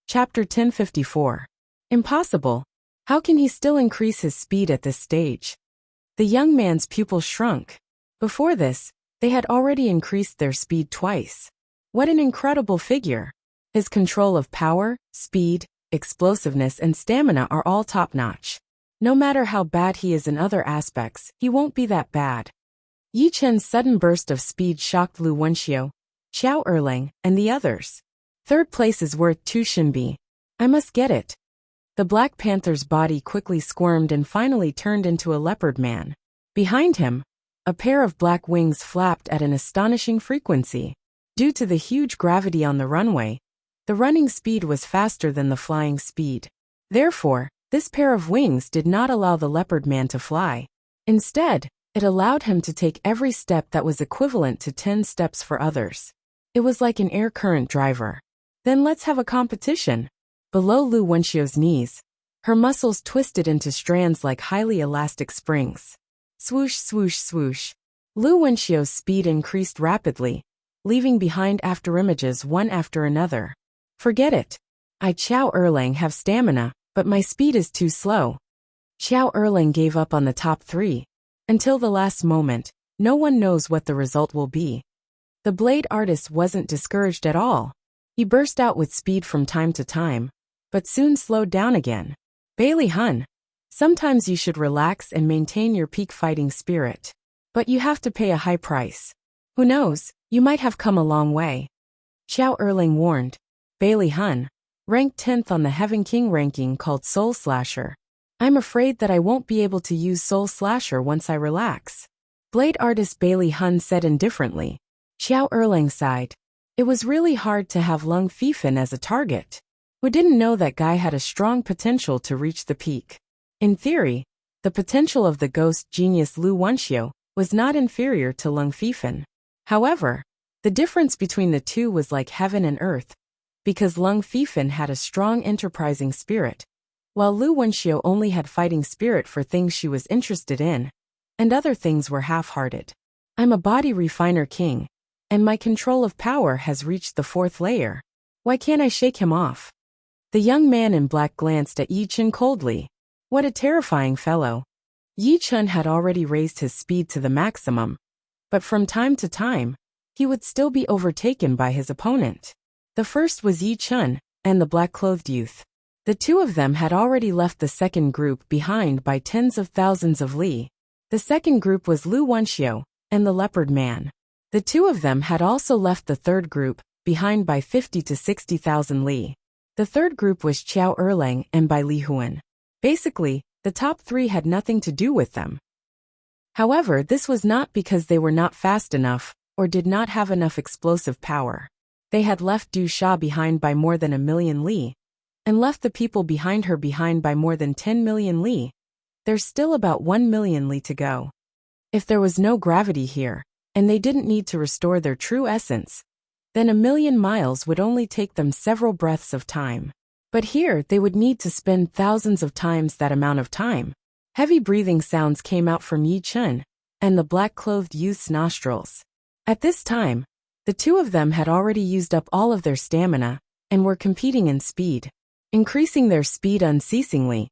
Chapter 1054. Impossible. How can he still increase his speed at this stage? The young man's pupil shrunk. Before this, they had already increased their speed twice. What an incredible figure. His control of power, speed, explosiveness and stamina are all top-notch. No matter how bad he is in other aspects, he won't be that bad. Yi Chen's sudden burst of speed shocked Lu Wenxiu, Xiao Erlang, and the others. Third place is worth 2 Xinbi. I must get it. The Black Panther's body quickly squirmed and finally turned into a leopard man. Behind him, a pair of black wings flapped at an astonishing frequency. Due to the huge gravity on the runway, the running speed was faster than the flying speed. Therefore, this pair of wings did not allow the leopard man to fly. Instead, it allowed him to take every step that was equivalent to 10 steps for others. It was like an air current driver. Then let's have a competition. Below Lu Wenxiu's knees, her muscles twisted into strands like highly elastic springs. Swoosh, swoosh, swoosh. Lu Wenxiu's speed increased rapidly, leaving behind afterimages one after another. Forget it. I Xiao Erlang have stamina, but my speed is too slow. Xiao Erlang gave up on the top 3. Until the last moment, no one knows what the result will be. The blade artist wasn't discouraged at all. He burst out with speed from time to time, but soon slowed down again. Bailey Hun, sometimes you should relax and maintain your peak fighting spirit. But you have to pay a high price. Who knows, you might have come a long way. Xiao Erlang warned. Bailey Hun, ranked 10th on the Heaven King ranking called Soul Slasher. I'm afraid that I won't be able to use Soul Slasher once I relax. Blade artist Bailey Hun said indifferently. Xiao Erlang sighed. It was really hard to have Lung Fifan as a target. Who didn't know that guy had a strong potential to reach the peak? In theory, the potential of the ghost genius Lu Wenxiu was not inferior to Lung Fifan. However, the difference between the two was like heaven and earth, because Lung Fifan had a strong enterprising spirit, while Lu Wenxiu only had fighting spirit for things she was interested in, and other things were half-hearted. I'm a body refiner king, and my control of power has reached the 4th layer. Why can't I shake him off? The young man in black glanced at Yi Chen coldly. What a terrifying fellow. Yi Chen had already raised his speed to the maximum, but from time to time, he would still be overtaken by his opponent. The first was Yi Chen and the black-clothed youth. The two of them had already left the second group behind by tens of thousands of li. The second group was Lu Wenxiu and the leopard man. The two of them had also left the third group behind by 50 to 60,000 li. The third group was Xiao Erlang and by Li Huan. Basically, the top 3 had nothing to do with them. However, this was not because they were not fast enough or did not have enough explosive power. They had left Du Sha behind by more than 1,000,000 li, and left the people behind her behind by more than 10 million li. There's still about 1 million li to go. If there was no gravity here, and they didn't need to restore their true essence, then 1,000,000 miles would only take them several breaths of time. But here they would need to spend thousands of times that amount of time. Heavy breathing sounds came out from Yi Chen and the black-clothed youth's nostrils. At this time, the two of them had already used up all of their stamina and were competing in speed. Increasing their speed unceasingly,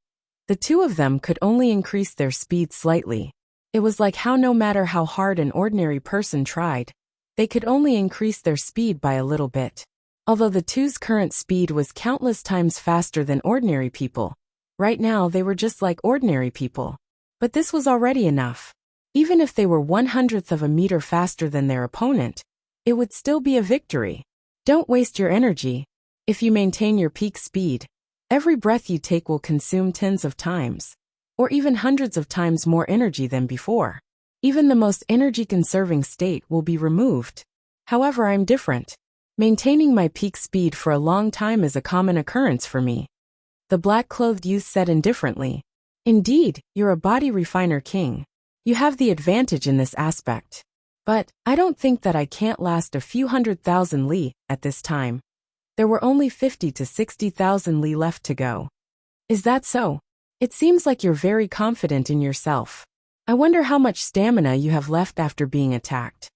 the two of them could only increase their speed slightly. It was like how no matter how hard an ordinary person tried, they could only increase their speed by a little bit. Although the two's current speed was countless times faster than ordinary people, right now they were just like ordinary people. But this was already enough. Even if they were 1/100th of a meter faster than their opponent, it would still be a victory. Don't waste your energy. If you maintain your peak speed, every breath you take will consume tens of times, or even hundreds of times more energy than before. Even the most energy-conserving state will be removed. However, I'm different. Maintaining my peak speed for a long time is a common occurrence for me. The black-clothed youth said indifferently. Indeed, you're a body refiner king. You have the advantage in this aspect. But I don't think that I can't last a few 100,000 li at this time. There were only 50 to 60,000 li left to go. Is that so? It seems like you're very confident in yourself. I wonder how much stamina you have left after being attacked.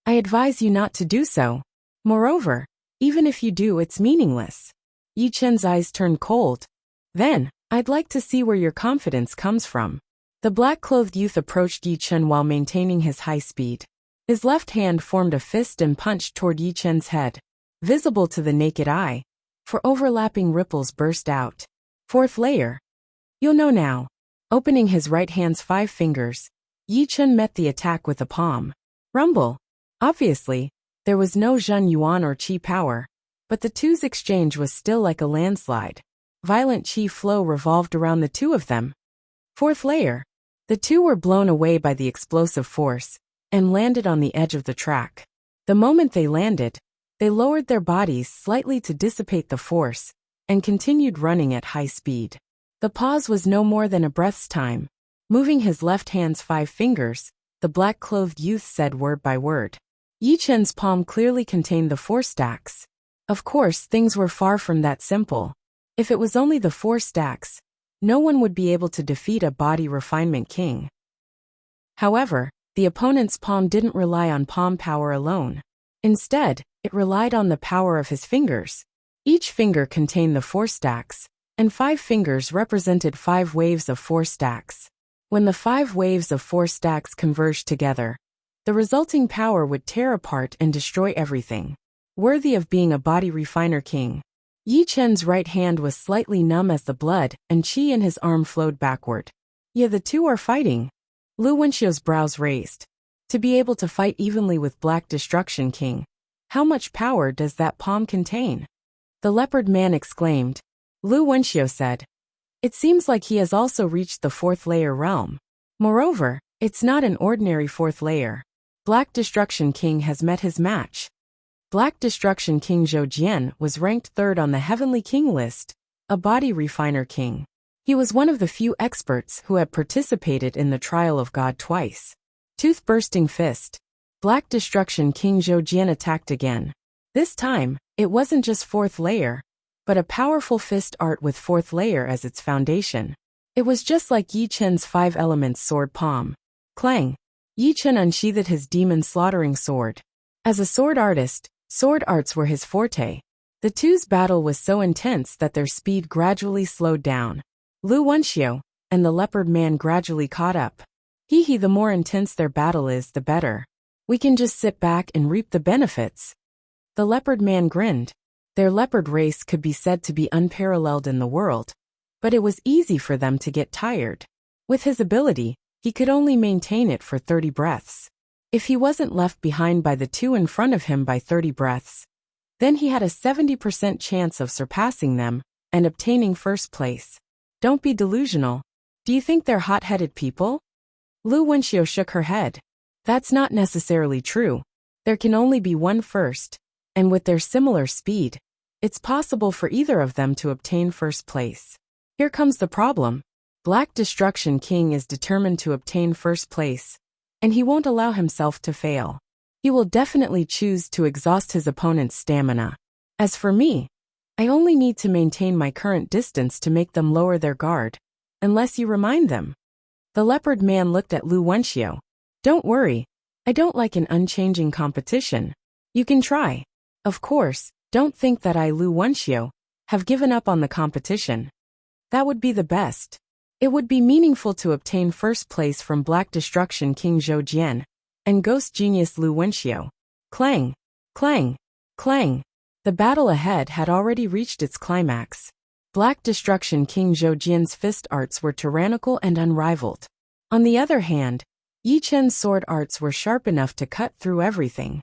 I advise you not to do so. Moreover, even if you do, it's meaningless. Yi Chen's eyes turned cold. Then, I'd like to see where your confidence comes from. The black-clothed youth approached Yi Chen while maintaining his high speed. His left hand formed a fist and punched toward Yi Chen's head, visible to the naked eye, for overlapping ripples burst out. Fourth layer. You'll know now. Opening his right hand's 5 fingers, Yi Chen met the attack with a palm. Rumble. Obviously, there was no Zhen Yuan or Qi power, but the two's exchange was still like a landslide. Violent Qi flow revolved around the two of them. Fourth layer. The two were blown away by the explosive force and landed on the edge of the track. The moment they landed, they lowered their bodies slightly to dissipate the force and continued running at high speed. The pause was no more than a breath's time. Moving his left hand's 5 fingers, the black-clothed youth said word by word. Yi Chen's palm clearly contained the 4 stacks. Of course, things were far from that simple. If it was only the 4 stacks, no one would be able to defeat a body refinement king. However, the opponent's palm didn't rely on palm power alone. Instead, it relied on the power of his fingers. Each finger contained the 4 stacks, and 5 fingers represented 5 waves of 4 stacks. When the 5 waves of 4 stacks converged together, the resulting power would tear apart and destroy everything. Worthy of being a body refiner king. Yi Chen's right hand was slightly numb as the blood and qi in his arm flowed backward. Yeah, the two are fighting. Lu Wenxiu's brows raised. To be able to fight evenly with Black Destruction King, how much power does that palm contain? The leopard man exclaimed. Lu Wenxiu said. It seems like he has also reached the 4th layer realm. Moreover, it's not an ordinary 4th layer. Black Destruction King has met his match. Black Destruction King Zhou Jian was ranked 3rd on the Heavenly King list, a body refiner king. He was one of the few experts who had participated in the trial of God twice. Tooth-bursting fist. Black Destruction King Zhou Jian attacked again. This time, it wasn't just 4th layer, but a powerful fist art with 4th layer as its foundation. It was just like Yi Chen's 5 elements sword palm. Clang. Yi Chen unsheathed his demon-slaughtering sword. As a sword artist, sword arts were his forte. The two's battle was so intense that their speed gradually slowed down. Lu Wenxiu and the leopard man gradually caught up. The more intense their battle is, the better. We can just sit back and reap the benefits. The leopard man grinned. Their leopard race could be said to be unparalleled in the world, but it was easy for them to get tired. With his ability, he could only maintain it for 30 breaths. If he wasn't left behind by the two in front of him by 30 breaths, then he had a 70% chance of surpassing them and obtaining first place. Don't be delusional. Do you think they're hot-headed people? Lu Wenxiu shook her head. That's not necessarily true. There can only be one first, and with their similar speed, it's possible for either of them to obtain first place. Here comes the problem. Black Destruction King is determined to obtain first place, and he won't allow himself to fail. He will definitely choose to exhaust his opponent's stamina. As for me, I only need to maintain my current distance to make them lower their guard, unless you remind them. The leopard man looked at Lu Wenxiu. Don't worry, I don't like an unchanging competition. You can try. Of course, don't think that I, Lu Wenxiu, have given up on the competition. That would be the best. It would be meaningful to obtain first place from Black Destruction King Zhou Jian and Ghost Genius Lu Wenxiu. Clang, clang, clang. The battle ahead had already reached its climax. Black Destruction King Zhou Jian's fist arts were tyrannical and unrivaled. On the other hand, Yi Chen's sword arts were sharp enough to cut through everything.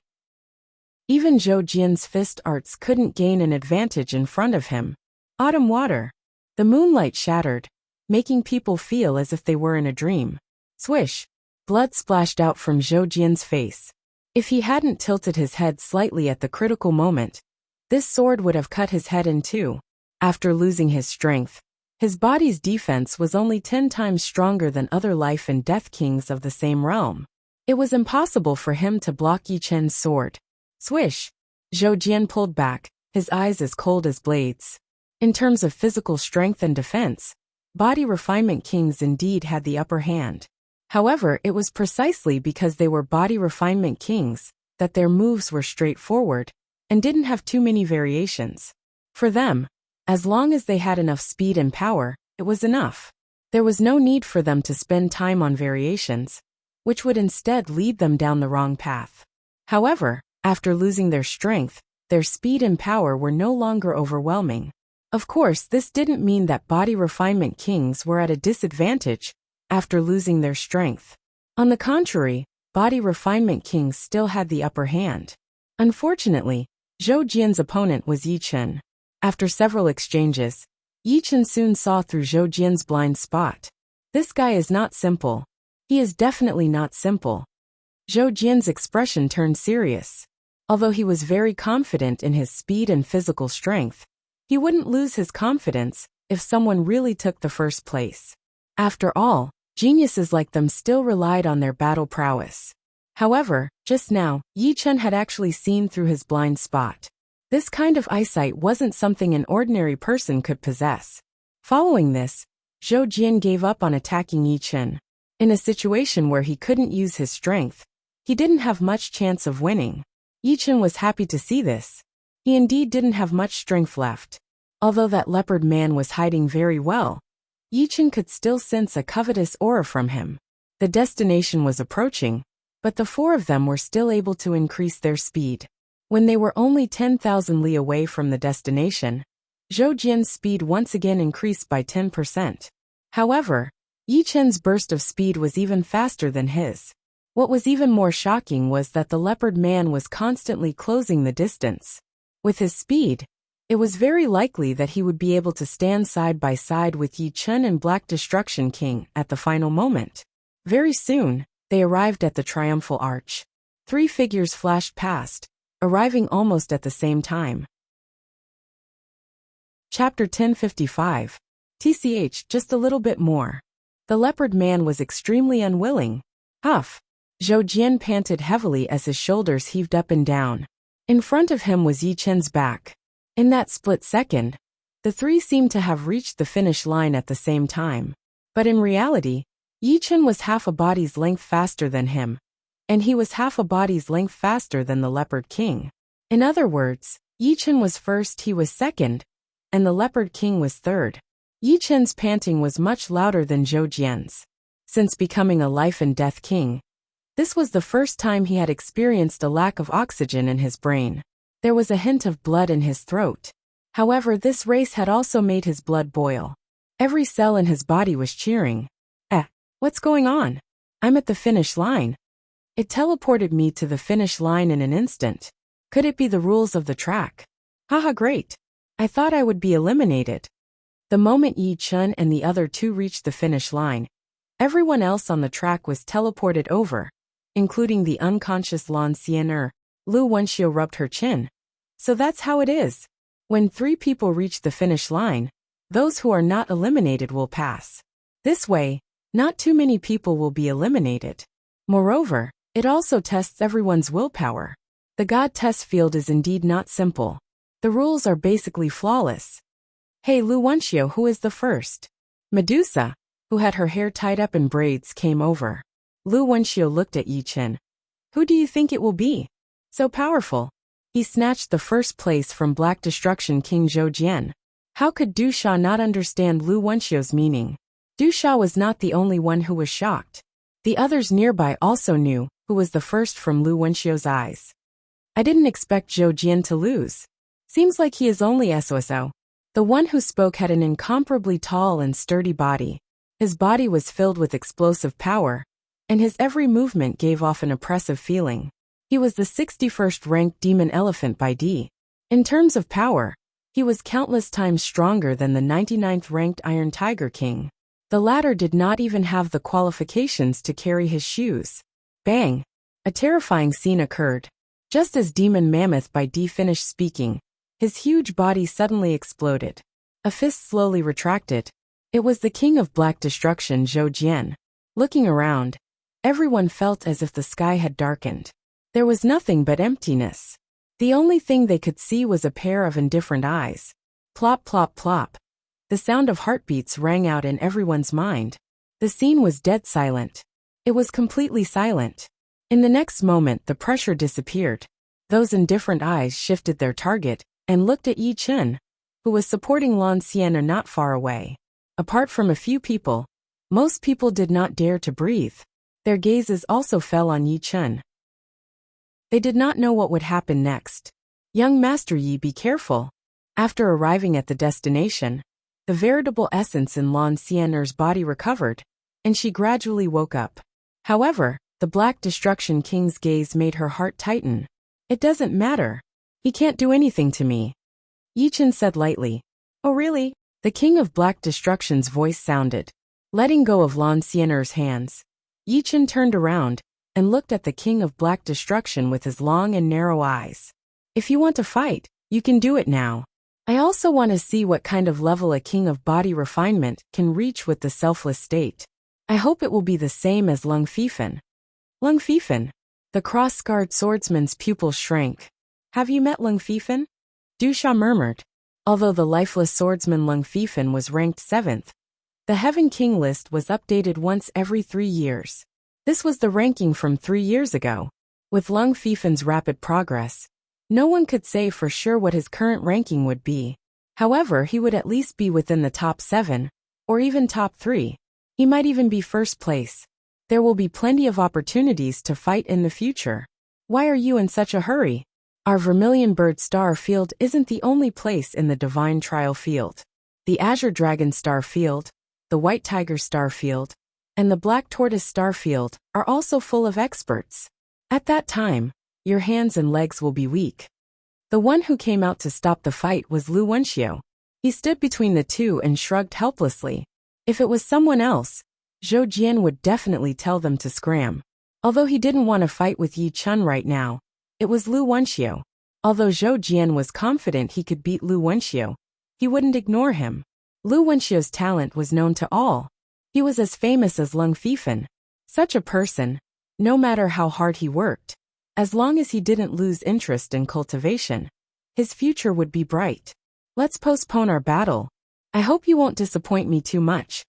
Even Zhou Jian's fist arts couldn't gain an advantage in front of him. Autumn water. The moonlight shattered, making people feel as if they were in a dream. Swish. Blood splashed out from Zhou Jian's face. If he hadn't tilted his head slightly at the critical moment, this sword would have cut his head in two. After losing his strength, his body's defense was only 10 times stronger than other life and death kings of the same realm. It was impossible for him to block Yi Chen's sword. Swish! Zhou Jian pulled back, his eyes as cold as blades. In terms of physical strength and defense, body refinement kings indeed had the upper hand. However, it was precisely because they were body refinement kings that their moves were straightforward and didn't have too many variations. For them, As long as they had enough speed and power, it was enough. There was no need for them to spend time on variations, which would instead lead them down the wrong path. However, after losing their strength, their speed and power were no longer overwhelming. Of course, this didn't mean that body refinement kings were at a disadvantage after losing their strength. On the contrary, body refinement kings still had the upper hand. Unfortunately, Zhou Jian's opponent was Yi Chen. After several exchanges, Yi Chen soon saw through Zhou Jian's blind spot. This guy is not simple. He is definitely not simple. Zhou Jian's expression turned serious. Although he was very confident in his speed and physical strength, he wouldn't lose his confidence if someone really took the first place. After all, geniuses like them still relied on their battle prowess. However, just now, Yi Chen had actually seen through his blind spot. This kind of eyesight wasn't something an ordinary person could possess. Following this, Zhou Jian gave up on attacking Yi Chen. In a situation where he couldn't use his strength, he didn't have much chance of winning. Yi Chen was happy to see this. He indeed didn't have much strength left. Although that leopard man was hiding very well, Yi Chen could still sense a covetous aura from him. The destination was approaching, but the four of them were still able to increase their speed. When they were only 10,000 li away from the destination, Zhou Jian's speed once again increased by 10%. However, Yi Chen's burst of speed was even faster than his. What was even more shocking was that the leopard man was constantly closing the distance. With his speed, it was very likely that he would be able to stand side by side with Yi Chen and Black Destruction King at the final moment. Very soon, they arrived at the Triumphal Arch. 3 figures flashed past, arriving almost at the same time. Chapter 1055. TCH, just a little bit more. The leopard man was extremely unwilling. Huff. Zhou Jian panted heavily as his shoulders heaved up and down. In front of him was Yi Chen's back. In that split second, the three seemed to have reached the finish line at the same time. But in reality, Yi Chen was half a body's length faster than him, and he was half a body's length faster than the Leopard King. In other words, Yi Chen was first, he was second, and the Leopard King was third. Yi Chen's panting was much louder than Zhou Jian's. Since becoming a life and death king, this was the first time he had experienced a lack of oxygen in his brain. There was a hint of blood in his throat. However, this race had also made his blood boil. Every cell in his body was cheering. What's going on? I'm at the finish line. It teleported me to the finish line in an instant. Could it be the rules of the track? Haha, great. I thought I would be eliminated. The moment Yi Chen and the other two reached the finish line, everyone else on the track was teleported over, including the unconscious Lan Xian'er. Lu Wenxiu rubbed her chin. So that's how it is. When 3 people reach the finish line, those who are not eliminated will pass. This way, not too many people will be eliminated. Moreover, it also tests everyone's willpower. The God test field is indeed not simple. The rules are basically flawless. Hey Lu Wenxiu, who is the first? Medusa, who had her hair tied up in braids, came over. Lu Wenxiu looked at Yi Chen. Who do you think it will be? So powerful. He snatched the first place from Black Destruction King Zhou Jian. How could Du Sha not understand Lu Wenxiu's meaning? Du Sha was not the only one who was shocked. The others nearby also knew who was the first from Lu Wenxiu's eyes. I didn't expect Zhou Jian to lose. Seems like he is only SOSO. The one who spoke had an incomparably tall and sturdy body. His body was filled with explosive power, and his every movement gave off an oppressive feeling. He was the 61st ranked demon elephant by D. In terms of power, he was countless times stronger than the 99th ranked Iron Tiger King. The latter did not even have the qualifications to carry his shoes. Bang! A terrifying scene occurred. Just as Demon Mammoth by D finished speaking, his huge body suddenly exploded. A fist slowly retracted. It was the king of Black Destruction, Zhou Jian. Looking around, everyone felt as if the sky had darkened. There was nothing but emptiness. The only thing they could see was a pair of indifferent eyes. Plop, plop, plop. The sound of heartbeats rang out in everyone's mind. The scene was dead silent. It was completely silent. In the next moment, the pressure disappeared. Those indifferent eyes shifted their target and looked at Yi Chen. who was supporting Lan Xian, are not far away. Apart from a few people, most people did not dare to breathe. Their gazes also fell on Yi Chen. They did not know what would happen next. Young Master Yi, be careful. After arriving at the destination, the veritable essence in Lan Xian's body recovered, and she gradually woke up. However, the Black Destruction King's gaze made her heart tighten. It doesn't matter. He can't do anything to me, Yi Chen said lightly. Oh really? The King of Black Destruction's voice sounded. Letting go of Lan Xian's hands, Yi Chen turned around and looked at the King of Black Destruction with his long and narrow eyes. If you want to fight, you can do it now. I also want to see what kind of level a king of body refinement can reach with the selfless state. I hope it will be the same as Lung Fifan. Lung Fifan? The cross-scarred swordsman's pupils shrank. Have you met Lung Fifan? Du Sha murmured. Although the lifeless swordsman Lung Fifan was ranked 7th, the Heaven King list was updated once every 3 years. This was the ranking from 3 years ago. With Lung Fifan's rapid progress, no one could say for sure what his current ranking would be. However, he would at least be within the top 7, or even top 3. He might even be first place. There will be plenty of opportunities to fight in the future. Why are you in such a hurry? Our Vermilion Bird Star Field isn't the only place in the Divine Trial Field. The Azure Dragon Star Field, the White Tiger Star Field, and the Black Tortoise Star Field are also full of experts. At that time, your hands and legs will be weak. The one who came out to stop the fight was Lu Wuxia. He stood between the two and shrugged helplessly. If it was someone else, Zhou Jian would definitely tell them to scram. Although he didn't want to fight with Yi Chen right now, it was Lu Wuxia. Although Zhou Jian was confident he could beat Lu Wuxia, he wouldn't ignore him. Lu Wenxia's talent was known to all. He was as famous as Lung Fifan. Such a person, no matter how hard he worked, as long as he didn't lose interest in cultivation, his future would be bright. Let's postpone our battle. I hope you won't disappoint me too much.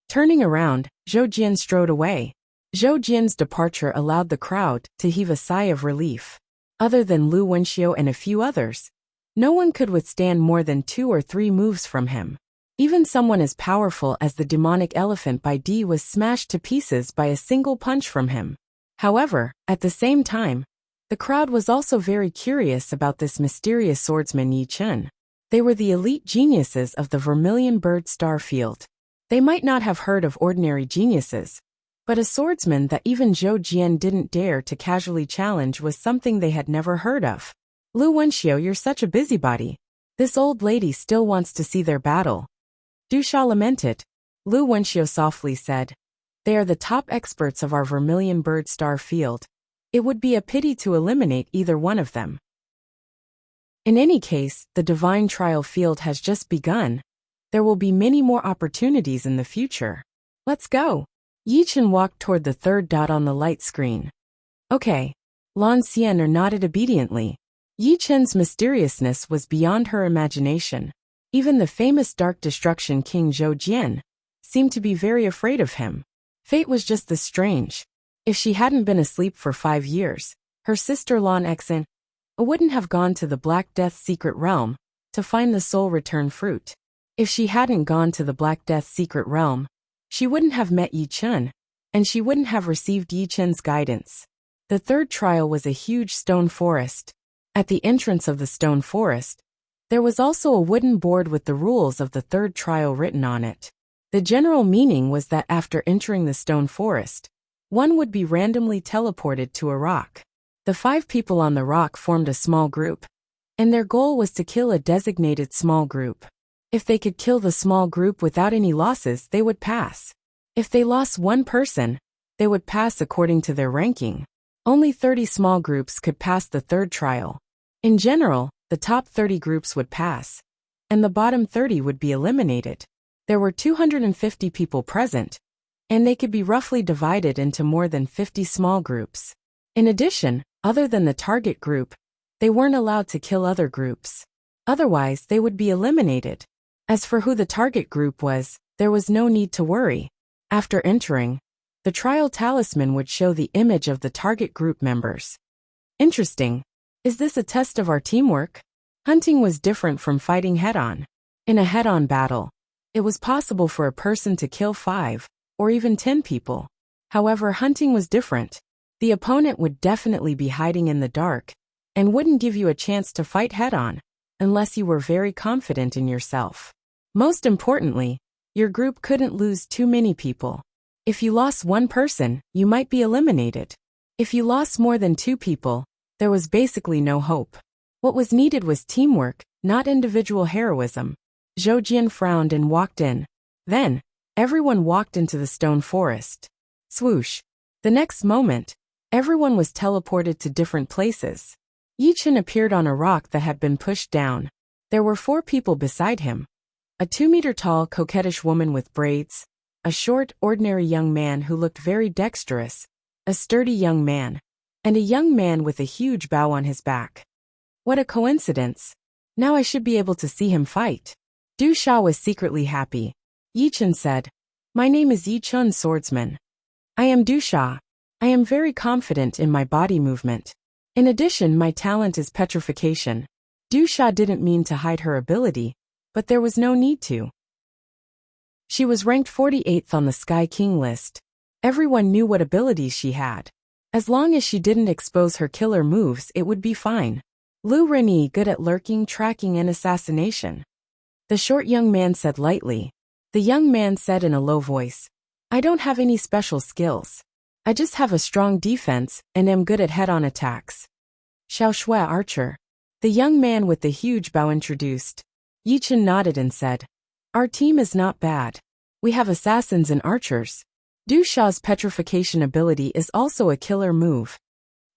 Turning around, Zhou Jian strode away. Zhou Jian's departure allowed the crowd to heave a sigh of relief. Other than Lu Wenxia and a few others, no one could withstand more than 2 or 3 moves from him. Even someone as powerful as the demonic elephant Bai Di was smashed to pieces by a single punch from him. However, at the same time, the crowd was also very curious about this mysterious swordsman Yi Chen. They were the elite geniuses of the Vermilion Bird Star Field. They might not have heard of ordinary geniuses, but a swordsman that even Zhou Jian didn't dare to casually challenge was something they had never heard of. Lu Wenxia, you're such a busybody. This old lady still wants to see their battle. Du Sha lamented. Lu Wenxia softly said. They are the top experts of our Vermilion Bird Star Field. It would be a pity to eliminate either one of them. In any case, the Divine Trial Field has just begun. There will be many more opportunities in the future. Let's go. Yi Chen walked toward the 3rd dot on the light screen. Okay. Lan Xian nodded obediently. Yi Chen's mysteriousness was beyond her imagination. Even the famous Dark Destruction King Zhou Jian seemed to be very afraid of him. Fate was just this strange. If she hadn't been asleep for 5 years, her sister Lan Xen wouldn't have gone to the Black Death's secret realm to find the soul return fruit. If she hadn't gone to the Black Death's secret realm, she wouldn't have met Yi Chen, and she wouldn't have received Yi Chen's guidance. The 3rd trial was a huge stone forest. At the entrance of the stone forest, there was also a wooden board with the rules of the 3rd trial written on it. The general meaning was that after entering the stone forest, one would be randomly teleported to a rock. The 5 people on the rock formed a small group, and their goal was to kill a designated small group. If they could kill the small group without any losses, they would pass. If they lost 1 person, they would pass according to their ranking. Only 30 small groups could pass the 3rd trial. In general, the top 30 groups would pass, and the bottom 30 would be eliminated. There were 250 people present, and they could be roughly divided into more than 50 small groups. In addition, other than the target group, they weren't allowed to kill other groups. Otherwise, they would be eliminated. As for who the target group was, there was no need to worry. After entering, the trial talisman would show the image of the target group members. Interesting. Is this a test of our teamwork? Hunting was different from fighting head-on. In a head-on battle, it was possible for a person to kill 5 or even 10 people. However, hunting was different. The opponent would definitely be hiding in the dark and wouldn't give you a chance to fight head-on unless you were very confident in yourself. Most importantly, your group couldn't lose too many people. If you lost one person, you might be eliminated. If you lost more than 2 people, there was basically no hope. What was needed was teamwork, not individual heroism. Zhou Jian frowned and walked in. Then, everyone walked into the stone forest. Swoosh. The next moment, everyone was teleported to different places. Yi Chen appeared on a rock that had been pushed down. There were 4 people beside him. A 2-meter-tall, coquettish woman with braids, a short, ordinary young man who looked very dexterous, a sturdy young man, and a young man with a huge bow on his back. What a coincidence. Now I should be able to see him fight. Du Sha was secretly happy. Yi Chen said, "My name is Yi Chen Swordsman. I am Du Sha. I am very confident in my body movement. In addition, my talent is petrification." Du Sha didn't mean to hide her ability, but there was no need to. She was ranked 48th on the Sky King list. Everyone knew what abilities she had. As long as she didn't expose her killer moves, it would be fine. Lu Renyi good at lurking, tracking, and assassination. The short young man said lightly. The young man said in a low voice, "I don't have any special skills. I just have a strong defense and am good at head-on attacks." Xiao Shui Archer. The young man with the huge bow introduced. Yi Chen nodded and said, "Our team is not bad. We have assassins and archers." Du Sha's petrification ability is also a killer move.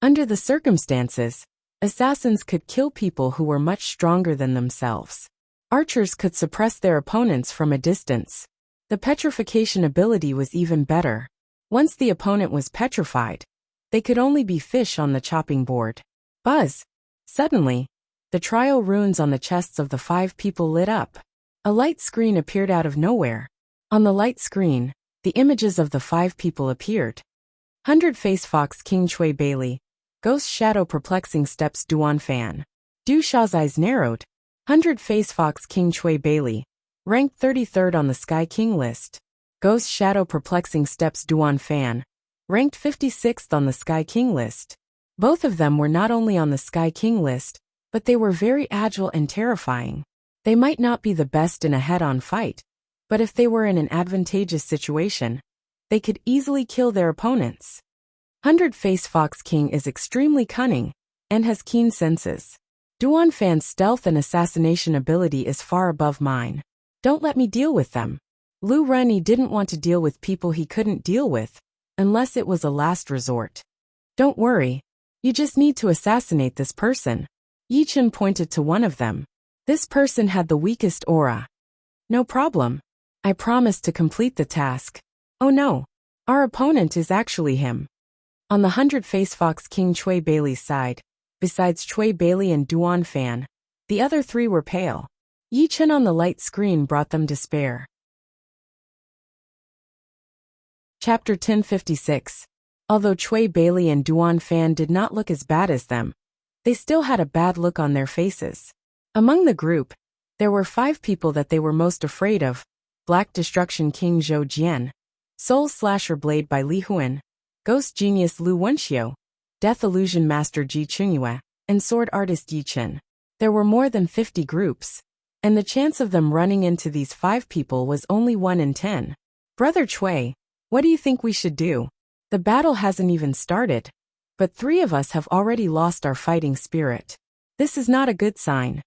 Under the circumstances, assassins could kill people who were much stronger than themselves. Archers could suppress their opponents from a distance. The petrification ability was even better. Once the opponent was petrified, they could only be fish on the chopping board. Buzz! Suddenly, the trial runes on the chests of the 5 people lit up. A light screen appeared out of nowhere. On the light screen, the images of the 5 people appeared. 100-Face Fox King Chui Bailey, Ghost Shadow Perplexing Steps Duan Fan. Du Sha's eyes narrowed. 100-Face Fox King Chui Bailey, ranked 33rd on the Sky King list. Ghost Shadow Perplexing Steps Duan Fan, ranked 56th on the Sky King list. Both of them were not only on the Sky King list, but they were very agile and terrifying. They might not be the best in a head-on fight, but if they were in an advantageous situation, they could easily kill their opponents. 100-Face Fox King is extremely cunning and has keen senses. Duan Fan's stealth and assassination ability is far above mine. Don't let me deal with them. Lu Renyi didn't want to deal with people he couldn't deal with, unless it was a last resort. Don't worry. You just need to assassinate this person. Yi Chen pointed to one of them. This person had the weakest aura. No problem. I promise to complete the task. Oh no. Our opponent is actually him. On the 100-Face Fox King Chui Bailey's side, besides Chui Bailey and Duan Fan, the other 3 were pale. Yi Chen on the light screen brought them despair. Chapter 1056. Although Chui Bailey and Duan Fan did not look as bad as them, they still had a bad look on their faces. Among the group, there were 5 people that they were most afraid of: Black Destruction King Zhou Jian, Soul Slasher Blade by Li Huan, Ghost Genius Lu Wenxiu, Death Illusion Master Ji Chungyue, and Sword Artist Yi Chen. There were more than 50 groups, and the chance of them running into these 5 people was only 1 in 10. Brother Chui, what do you think we should do? The battle hasn't even started, but 3 of us have already lost our fighting spirit. This is not a good sign.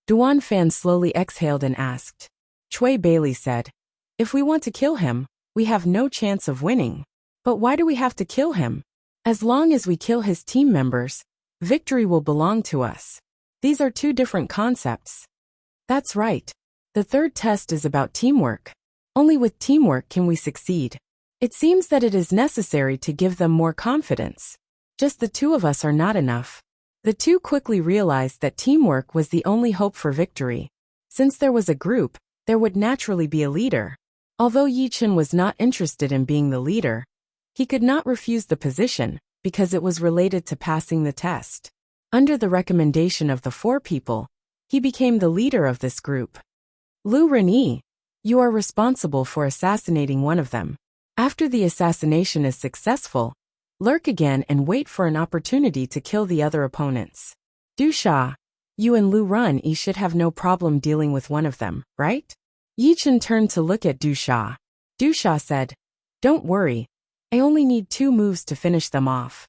Duan Fan slowly exhaled and asked. Chui Bailey said, "If we want to kill him, we have no chance of winning. But why do we have to kill him? As long as we kill his team members, victory will belong to us. These are 2 different concepts." That's right. The 3rd test is about teamwork. Only with teamwork can we succeed. It seems that it is necessary to give them more confidence. Just the 2 of us are not enough. The 2 quickly realized that teamwork was the only hope for victory. Since there was a group, there would naturally be a leader. Although Yi Chen was not interested in being the leader, he could not refuse the position, because it was related to passing the test. Under the recommendation of the 4 people, he became the leader of this group. Lu Renyi, you are responsible for assassinating one of them. After the assassination is successful, lurk again and wait for an opportunity to kill the other opponents. Du Sha, you and Lu Renyi should have no problem dealing with one of them, right? Yi Chen turned to look at Du Sha. Du Sha said, don't worry, I only need 2 moves to finish them off.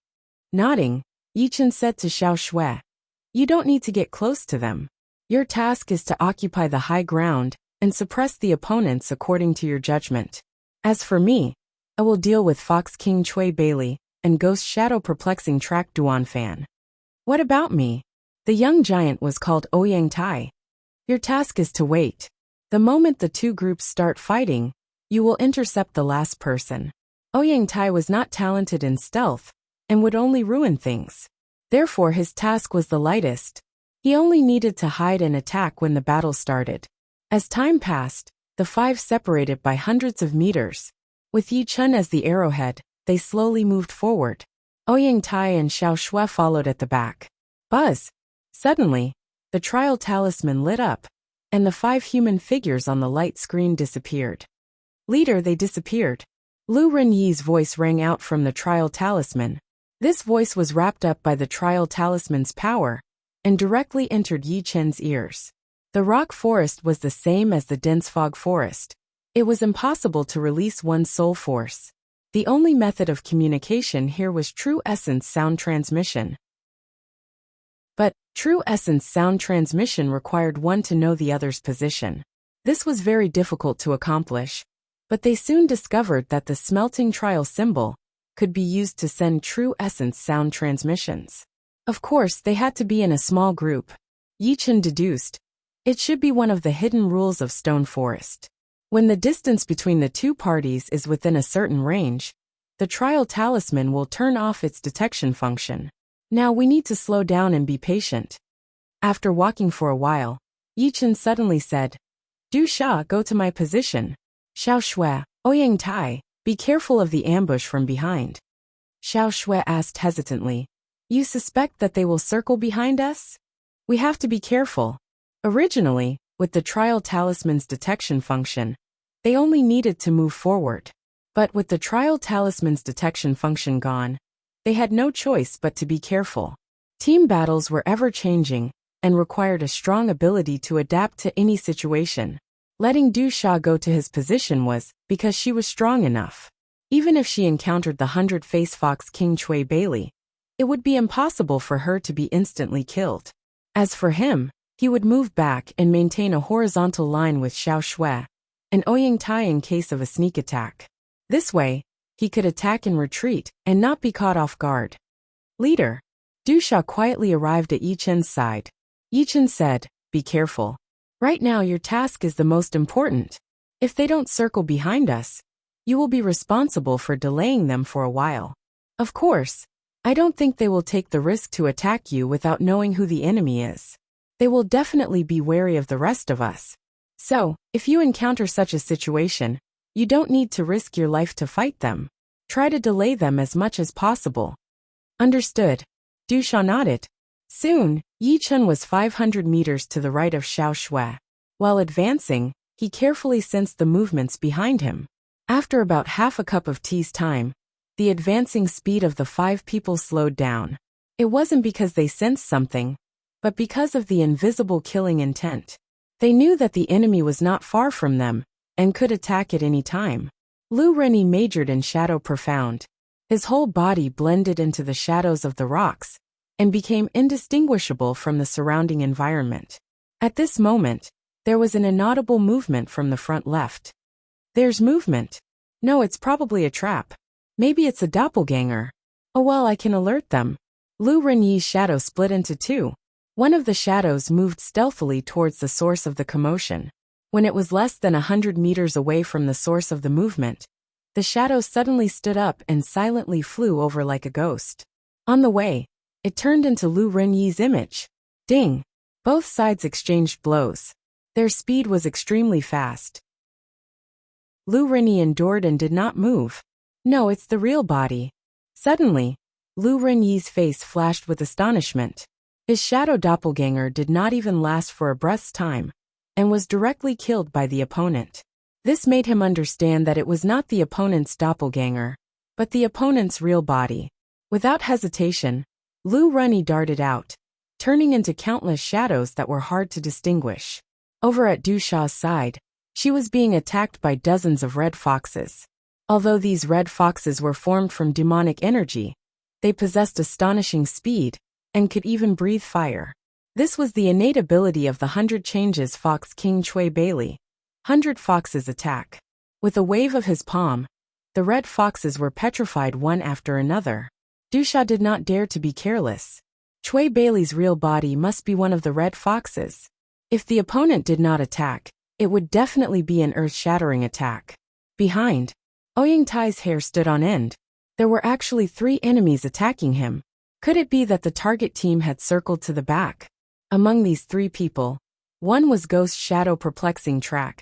Nodding, Yi Chen said to Xiao Shui, you don't need to get close to them. Your task is to occupy the high ground and suppress the opponents according to your judgment. As for me, I will deal with Fox King Chui Bailey and Ghost Shadow Perplexing Track Duan Fan. What about me? The young giant was called Ouyang Tai. Your task is to wait. The moment the 2 groups start fighting, you will intercept the last person. Ouyang Tai was not talented in stealth and would only ruin things. Therefore his task was the lightest. He only needed to hide and attack when the battle started. As time passed, the 5 separated by hundreds of meters. With Yi Chen as the arrowhead, they slowly moved forward. Ouyang Tai and Xiao Shui followed at the back. Buzz! Suddenly, the trial talisman lit up, and the 5 human figures on the light screen disappeared. Leader, they disappeared. Lu Renyi's voice rang out from the trial talisman. This voice was wrapped up by the trial talisman's power and directly entered Yi Chen's ears. The rock forest was the same as the dense fog forest. It was impossible to release one's soul force. The only method of communication here was true essence sound transmission. But true essence sound transmission required one to know the other's position. This was very difficult to accomplish, but they soon discovered that the smelting trial symbol could be used to send true essence sound transmissions. Of course, they had to be in a small group. Yi Chen deduced, it should be one of the hidden rules of Stone Forest. When the distance between the 2 parties is within a certain range, the trial talisman will turn off its detection function. Now we need to slow down and be patient. After walking for a while, Yi Chen suddenly said, Du Sha, go to my position. Xiao Shui, Ouyang Tai, be careful of the ambush from behind. Xiao Shui asked hesitantly, you suspect that they will circle behind us? We have to be careful. Originally, with the trial talisman's detection function, they only needed to move forward. But with the trial talisman's detection function gone, they had no choice but to be careful. Team battles were ever-changing and required a strong ability to adapt to any situation. Letting Du Sha go to his position was because she was strong enough. Even if she encountered the 100-face Fox King Chui Bailey, it would be impossible for her to be instantly killed. As for him, he would move back and maintain a horizontal line with Xiao Shui and Ouyang Tai in case of a sneak attack. This way, he could attack and retreat and not be caught off guard. Leader. Du Sha quietly arrived at Yi Chen's side. Yi Chen said, be careful. Right now your task is the most important. If they don't circle behind us, you will be responsible for delaying them for a while. Of course, I don't think they will take the risk to attack you without knowing who the enemy is. They will definitely be wary of the rest of us. So, if you encounter such a situation, you don't need to risk your life to fight them. Try to delay them as much as possible. Understood. Du Sha nodded. Soon, Yi Chen was 500 meters to the right of Xiao Shui. While advancing, he carefully sensed the movements behind him. After about half a cup of tea's time, the advancing speed of the 5 people slowed down. It wasn't because they sensed something, but because of the invisible killing intent. They knew that the enemy was not far from them and could attack at any time. Lu Renyi majored in Shadow Profound. His whole body blended into the shadows of the rocks and became indistinguishable from the surrounding environment. At this moment, there was an inaudible movement from the front left. There's movement. No, it's probably a trap. Maybe it's a doppelganger. Oh well, I can alert them. Lu Renyi's shadow split into 2. One of the shadows moved stealthily towards the source of the commotion. When it was less than 100 meters away from the source of the movement, the shadow suddenly stood up and silently flew over like a ghost. On the way, it turned into Lu Renyi's image. Ding! Both sides exchanged blows. Their speed was extremely fast. Lu Renyi endured and did not move. No, it's the real body. Suddenly, Lu Renyi's face flashed with astonishment. His shadow doppelganger did not even last for a breath's time, and was directly killed by the opponent. This made him understand that it was not the opponent's doppelganger, but the opponent's real body. Without hesitation, Lu Runyi darted out, turning into countless shadows that were hard to distinguish. Over at Du Sha's side, she was being attacked by dozens of red foxes. Although these red foxes were formed from demonic energy, they possessed astonishing speed and could even breathe fire. This was the innate ability of the 100 Changes Fox King Chui Bailey. 100 Foxes attack. With a wave of his palm, the red foxes were petrified one after another. Du Sha did not dare to be careless. Chui Bailey's real body must be one of the red foxes. If the opponent did not attack, it would definitely be an earth-shattering attack. Behind, Ouyang Tai's hair stood on end. There were actually 3 enemies attacking him. Could it be that the target team had circled to the back? Among these 3 people, one was Ghost Shadow Perplexing Track.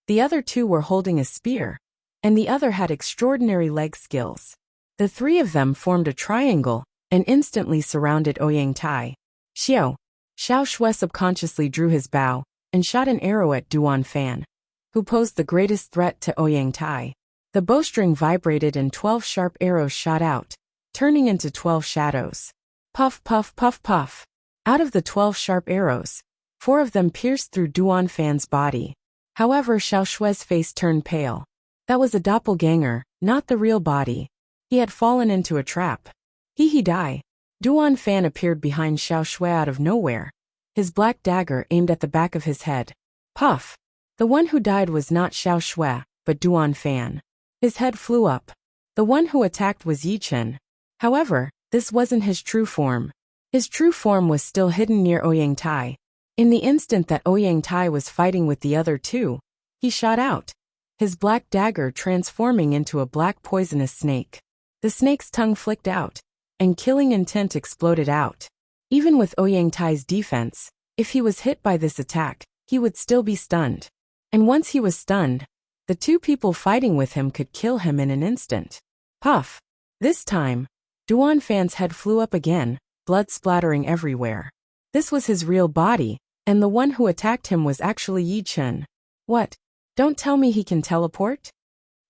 The other 2 were holding a spear, and the other had extraordinary leg skills. The 3 of them formed a triangle and instantly surrounded Ouyang Tai. Xiao Shui subconsciously drew his bow and shot an arrow at Duan Fan, who posed the greatest threat to Ouyang Tai. The bowstring vibrated and 12 sharp arrows shot out, turning into 12 shadows. Puff, puff, puff, puff. Out of the 12 sharp arrows, 4 of them pierced through Duan Fan's body. However, Xiao Shui's face turned pale. That was a doppelganger, not the real body. He had fallen into a trap. He died. Duan Fan appeared behind Xiao Shui out of nowhere, his black dagger aimed at the back of his head. Puff! The one who died was not Xiao Shui, but Duan Fan. His head flew up. The one who attacked was Yi Chen. However, this wasn't his true form. His true form was still hidden near Ouyang Tai. In the instant that Ouyang Tai was fighting with the other 2, he shot out, his black dagger transforming into a black poisonous snake. The snake's tongue flicked out, and killing intent exploded out. Even with Ouyang Tai's defense, if he was hit by this attack, he would still be stunned. And once he was stunned, the 2 people fighting with him could kill him in an instant. Puff! This time, Duan Fan's head flew up again, blood splattering everywhere. This was his real body, and the one who attacked him was actually Yi Chen. What? Don't tell me he can teleport?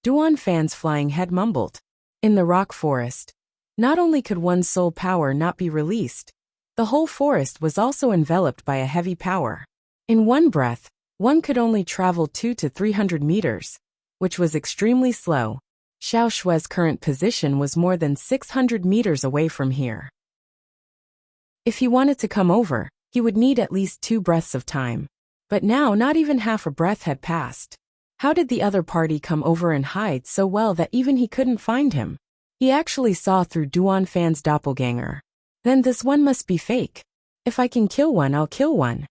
Duan Fan's flying head mumbled. In the rock forest, not only could one's soul power not be released, the whole forest was also enveloped by a heavy power. In one breath, one could only travel 200 to 300 meters, which was extremely slow. Xiao Shui's current position was more than 600 meters away from here. If he wanted to come over, he would need at least 2 breaths of time. But now not even half a breath had passed. How did the other party come over and hide so well that even he couldn't find him? He actually saw through Duan Fan's doppelganger. Then this one must be fake. If I can kill one, I'll kill one.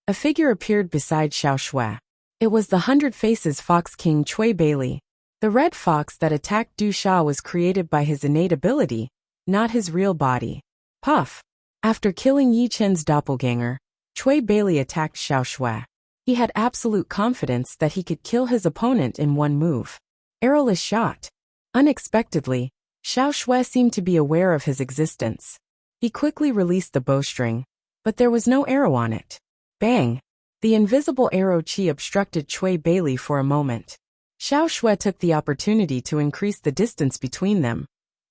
A figure appeared beside Xiao Shui. It was the 100 Faces Fox King Chui Bailey. The red fox that attacked Du Sha was created by his innate ability, not his real body. Puff! After killing Yi Chen's doppelganger, Chui Bailey attacked Xiao Shui. He had absolute confidence that he could kill his opponent in one move. Arrowless shot. Unexpectedly, Xiao Shui seemed to be aware of his existence. He quickly released the bowstring, but there was no arrow on it. Bang! The invisible arrow chi obstructed Chui Bailey for a moment. Xiao Shui took the opportunity to increase the distance between them,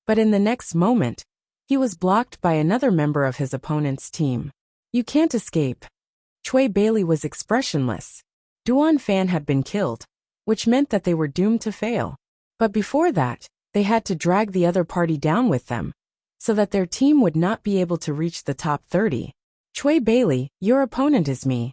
but in the next moment, he was blocked by another member of his opponent's team. You can't escape. Chui Bailey was expressionless. Duan Fan had been killed, which meant that they were doomed to fail. But before that, they had to drag the other party down with them, so that their team would not be able to reach the top 30. Chui Bailey, your opponent is me.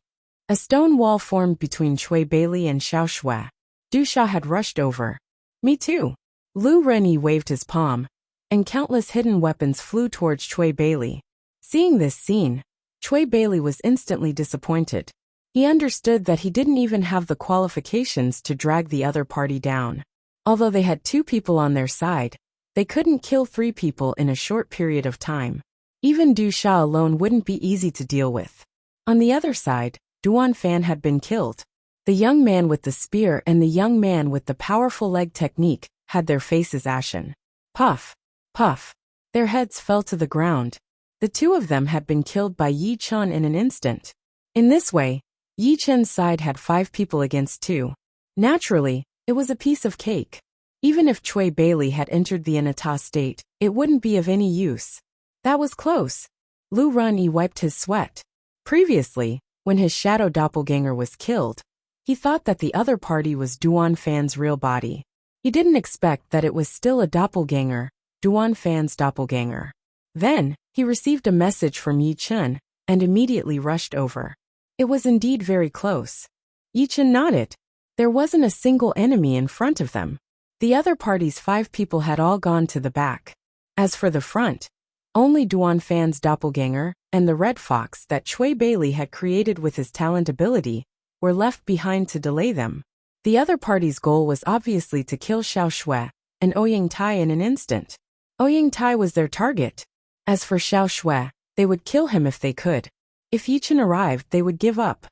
A stone wall formed between Chui Bailey and Xiao Shui. Du Sha had rushed over. Me too. Lu Runyi waved his palm, and countless hidden weapons flew towards Chui Bailey. Seeing this scene, Chui Bailey was instantly disappointed. He understood that he didn't even have the qualifications to drag the other party down. Although they had 2 people on their side, they couldn't kill 3 people in a short period of time. Even Du Sha alone wouldn't be easy to deal with. On the other side, Duan Fan had been killed. The young man with the spear and the young man with the powerful leg technique had their faces ashen. Puff! Puff! Their heads fell to the ground. The 2 of them had been killed by Yi Chen in an instant. In this way, Yi Chen's side had 5 people against 2. Naturally, it was a piece of cake. Even if Cui Bailey had entered the Inata state, it wouldn't be of any use. That was close. Lu Runyi wiped his sweat. Previously, when his shadow doppelganger was killed, he thought that the other party was Duan Fan's real body. He didn't expect that it was still a doppelganger, Duan Fan's doppelganger. Then, he received a message from Yi Chen, and immediately rushed over. It was indeed very close. Yi Chen nodded. There wasn't a single enemy in front of them. The other party's 5 people had all gone to the back. As for the front, only Duan Fan's doppelganger and the red fox that Cui Bailey had created with his talent ability were left behind to delay them. The other party's goal was obviously to kill Xiao Shui and Ouyang Tai in an instant. Ouyang Tai was their target. As for Xiao Shui, they would kill him if they could. If Yi Chen arrived, they would give up.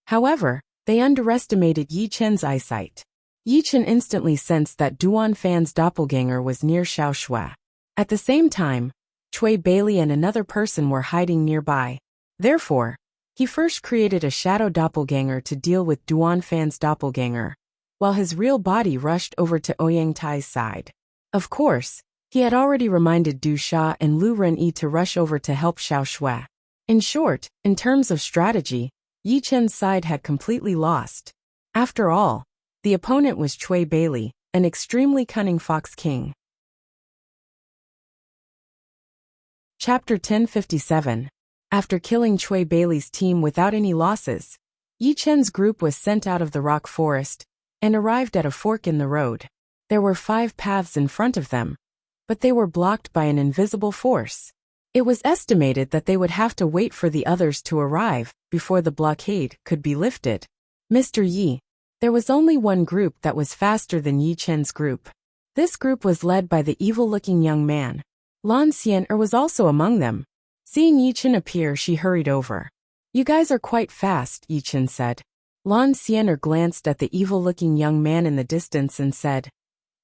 However, they underestimated Yi Chen's eyesight. Yi Chen instantly sensed that Duan Fan's doppelganger was near Xiao Shui. At the same time, Cui Bailey and another person were hiding nearby. Therefore, he first created a shadow doppelganger to deal with Duan Fan's doppelganger, while his real body rushed over to Ouyang Tai's side. Of course, he had already reminded Du Sha and Lu Renyi to rush over to help Xiao Shui. In short, in terms of strategy, Yi Chen's side had completely lost. After all, the opponent was Cui Bailey, an extremely cunning fox king. Chapter 1057. After killing Cui Bailey's team without any losses, Yi Chen's group was sent out of the rock forest and arrived at a fork in the road. There were 5 paths in front of them, but they were blocked by an invisible force. It was estimated that they would have to wait for the others to arrive before the blockade could be lifted. Mr. Yi, there was only one group that was faster than Yi Chen's group. This group was led by the evil-looking young man. Lan Xian'er was also among them. Seeing Yi Chen appear, she hurried over. You guys are quite fast, Yi Chen said. Lan Xian'er glanced at the evil-looking young man in the distance and said,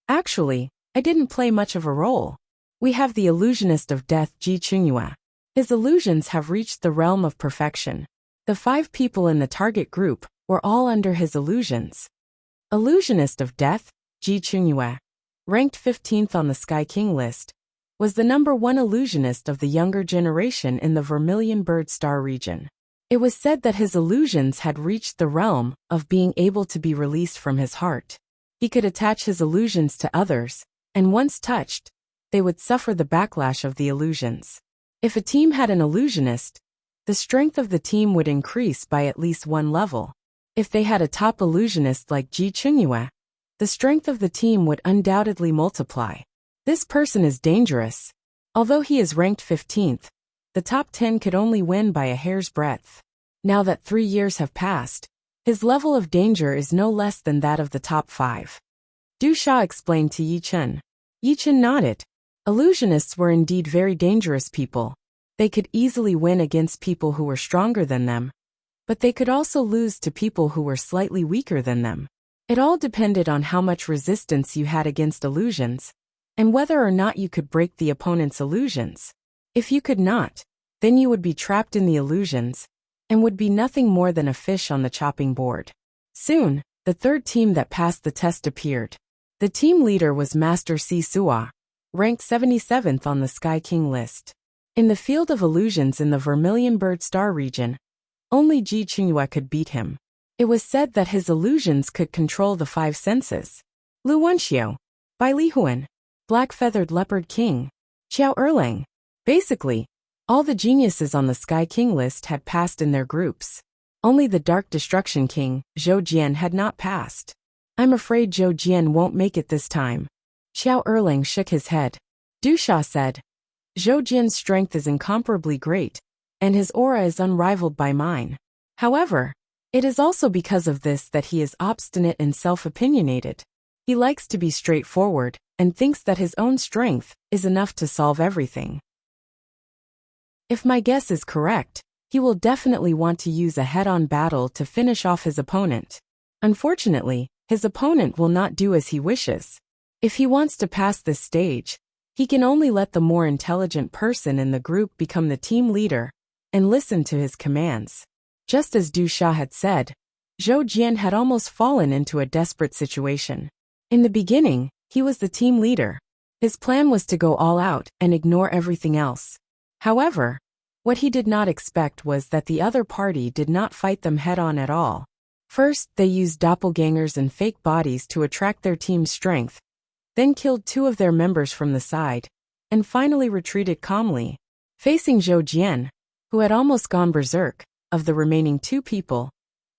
Actually, I didn't play much of a role. We have the illusionist of death, Ji Qingyue. His illusions have reached the realm of perfection. The 5 people in the target group were all under his illusions. Illusionist of death, Ji Qingyue, ranked 15th on the Sky King list, was the #1 illusionist of the younger generation in the Vermilion Bird Star region. It was said that his illusions had reached the realm of being able to be released from his heart. He could attach his illusions to others, and once touched, they would suffer the backlash of the illusions. If a team had an illusionist, the strength of the team would increase by at least 1 level. If they had a top illusionist like Ji Qingyue, the strength of the team would undoubtedly multiply. This person is dangerous. Although he is ranked 15th, the top 10 could only win by a hair's breadth. Now that 3 years have passed, his level of danger is no less than that of the top 5. Du Sha explained to Yi Chen. Yi Chen nodded. Illusionists were indeed very dangerous people. They could easily win against people who were stronger than them, but they could also lose to people who were slightly weaker than them. It all depended on how much resistance you had against illusions, and whether or not you could break the opponent's illusions. If you could not, then you would be trapped in the illusions, and would be nothing more than a fish on the chopping board. Soon, the 3rd team that passed the test appeared. The team leader was Master Si Sua, ranked 77th on the Sky King list. In the field of illusions in the Vermilion Bird Star region, only Ji Qingyue could beat him. It was said that his illusions could control the 5 senses. Lu Wenxiu, Bai Lihuan, Black-Feathered Leopard King, Qiao Erlang. Basically, all the geniuses on the Sky King list had passed in their groups. Only the Dark Destruction King, Zhou Jian, had not passed. I'm afraid Zhou Jian won't make it this time. Qiao Erlang shook his head. Du Sha said, Zhou Jian's strength is incomparably great, and his aura is unrivaled by mine. However, it is also because of this that he is obstinate and self-opinionated. He likes to be straightforward, and thinks that his own strength is enough to solve everything. If my guess is correct, he will definitely want to use a head-on battle to finish off his opponent. Unfortunately, his opponent will not do as he wishes. If he wants to pass this stage, he can only let the more intelligent person in the group become the team leader and listen to his commands. Just as Du Sha had said, Zhou Jian had almost fallen into a desperate situation. In the beginning, he was the team leader. His plan was to go all out and ignore everything else. However, what he did not expect was that the other party did not fight them head-on at all. First, they used doppelgangers and fake bodies to attract their team's strength, then killed 2 of their members from the side, and finally retreated calmly. Facing Zhou Jian, who had almost gone berserk, of the remaining 2 people,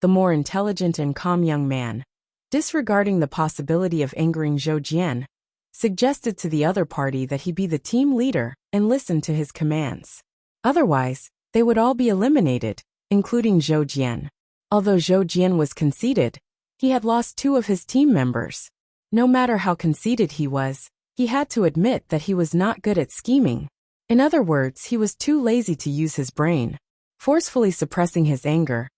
the more intelligent and calm young man, disregarding the possibility of angering Zhou Jian, suggested to the other party that he be the team leader and listen to his commands. Otherwise, they would all be eliminated, including Zhou Jian. Although Zhou Jian was conceited, he had lost 2 of his team members. No matter how conceited he was, he had to admit that he was not good at scheming. In other words, he was too lazy to use his brain. Forcefully suppressing his anger,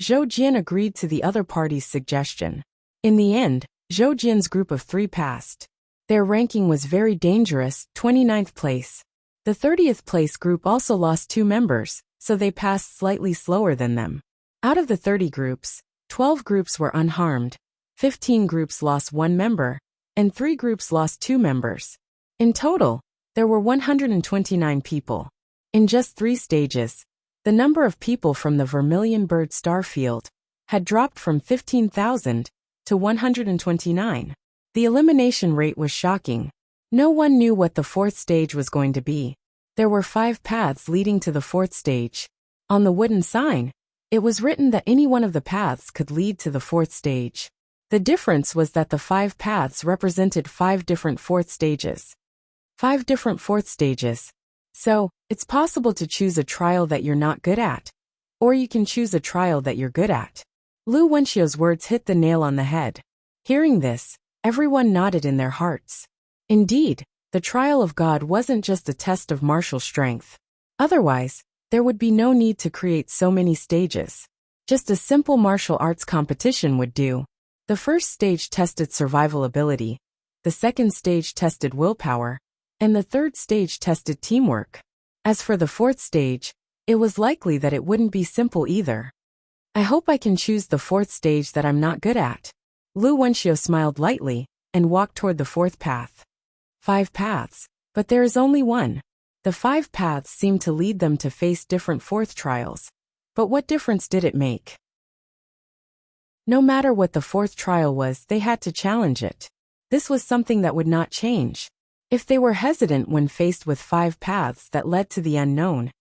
Zhou Jian agreed to the other party's suggestion. In the end, Zhou Jian's group of 3 passed. Their ranking was very dangerous, 29th place. The 30th place group also lost 2 members, so they passed slightly slower than them. Out of the 30 groups, 12 groups were unharmed, 15 groups lost 1 member, and 3 groups lost 2 members. In total, there were 129 people. In just 3 stages, the number of people from the Vermilion Bird star field had dropped from 15,000 to 129. The elimination rate was shocking. No one knew what the 4th stage was going to be. There were 5 paths leading to the 4th stage. On the wooden sign, it was written that any one of the paths could lead to the 4th stage. The difference was that the 5 paths represented 5 different 4th stages. 5 different 4th stages. So, it's possible to choose a trial that you're not good at. Or you can choose a trial that you're good at. Lu Wenxiu's words hit the nail on the head. Hearing this, everyone nodded in their hearts. Indeed, the trial of God wasn't just a test of martial strength. Otherwise, there would be no need to create so many stages. Just a simple martial arts competition would do. The first stage tested survival ability, the second stage tested willpower, and the third stage tested teamwork. As for the 4th stage, it was likely that it wouldn't be simple either. I hope I can choose the 4th stage that I'm not good at. Lu Wenxiu smiled lightly and walked toward the 4th path. 5 paths, but there is only one. The 5 paths seemed to lead them to face different 4th trials. But what difference did it make? No matter what the 4th trial was, they had to challenge it. This was something that would not change. If they were hesitant when faced with 5 paths that led to the unknown,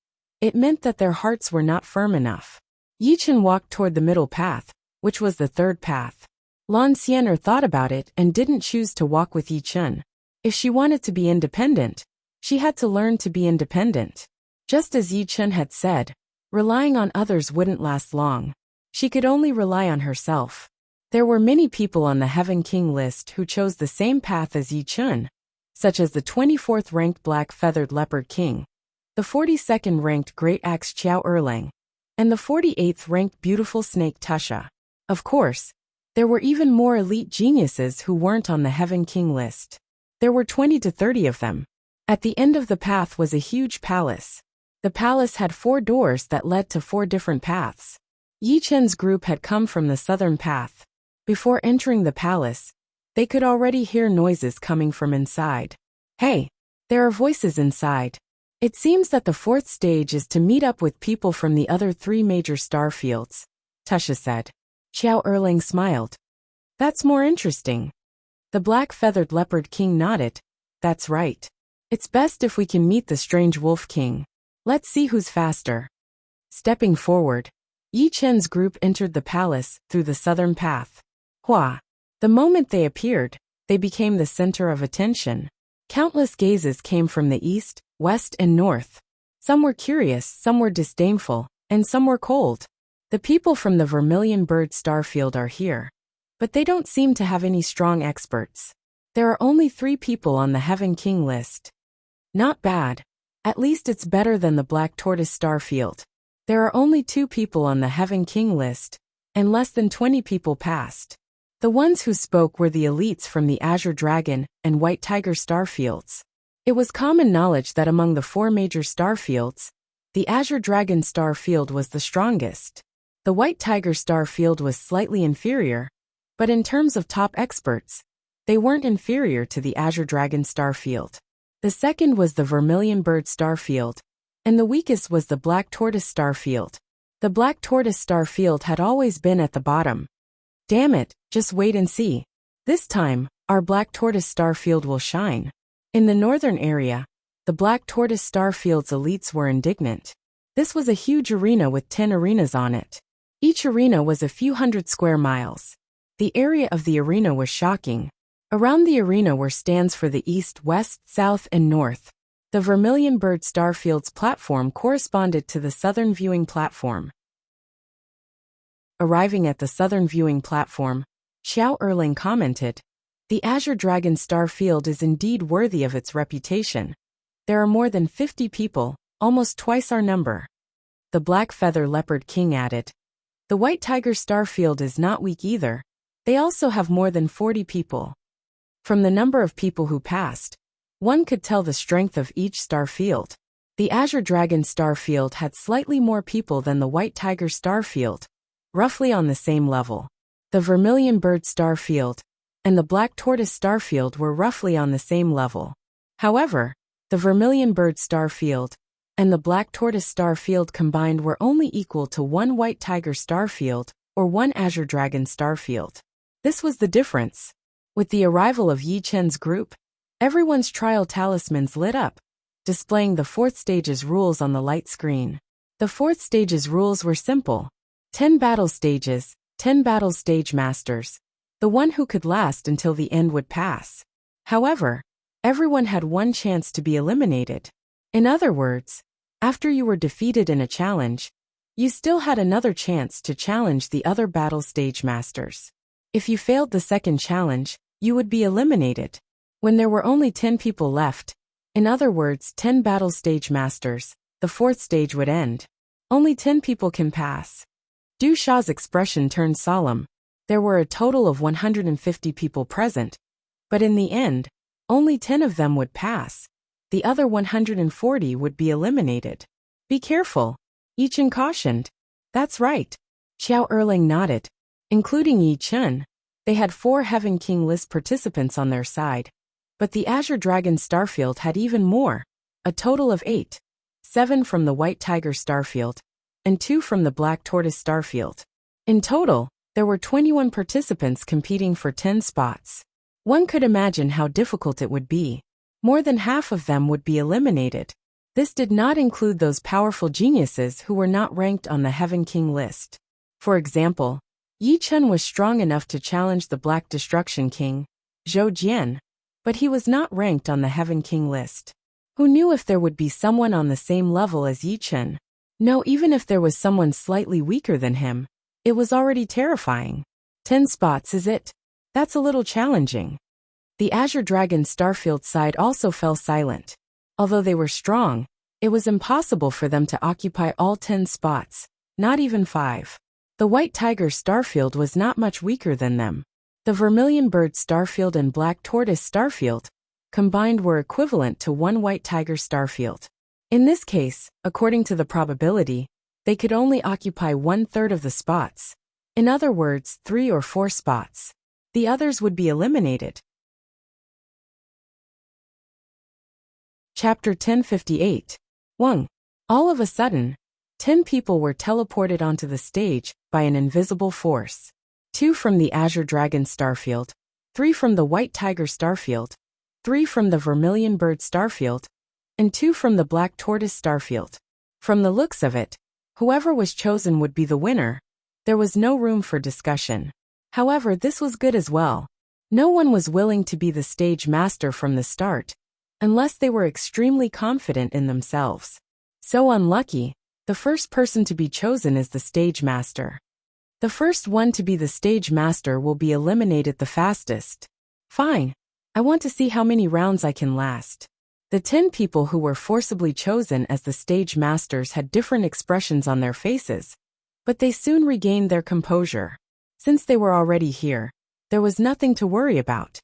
it meant that their hearts were not firm enough. Yi Chen walked toward the middle path, which was the 3rd path. Lan Xian'er thought about it and didn't choose to walk with Yi Chen. If she wanted to be independent, she had to learn to be independent. Just as Yi Chen had said, relying on others wouldn't last long. She could only rely on herself. There were many people on the Heaven King list who chose the same path as Yi Chen, such as the 24th ranked Black Feathered Leopard King, the 42nd ranked Great Axe Qiao Erlang, and the 48th ranked Beautiful Snake Tusha. Of course, there were even more elite geniuses who weren't on the Heaven King list. There were 20 to 30 of them. At the end of the path was a huge palace. The palace had 4 doors that led to 4 different paths. Yi Chen's group had come from the southern path. Before entering the palace, they could already hear noises coming from inside. Hey, there are voices inside. It seems that the 4th stage is to meet up with people from the other 3 major star fields, Tusha said. Qiao Erlang smiled. That's more interesting. The Black Feathered Leopard King nodded. That's right. It's best if we can meet the Strange Wolf King. Let's see who's faster. Stepping forward, Yi Chen's group entered the palace through the southern path. Hua. The moment they appeared, they became the center of attention. Countless gazes came from the east, west, and north. Some were curious, some were disdainful, and some were cold. The people from the Vermilion Bird Starfield are here. But they don't seem to have any strong experts. There are only 3 people on the Heaven King list. Not bad. At least it's better than the Black Tortoise Starfield. There are only 2 people on the Heaven King list, and less than 20 people passed. The ones who spoke were the elites from the Azure Dragon and White Tiger Starfields. It was common knowledge that among the 4 major starfields, the Azure Dragon Starfield was the strongest. The White Tiger star field was slightly inferior, but in terms of top experts, they weren't inferior to the Azure Dragon star field. The second was the Vermilion Bird star field, and the weakest was the Black Tortoise star field. The Black Tortoise star field had always been at the bottom. Damn it, just wait and see. This time, our Black Tortoise star field will shine. In the northern area, the Black Tortoise star field's elites were indignant. This was a huge arena with 10 arenas on it. Each arena was a few hundred square miles. The area of the arena was shocking. Around the arena were stands for the east, west, south, and north. The Vermilion Bird Starfield's platform corresponded to the southern viewing platform. Arriving at the southern viewing platform, Xiao Erling commented, "The Azure Dragon star field is indeed worthy of its reputation. There are more than 50 people, almost twice our number." The Black Feather Leopard King added, "The White Tiger star field is not weak either. They also have more than 40 people." From the number of people who passed, one could tell the strength of each star field. The Azure Dragon star field had slightly more people than the White Tiger star field, roughly on the same level. The Vermilion Bird star field and the Black Tortoise star field were roughly on the same level. However, the Vermilion Bird star field and the Black Tortoise star field combined were only equal to one White Tiger star field or one Azure Dragon star field. This was the difference. With the arrival of Yi Chen's group, everyone's trial talismans lit up, displaying the fourth stage's rules on the light screen. The fourth stage's rules were simple. 10 battle stages, 10 battle stage masters. The one who could last until the end would pass. However, everyone had one chance to be eliminated. In other words, after you were defeated in a challenge, you still had another chance to challenge the other battle stage masters. If you failed the second challenge, you would be eliminated. When there were only 10 people left, in other words 10 battle stage masters, the fourth stage would end. Only 10 people can pass. Du Sha's expression turned solemn. There were a total of 150 people present, but in the end, only 10 of them would pass. The other 140 would be eliminated. "Be careful," Yi Chen cautioned. "That's right." Xiao Erling nodded. Including Yi Chen, they had 4 Heaven King list participants on their side. But the Azure Dragon Starfield had even more, a total of 8. 7 from the White Tiger Starfield, and 2 from the Black Tortoise Starfield. In total, there were 21 participants competing for 10 spots. One could imagine how difficult it would be. More than half of them would be eliminated. This did not include those powerful geniuses who were not ranked on the Heaven King list. For example, Yi Chen was strong enough to challenge the Black Destruction King, Zhou Jian, but he was not ranked on the Heaven King list. Who knew if there would be someone on the same level as Yi Chen? No, even if there was someone slightly weaker than him, it was already terrifying. 10 spots is it? That's a little challenging. The Azure Dragon Starfield side also fell silent. Although they were strong, it was impossible for them to occupy all 10 spots, not even 5. The White Tiger Starfield was not much weaker than them. The Vermilion Bird Starfield and Black Tortoise Starfield, combined were equivalent to one White Tiger Starfield. In this case, according to the probability, they could only occupy 1/3 of the spots. In other words, 3 or 4 spots. The others would be eliminated. Chapter 1058. Wang. All of a sudden, 10 people were teleported onto the stage by an invisible force. 2 from the Azure Dragon Starfield, 3 from the White Tiger Starfield, 3 from the Vermilion Bird Starfield, and 2 from the Black Tortoise Starfield. From the looks of it, whoever was chosen would be the winner. There was no room for discussion. However, this was good as well. No one was willing to be the stage master from the start, unless they were extremely confident in themselves. So unlucky, the first person to be chosen is the stage master. The first one to be the stage master will be eliminated the fastest. Fine. I want to see how many rounds I can last. The 10 people who were forcibly chosen as the stage masters had different expressions on their faces, but they soon regained their composure. Since they were already here, there was nothing to worry about.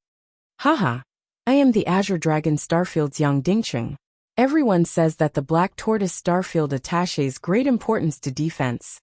Haha. I am the Azure Dragon Starfield's Yang Dingcheng. Everyone says that the Black Tortoise Starfield attaches great importance to defense.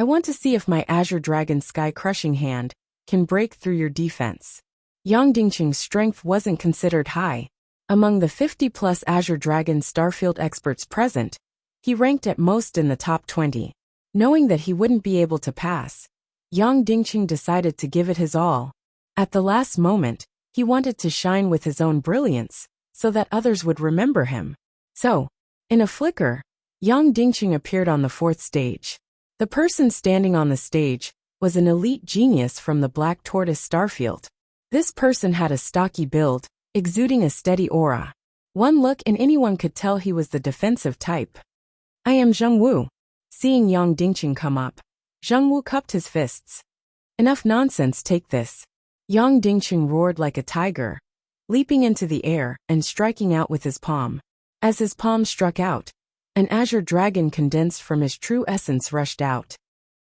I want to see if my Azure Dragon sky-crushing hand can break through your defense. Yang Dingqing's strength wasn't considered high. Among the 50-plus Azure Dragon Starfield experts present, he ranked at most in the top 20. Knowing that he wouldn't be able to pass, Yang Dingqing decided to give it his all. At the last moment, he wanted to shine with his own brilliance, so that others would remember him. So, in a flicker, Yang Dingqing appeared on the fourth stage. The person standing on the stage was an elite genius from the Black Tortoise Starfield. This person had a stocky build, exuding a steady aura. One look and anyone could tell he was the defensive type. I am Zheng Wu. Seeing Yang Dingqing come up, Zheng Wu cupped his fists. Enough nonsense, take this. Yang Dingqing roared like a tiger, leaping into the air and striking out with his palm. As his palm struck out, an azure dragon condensed from his true essence rushed out.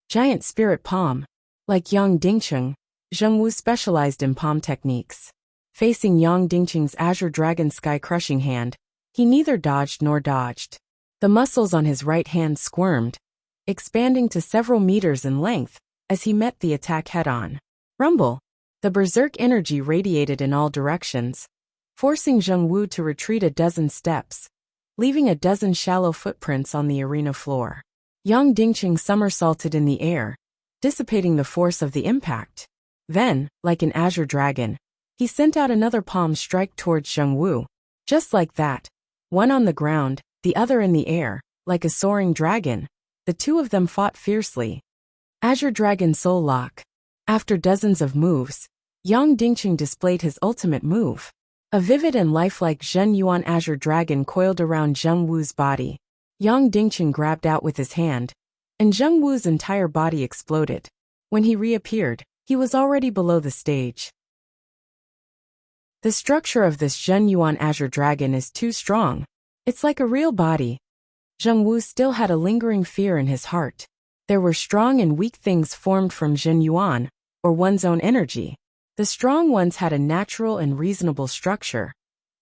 Giant spirit palm. Like Yang Dingqing, Zheng Wu specialized in palm techniques. Facing Yang Dingqing's azure dragon sky-crushing hand, he neither dodged nor dodged. The muscles on his right hand squirmed, expanding to several meters in length as he met the attack head-on. Rumble! The berserk energy radiated in all directions, forcing Zheng Wu to retreat a dozen steps, leaving a dozen shallow footprints on the arena floor. Yang Dingqing somersaulted in the air, dissipating the force of the impact. Then, like an azure dragon, he sent out another palm strike towards Zheng Wu. Just like that, one on the ground, the other in the air, like a soaring dragon, the two of them fought fiercely. Azure Dragon Soul Lock. After dozens of moves, Yang Dingqing displayed his ultimate move. A vivid and lifelike Zhen Yuan Azure Dragon coiled around Zheng Wu's body. Yang Dingqing grabbed out with his hand, and Zheng Wu's entire body exploded. When he reappeared, he was already below the stage. The structure of this Zhen Yuan Azure Dragon is too strong. It's like a real body. Zheng Wu still had a lingering fear in his heart. There were strong and weak things formed from Zhen Yuan, or one's own energy. The strong ones had a natural and reasonable structure,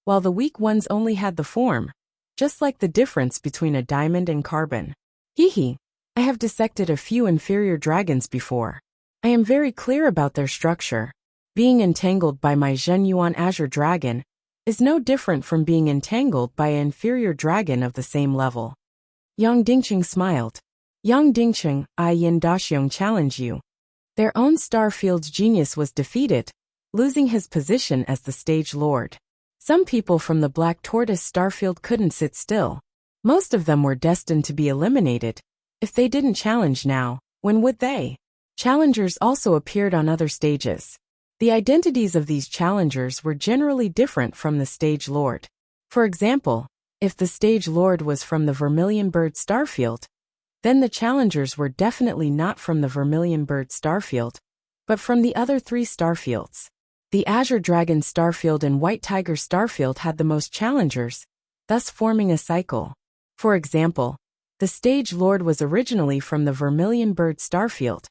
while the weak ones only had the form, just like the difference between a diamond and carbon. Hee. I have dissected a few inferior dragons before. I am very clear about their structure. Being entangled by my Zhen Yuan Azure Dragon is no different from being entangled by an inferior dragon of the same level. Yang Dingqing smiled. Yang Dingqing, I Yin Daxiong challenge you. Their own Starfield's genius was defeated, losing his position as the stage lord. Some people from the Black Tortoise Starfield couldn't sit still. Most of them were destined to be eliminated. If they didn't challenge now, when would they? Challengers also appeared on other stages. The identities of these challengers were generally different from the stage lord. For example, if the stage lord was from the Vermilion Bird Starfield, then the challengers were definitely not from the Vermilion Bird Starfield, but from the other three starfields. The Azure Dragon Starfield and White Tiger Starfield had the most challengers, thus forming a cycle. For example, the stage lord was originally from the Vermilion Bird Starfield,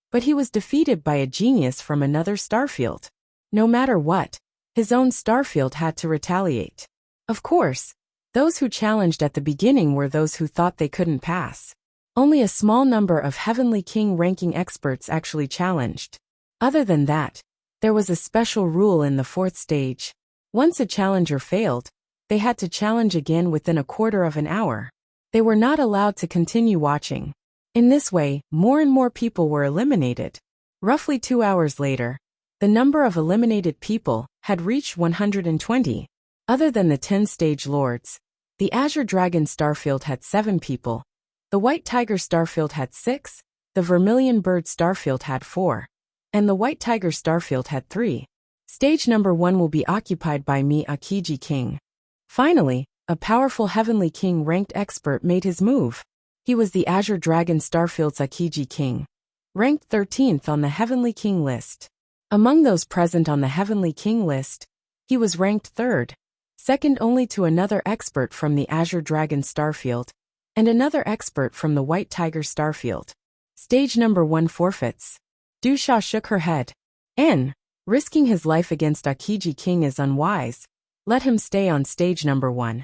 but he was defeated by a genius from another starfield. No matter what, his own starfield had to retaliate. Of course, those who challenged at the beginning were those who thought they couldn't pass. Only a small number of Heavenly King ranking experts actually challenged. Other than that, there was a special rule in the fourth stage. Once a challenger failed, they had to challenge again within a quarter of an hour. They were not allowed to continue watching. In this way, more and more people were eliminated. Roughly 2 hours later, the number of eliminated people had reached 120. Other than the 10 stage lords, the Azure Dragon Starfield had 7 people, the White Tiger Starfield had 6, the Vermilion Bird Starfield had 4, and the White Tiger Starfield had 3. Stage number 1 will be occupied by me, Akiji King. Finally, a powerful Heavenly King ranked expert made his move. He was the Azure Dragon Starfield's Akiji King, ranked 13th on the Heavenly King list. Among those present on the Heavenly King list, he was ranked 3rd, second only to another expert from the Azure Dragon Starfield, and another expert from the White Tiger Starfield. Stage number 1 forfeits. Du Sha shook her head. Risking his life against Akiji King is unwise. Let him stay on stage number 1.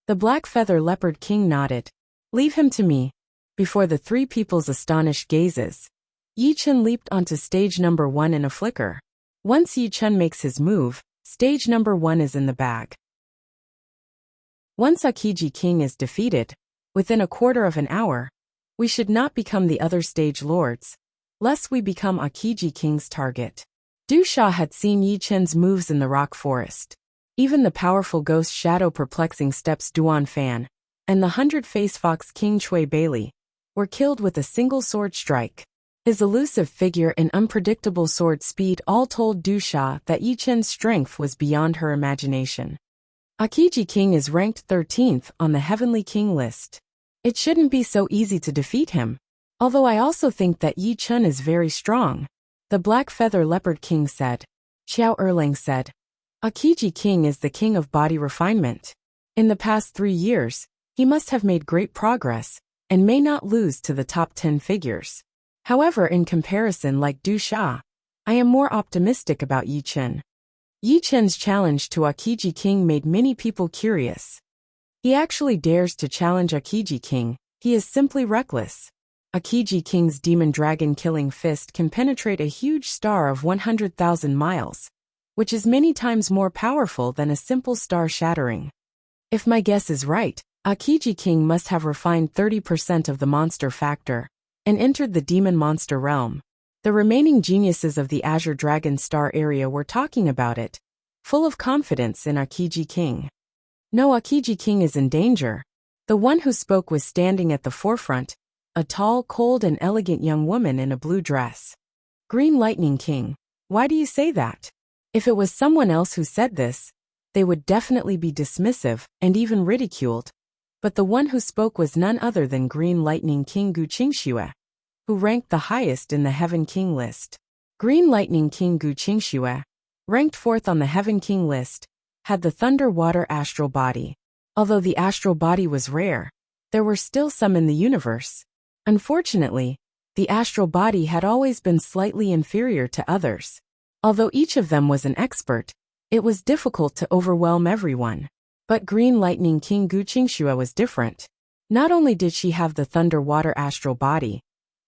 The Black Feather Leopard King nodded. Leave him to me. Before the three people's astonished gazes, Yi Chen leaped onto stage number 1 in a flicker. Once Yi Chen makes his move, stage number 1 is in the bag. Once Akiji King is defeated, within a quarter of an hour, we should not become the other stage lords, lest we become Akiji King's target. Du Sha had seen Yi Chen's moves in the rock forest. Even the powerful ghost shadow perplexing steps Duan Fan and the 100-face fox King Chui Bailey were killed with a single sword strike. His elusive figure and unpredictable sword speed all told Du Sha that Yi Chen's strength was beyond her imagination. Akiji King is ranked 13th on the Heavenly King list. It shouldn't be so easy to defeat him. Although I also think that Yi Chen is very strong, the Black Feather Leopard King said. Xiao Erlang said, Akiji King is the king of body refinement. In the past 3 years, he must have made great progress, and may not lose to the top 10 figures. However, in comparison, like Du Sha, I am more optimistic about Yi Chen. Yi Chen's challenge to Akiji King made many people curious. He actually dares to challenge Akiji King. He is simply reckless. Akiji King's demon dragon killing fist can penetrate a huge star of 100,000 miles, which is many times more powerful than a simple star shattering. If my guess is right, Akiji King must have refined 30% of the monster factor and entered the demon monster realm. The remaining geniuses of the Azure Dragon Star area were talking about it, full of confidence in Akiji King. No, Akiji King is in danger. The one who spoke was standing at the forefront, a tall, cold and elegant young woman in a blue dress. Green Lightning King, why do you say that? If it was someone else who said this, they would definitely be dismissive and even ridiculed. But the one who spoke was none other than Green Lightning King Gu Qingxue, who ranked the highest in the Heaven King list. Green Lightning King Gu Qingxue, ranked 4th on the Heaven King list, had the Thunder Water astral body. Although the astral body was rare, there were still some in the universe. Unfortunately, the astral body had always been slightly inferior to others. Although each of them was an expert, it was difficult to overwhelm everyone. But Green Lightning King Gu Qingxue was different. Not only did she have the Thunder Water astral body,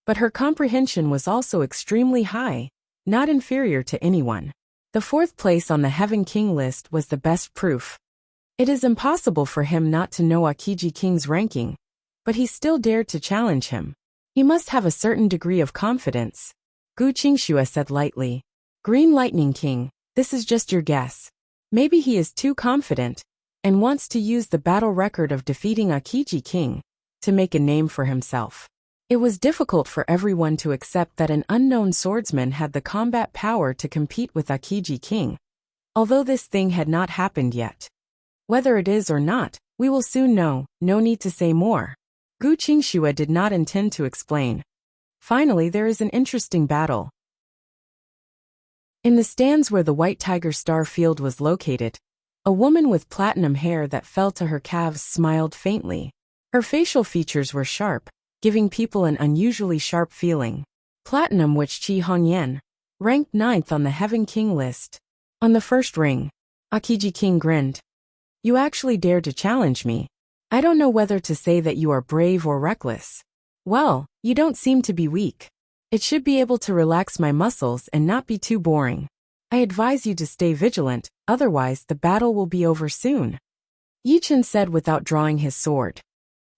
but her comprehension was also extremely high, not inferior to anyone. The 4th place on the Heaven King list was the best proof. It is impossible for him not to know Akiji King's ranking, but he still dared to challenge him. He must have a certain degree of confidence. Gu Qingxue said lightly. Green Lightning King, this is just your guess. Maybe he is too confident and wants to use the battle record of defeating Akiji King to make a name for himself. It was difficult for everyone to accept that an unknown swordsman had the combat power to compete with Akiji King, although this thing had not happened yet. Whether it is or not, we will soon know, no need to say more. Gu Qingxue did not intend to explain. Finally, there is an interesting battle. In the stands where the White Tiger Star Field was located, a woman with platinum hair that fell to her calves smiled faintly. Her facial features were sharp, giving people an unusually sharp feeling. Platinum, which Qi Hongyan, ranked 9th on the Heaven King list. On the first ring, Akiji King grinned. You actually dared to challenge me. I don't know whether to say that you are brave or reckless. Well, you don't seem to be weak. It should be able to relax my muscles and not be too boring. I advise you to stay vigilant, otherwise the battle will be over soon. Yi Chen said without drawing his sword.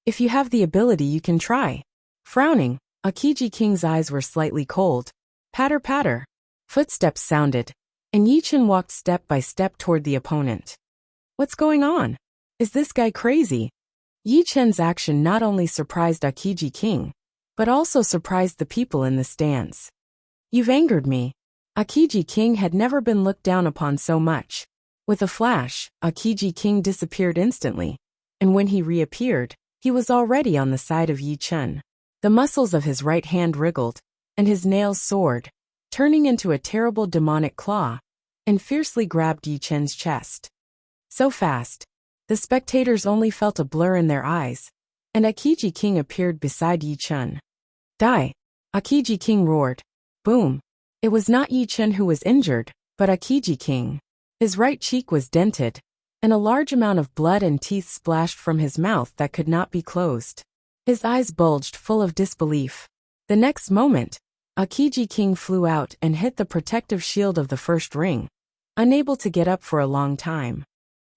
If you have the ability, you can try. Frowning, Akiji King's eyes were slightly cold. Patter patter. Footsteps sounded, and Yi Chen walked step by step toward the opponent. What's going on? Is this guy crazy? Yi Chen's action not only surprised Akiji King, but also surprised the people in the stands. You've angered me. Akiji King had never been looked down upon so much. With a flash, Akiji King disappeared instantly, and when he reappeared, he was already on the side of Yi Chen. The muscles of his right hand wriggled, and his nails soared, turning into a terrible demonic claw, and fiercely grabbed Yi Chen's chest. So fast, the spectators only felt a blur in their eyes, and Akiji King appeared beside Yi Chen. Die! Akiji King roared. Boom! It was not Yi Chen who was injured, but Akiji King. His right cheek was dented, and a large amount of blood and teeth splashed from his mouth that could not be closed. His eyes bulged full of disbelief. The next moment, Akiji King flew out and hit the protective shield of the first ring, unable to get up for a long time.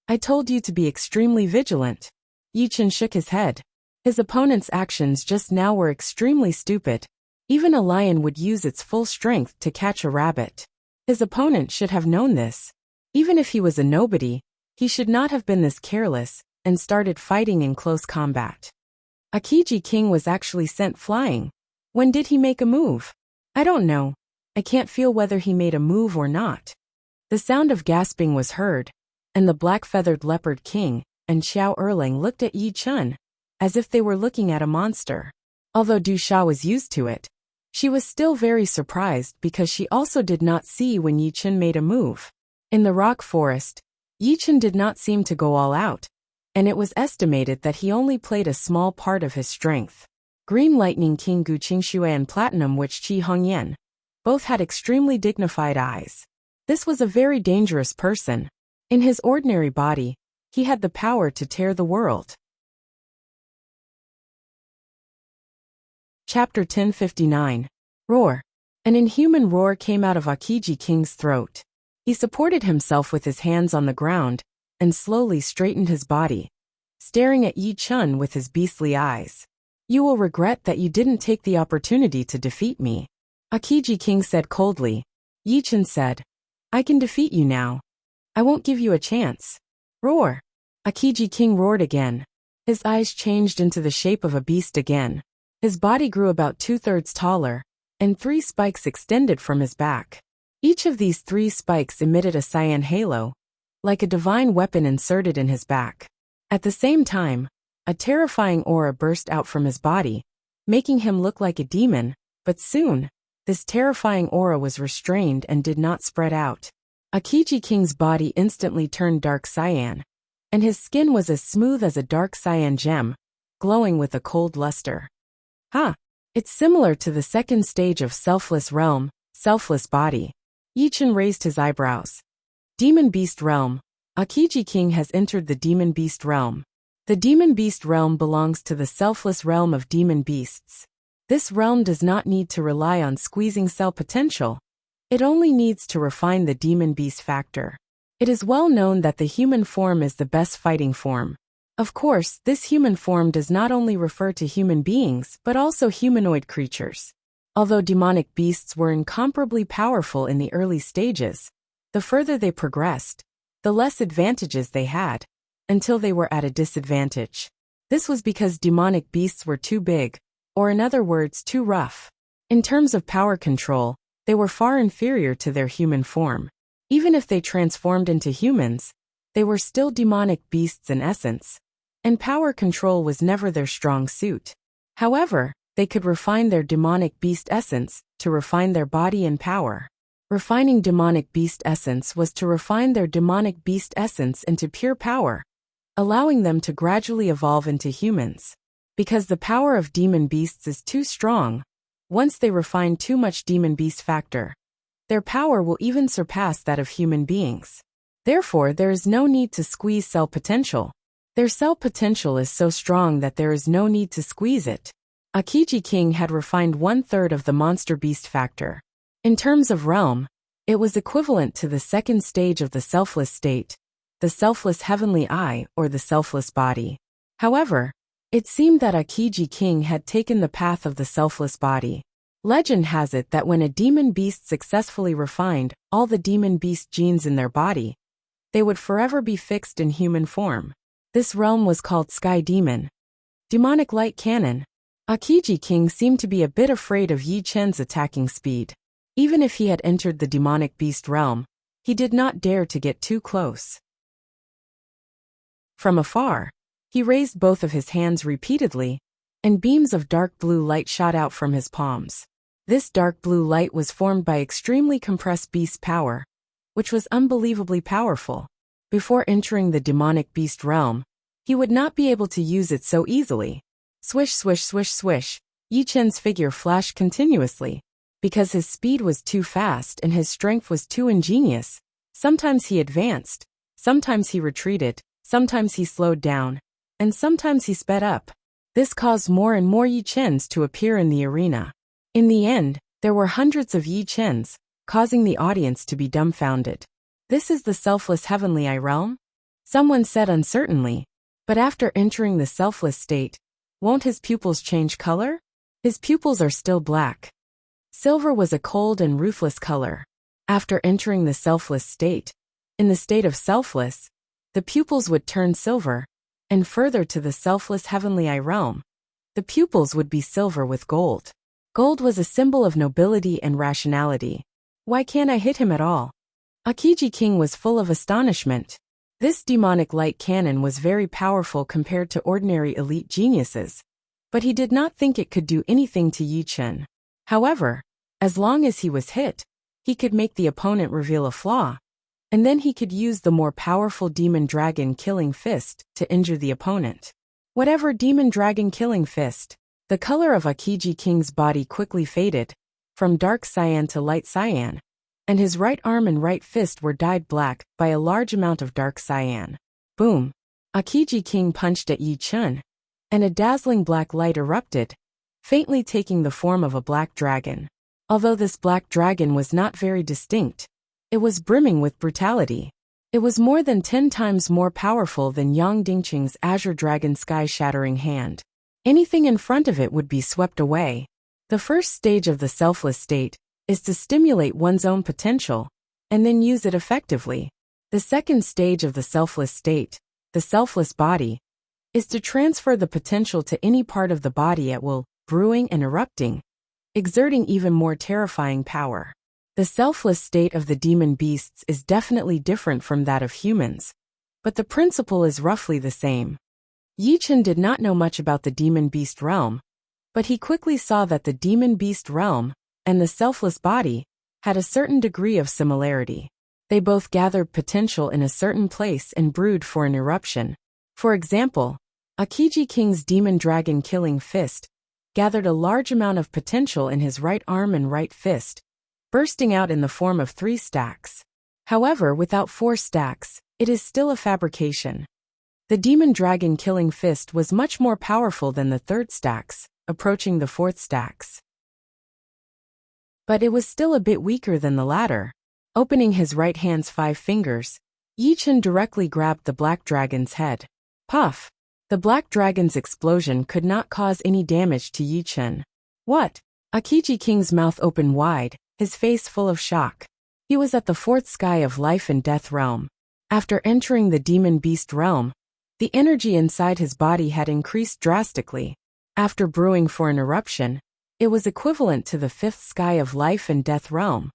I told you to be extremely vigilant. Yi Chen shook his head. His opponent's actions just now were extremely stupid. Even a lion would use its full strength to catch a rabbit. His opponent should have known this. Even if he was a nobody, he should not have been this careless and started fighting in close combat. Akiji King was actually sent flying. When did he make a move? I don't know. I can't feel whether he made a move or not. The sound of gasping was heard, and the black-feathered leopard king and Xiao Erlang looked at Yi Chen, as if they were looking at a monster. Although Du Sha was used to it, she was still very surprised because she also did not see when Yi Chen made a move. In the rock forest, Yi Chen did not seem to go all out, and it was estimated that he only played a small part of his strength. Green Lightning King Gu Qingxue and Platinum Witch Qi Hongyan both had extremely dignified eyes. This was a very dangerous person. In his ordinary body, he had the power to tear the world. Chapter 1059. Roar. An inhuman roar came out of Akiji King's throat. He supported himself with his hands on the ground and slowly straightened his body, staring at Yi Chen with his beastly eyes. You will regret that you didn't take the opportunity to defeat me, Akiji King said coldly. Yi Chen said, I can defeat you now. I won't give you a chance. Roar. Akiji King roared again. His eyes changed into the shape of a beast again. His body grew about 2/3 taller, and 3 spikes extended from his back. Each of these 3 spikes emitted a cyan halo, like a divine weapon inserted in his back. At the same time, a terrifying aura burst out from his body, making him look like a demon, but soon, this terrifying aura was restrained and did not spread out. Akiji King's body instantly turned dark cyan, and his skin was as smooth as a dark cyan gem, glowing with a cold luster. It's similar to the second stage of Selfless Realm, Selfless Body. Yi Chen raised his eyebrows. Demon Beast Realm. Akiji King has entered the Demon Beast Realm. The Demon Beast Realm belongs to the selfless realm of demon beasts. This realm does not need to rely on squeezing cell potential. It only needs to refine the demon beast factor. It is well known that the human form is the best fighting form. Of course, this human form does not only refer to human beings but also humanoid creatures. Although demonic beasts were incomparably powerful in the early stages, the further they progressed, the less advantages they had, until they were at a disadvantage. This was because demonic beasts were too big, or in other words, too rough. In terms of power control, they were far inferior to their human form. Even if they transformed into humans, they were still demonic beasts in essence, and power control was never their strong suit. However, they could refine their demonic beast essence to refine their body and power. Refining demonic beast essence was to refine their demonic beast essence into pure power, allowing them to gradually evolve into humans. Because the power of demon beasts is too strong, once they refine too much demon beast factor, their power will even surpass that of human beings. Therefore, there is no need to squeeze cell potential. Their cell potential is so strong that there is no need to squeeze it. Akiji King had refined 1/3 of the monster beast factor. In terms of realm, it was equivalent to the second stage of the selfless state, the selfless heavenly eye or the selfless body. However, it seemed that Akiji King had taken the path of the selfless body. Legend has it that when a demon beast successfully refined all the demon beast genes in their body, they would forever be fixed in human form. This realm was called Sky Demon. Demonic Light Cannon. Akiji King seemed to be a bit afraid of Yi Chen's attacking speed. Even if he had entered the demonic beast realm, he did not dare to get too close. From afar, he raised both of his hands repeatedly, and beams of dark blue light shot out from his palms. This dark blue light was formed by extremely compressed beast power, which was unbelievably powerful. Before entering the demonic beast realm, he would not be able to use it so easily. Swish, swish, swish, swish, Yi Chen's figure flashed continuously. Because his speed was too fast and his strength was too ingenious, sometimes he advanced, sometimes he retreated, sometimes he slowed down, and sometimes he sped up. This caused more and more Yi Chens to appear in the arena. In the end, there were hundreds of Yi Chens, causing the audience to be dumbfounded. This is the selfless heavenly eye realm? Someone said uncertainly. But after entering the selfless state, won't his pupils change color? His pupils are still black. Silver was a cold and ruthless color. After entering the selfless state, in the state of selfless, the pupils would turn silver, and further to the selfless heavenly eye realm, the pupils would be silver with gold. Gold was a symbol of nobility and rationality. Why can't I hit him at all? Akiji King was full of astonishment. This demonic light cannon was very powerful compared to ordinary elite geniuses, but he did not think it could do anything to Yi Chen. However, as long as he was hit, he could make the opponent reveal a flaw, and then he could use the more powerful demon dragon killing fist to injure the opponent. Whatever demon dragon killing fist, the color of Akiji King's body quickly faded, from dark cyan to light cyan, and his right arm and right fist were dyed black by a large amount of dark cyan. Boom! Akiji King punched at Yi Chen, and a dazzling black light erupted, faintly taking the form of a black dragon. Although this black dragon was not very distinct, it was brimming with brutality. It was more than 10 times more powerful than Yang Dingqing's Azure Dragon sky-shattering hand. Anything in front of it would be swept away. The first stage of the selfless state is to stimulate one's own potential, and then use it effectively. The second stage of the selfless state, the selfless body, is to transfer the potential to any part of the body at will, brewing and erupting, exerting even more terrifying power. The selfless state of the demon beasts is definitely different from that of humans, but the principle is roughly the same. Yi Chen did not know much about the demon beast realm, but he quickly saw that the demon beast realm and the selfless body had a certain degree of similarity. They both gathered potential in a certain place and brewed for an eruption. For example, Akiji King's demon dragon killing fist gathered a large amount of potential in his right arm and right fist, bursting out in the form of 3 stacks. However, without 4 stacks, it is still a fabrication. The demon dragon killing fist was much more powerful than the 3rd stacks, approaching the 4th stacks. But it was still a bit weaker than the latter. Opening his right hand's 5 fingers, Yi Chen directly grabbed the black dragon's head. Puff! The black dragon's explosion could not cause any damage to Yi Chen. What? Akiji King's mouth opened wide, his face full of shock. He was at the 4th sky of life and death realm. After entering the demon beast realm, the energy inside his body had increased drastically. After brewing for an eruption, it was equivalent to the 5th sky of life and death realm,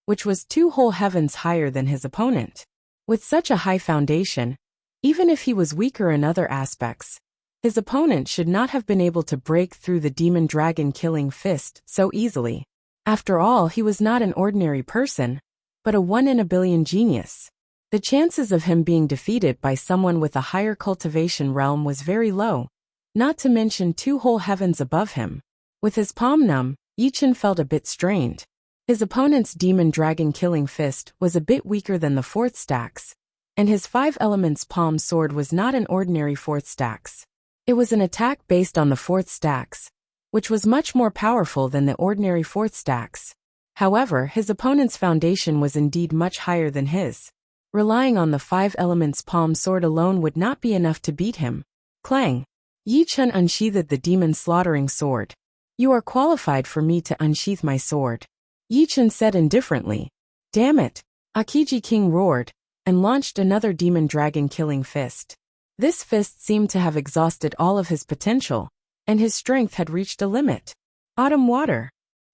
which was 2 whole heavens higher than his opponent. With such a high foundation, even if he was weaker in other aspects, his opponent should not have been able to break through the demon dragon killing fist so easily. After all, he was not an ordinary person, but a 1 in a billion genius. The chances of him being defeated by someone with a higher cultivation realm was very low, not to mention 2 whole heavens above him. With his palm numb, Yi Chen felt a bit strained. His opponent's demon dragon killing fist was a bit weaker than the 4th stacks, and his 5 elements palm sword was not an ordinary 4th stacks. It was an attack based on the 4th stacks, which was much more powerful than the ordinary 4th stacks. However, his opponent's foundation was indeed much higher than his. Relying on the 5 elements palm sword alone would not be enough to beat him. Clang! Yi Chen unsheathed the demon slaughtering sword. You are qualified for me to unsheath my sword, Yi Chen said indifferently. Damn it! Akiji King roared, and launched another demon dragon killing fist. This fist seemed to have exhausted all of his potential, and his strength had reached a limit. Autumn water.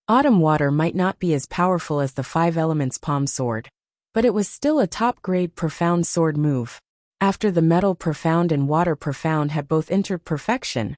Autumn water might not be as powerful as the 5 elements palm sword, but it was still a top-grade profound sword move. After the metal profound and water profound had both entered perfection,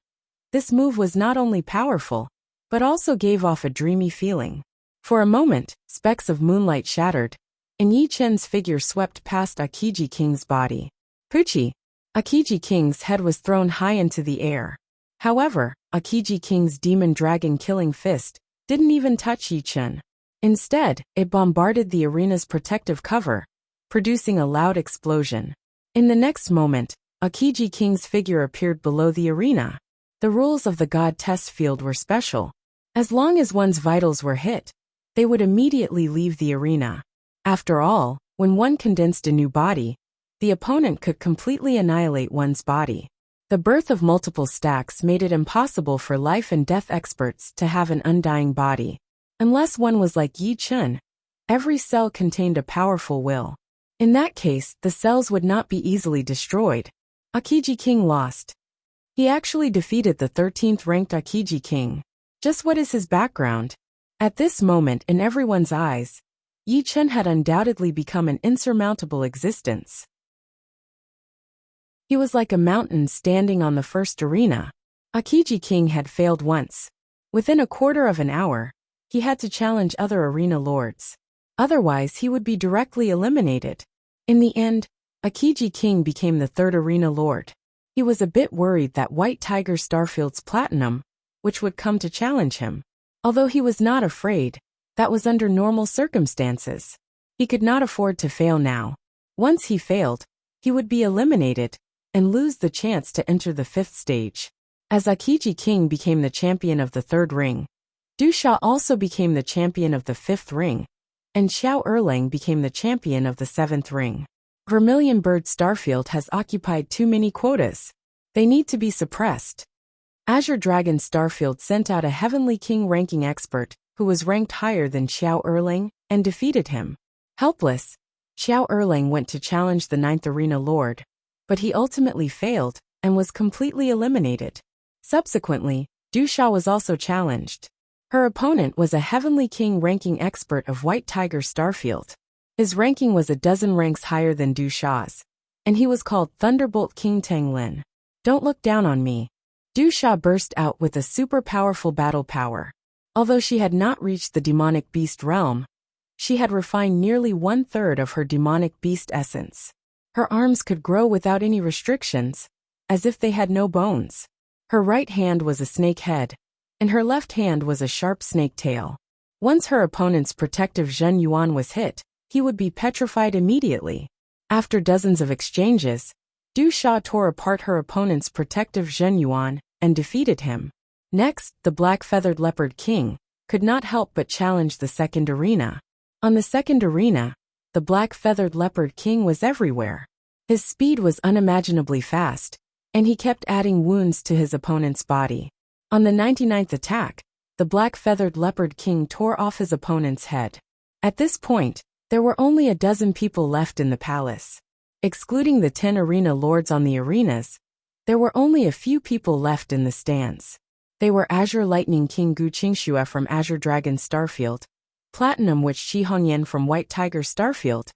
this move was not only powerful, but also gave off a dreamy feeling. For a moment, specks of moonlight shattered, and Yi Chen's figure swept past Akiji King's body. Poochie! Akiji King's head was thrown high into the air. However, Akiji King's demon dragon killing fist didn't even touch Yi Chen. Instead, it bombarded the arena's protective cover, producing a loud explosion. In the next moment, Akiji King's figure appeared below the arena. The rules of the God test field were special. As long as one's vitals were hit, they would immediately leave the arena. After all, when one condensed a new body, the opponent could completely annihilate one's body. The birth of multiple stacks made it impossible for life and death experts to have an undying body. Unless one was like Yi Chun, every cell contained a powerful will. In that case, the cells would not be easily destroyed. Akiji King lost. He actually defeated the 13th ranked Akiji King. Just what is his background? At this moment in everyone's eyes, Yi Chun had undoubtedly become an insurmountable existence. He was like a mountain standing on the first arena. Akiji King had failed once. Within a quarter of an hour, he had to challenge other arena lords. Otherwise, he would be directly eliminated. In the end, Akiji King became the third arena lord. He was a bit worried that White Tiger Starfield's Platinum, which would come to challenge him. Although he was not afraid, that was under normal circumstances. He could not afford to fail now. Once he failed, he would be eliminated and lose the chance to enter the fifth stage. As Akiji King became the champion of the third ring, Du Sha also became the champion of the fifth ring, and Xiao Erlang became the champion of the seventh ring. Vermilion Bird Starfield has occupied too many quotas. They need to be suppressed. Azure Dragon Starfield sent out a Heavenly King ranking expert, who was ranked higher than Xiao Erlang, and defeated him. Helpless, Xiao Erlang went to challenge the 9th Arena Lord, but he ultimately failed and was completely eliminated. Subsequently, Du Sha was also challenged. Her opponent was a Heavenly King ranking expert of White Tiger Starfield. His ranking was a dozen ranks higher than Du Sha's, and he was called Thunderbolt King Tenglin. Don't look down on me. Du Sha burst out with a super powerful battle power. Although she had not reached the demonic beast realm, she had refined nearly 1/3 of her demonic beast essence. Her arms could grow without any restrictions, as if they had no bones. Her right hand was a snake head, and her left hand was a sharp snake tail. Once her opponent's protective Zhen Yuan was hit, he would be petrified immediately. After dozens of exchanges, Du Sha tore apart her opponent's protective Zhen Yuan and defeated him. Next, the Black Feathered Leopard King could not help but challenge the second arena. On the second arena, the Black Feathered Leopard King was everywhere. His speed was unimaginably fast, and he kept adding wounds to his opponent's body. On the 99th attack, the Black Feathered Leopard King tore off his opponent's head. At this point, there were only a dozen people left in the palace. Excluding the 10 arena lords on the arenas, there were only a few people left in the stands. They were Azure Lightning King Gu Qingxue from Azure Dragon Starfield, Platinum Witch Qi Hongyan from White Tiger Starfield,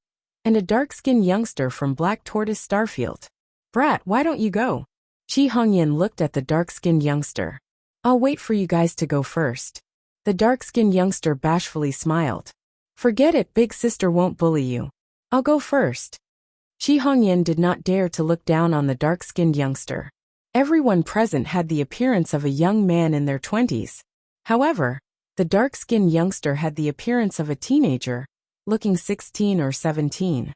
and a dark-skinned youngster from Black Tortoise Starfield. Brat, why don't you go? Qi Hongyan looked at the dark-skinned youngster. I'll wait for you guys to go first. The dark-skinned youngster bashfully smiled. Forget it, big sister won't bully you. I'll go first. Qi Hongyan did not dare to look down on the dark-skinned youngster. Everyone present had the appearance of a young man in their 20s. However, the dark-skinned youngster had the appearance of a teenager, looking 16 or 17.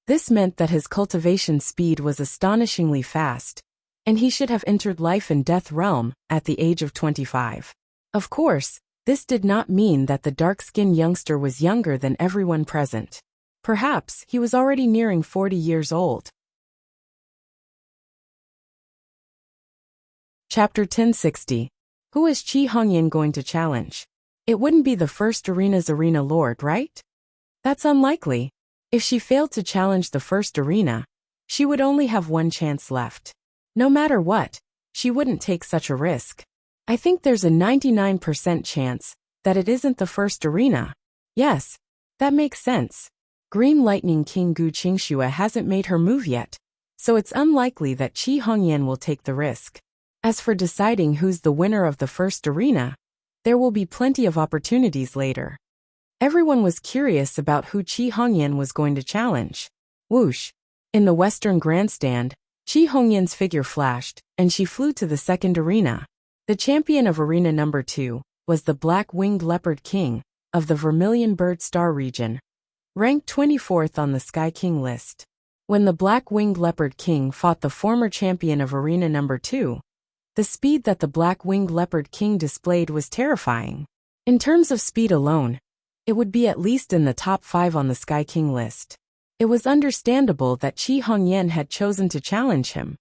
This meant that his cultivation speed was astonishingly fast, and he should have entered life and death realm at the age of 25. Of course, this did not mean that the dark-skinned youngster was younger than everyone present. Perhaps he was already nearing 40 years old. Chapter 1060. Who is Qi Hongyan going to challenge? It wouldn't be the first arena's arena lord, right? That's unlikely. If she failed to challenge the first arena, she would only have one chance left. No matter what, she wouldn't take such a risk. I think there's a 99% chance that it isn't the first arena. Yes, that makes sense. Green Lightning King Gu Qingxue hasn't made her move yet, so it's unlikely that Qi Hongyan will take the risk. As for deciding who's the winner of the first arena, there will be plenty of opportunities later. Everyone was curious about who Qi Hongyan was going to challenge. Whoosh! In the Western Grandstand, Qi Hongyan's figure flashed, and she flew to the second arena. The champion of Arena Number 2 was the Black-Winged Leopard King of the Vermilion Bird Star region, ranked 24th on the Sky King list. When the Black-Winged Leopard King fought the former champion of Arena Number 2, the speed that the Black-Winged Leopard King displayed was terrifying. In terms of speed alone, it would be at least in the top 5 on the Sky King list. It was understandable that Qi Hongyan had chosen to challenge him.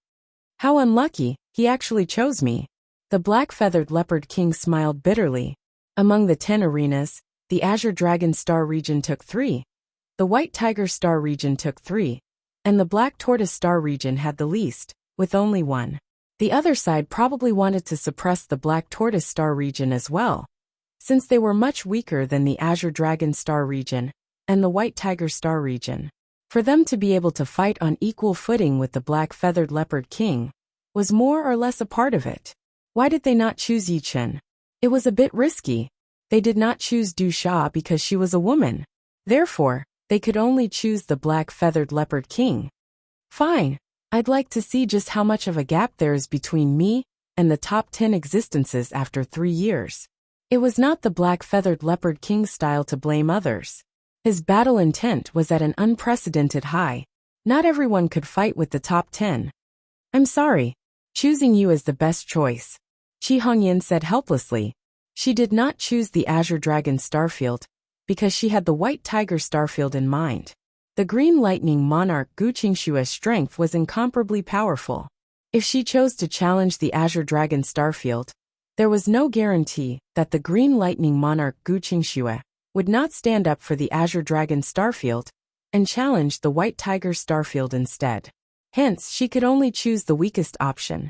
How unlucky, he actually chose me. The Black-Feathered Leopard King smiled bitterly. Among the 10 arenas, the Azure Dragon Star region took 3, the White Tiger Star region took 3, and the Black Tortoise Star region had the least, with only 1. The other side probably wanted to suppress the Black Tortoise Star region as well, since they were much weaker than the Azure Dragon Star region and the White Tiger Star region. For them to be able to fight on equal footing with the Black-Feathered Leopard King was more or less a part of it. Why did they not choose Yi Chen? It was a bit risky. They did not choose Du Xia because she was a woman. Therefore, they could only choose the Black-Feathered Leopard King. Fine. I'd like to see just how much of a gap there is between me and the top 10 existences after 3 years. It was not the Black-Feathered Leopard King's style to blame others. His battle intent was at an unprecedented high. Not everyone could fight with the top 10. I'm sorry. Choosing you is the best choice, Qi Hongyan said helplessly. She did not choose the Azure Dragon Starfield because she had the White Tiger Starfield in mind. The Green Lightning Monarch Gu Qingshua's strength was incomparably powerful. If she chose to challenge the Azure Dragon Starfield, there was no guarantee that the Green Lightning Monarch Gu Qingxue would not stand up for the Azure Dragon Starfield and challenge the White Tiger Starfield instead. Hence, she could only choose the weakest option.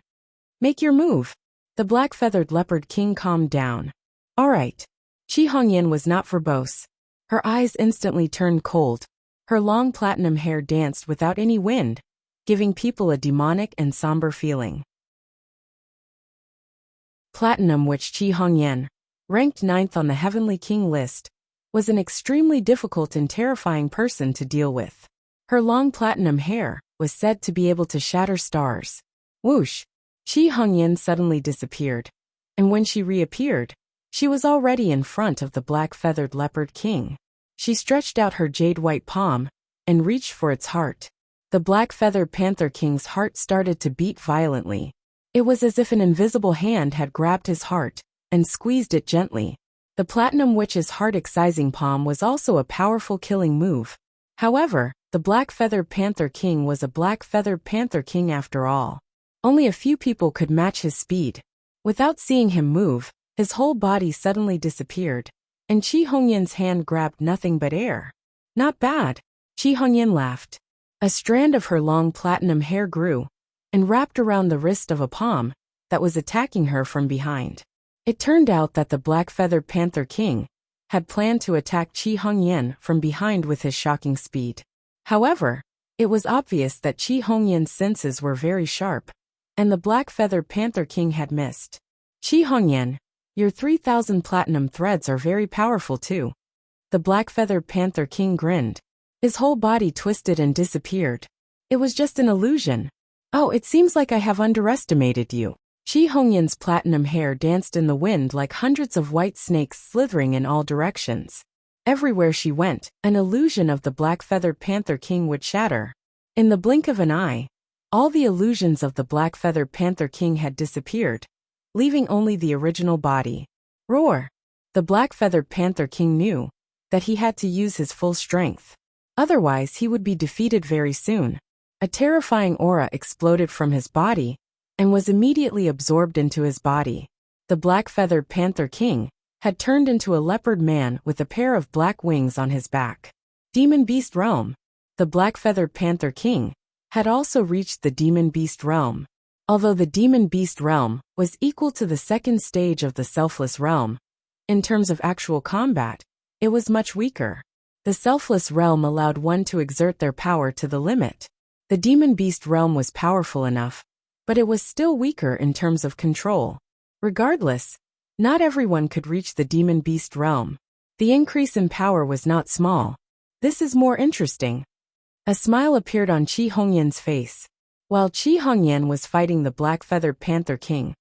Make your move. The Black-Feathered Leopard King calmed down. All right. Qi Hongyan was not verbose. Her eyes instantly turned cold. Her long platinum hair danced without any wind, giving people a demonic and somber feeling. Platinum, which Qi Hongyan, ranked 9th on the Heavenly King list, was an extremely difficult and terrifying person to deal with. Her long platinum hair was said to be able to shatter stars. Whoosh! Qi Hongyan suddenly disappeared, and when she reappeared, she was already in front of the Black-Feathered Leopard King. She stretched out her jade-white palm and reached for its heart. The Black-Feathered Panther King's heart started to beat violently. It was as if an invisible hand had grabbed his heart and squeezed it gently. The Platinum Witch's heart-excising palm was also a powerful killing move. However, the Black-Feathered Panther King was a Black-Feathered Panther King after all. Only a few people could match his speed. Without seeing him move, his whole body suddenly disappeared, and Qi Hongyan's hand grabbed nothing but air. Not bad. Qi Hongyan laughed. A strand of her long platinum hair grew and wrapped around the wrist of a palm that was attacking her from behind. It turned out that the Black-Feathered Panther King had planned to attack Qi Hongyan from behind with his shocking speed. However, it was obvious that Qi Hongyan's senses were very sharp, and the Black-Feathered Panther King had missed. Qi Hongyan, your 3,000 platinum threads are very powerful too. The Black-Feathered Panther King grinned. His whole body twisted and disappeared. It was just an illusion. Oh, it seems like I have underestimated you. Qi Hongyan's platinum hair danced in the wind like hundreds of white snakes slithering in all directions. Everywhere she went, an illusion of the Black-Feathered Panther King would shatter. In the blink of an eye, all the illusions of the Black-Feathered Panther King had disappeared, leaving only the original body. Roar! The Black-Feathered Panther King knew that he had to use his full strength. Otherwise, he would be defeated very soon. A terrifying aura exploded from his body and was immediately absorbed into his body. The Black-Feathered Panther King had turned into a leopard man with a pair of black wings on his back. Demon Beast Realm. The Black-Feathered Panther King had also reached the Demon Beast Realm. Although the Demon Beast Realm was equal to the second stage of the Selfless Realm, in terms of actual combat, it was much weaker. The Selfless Realm allowed one to exert their power to the limit. The Demon Beast Realm was powerful enough, but it was still weaker in terms of control. Regardless, not everyone could reach the Demon Beast Realm. The increase in power was not small. This is more interesting. A smile appeared on Qi Hongyan's face. While Qi Hongyan was fighting the Black-Feathered Panther King,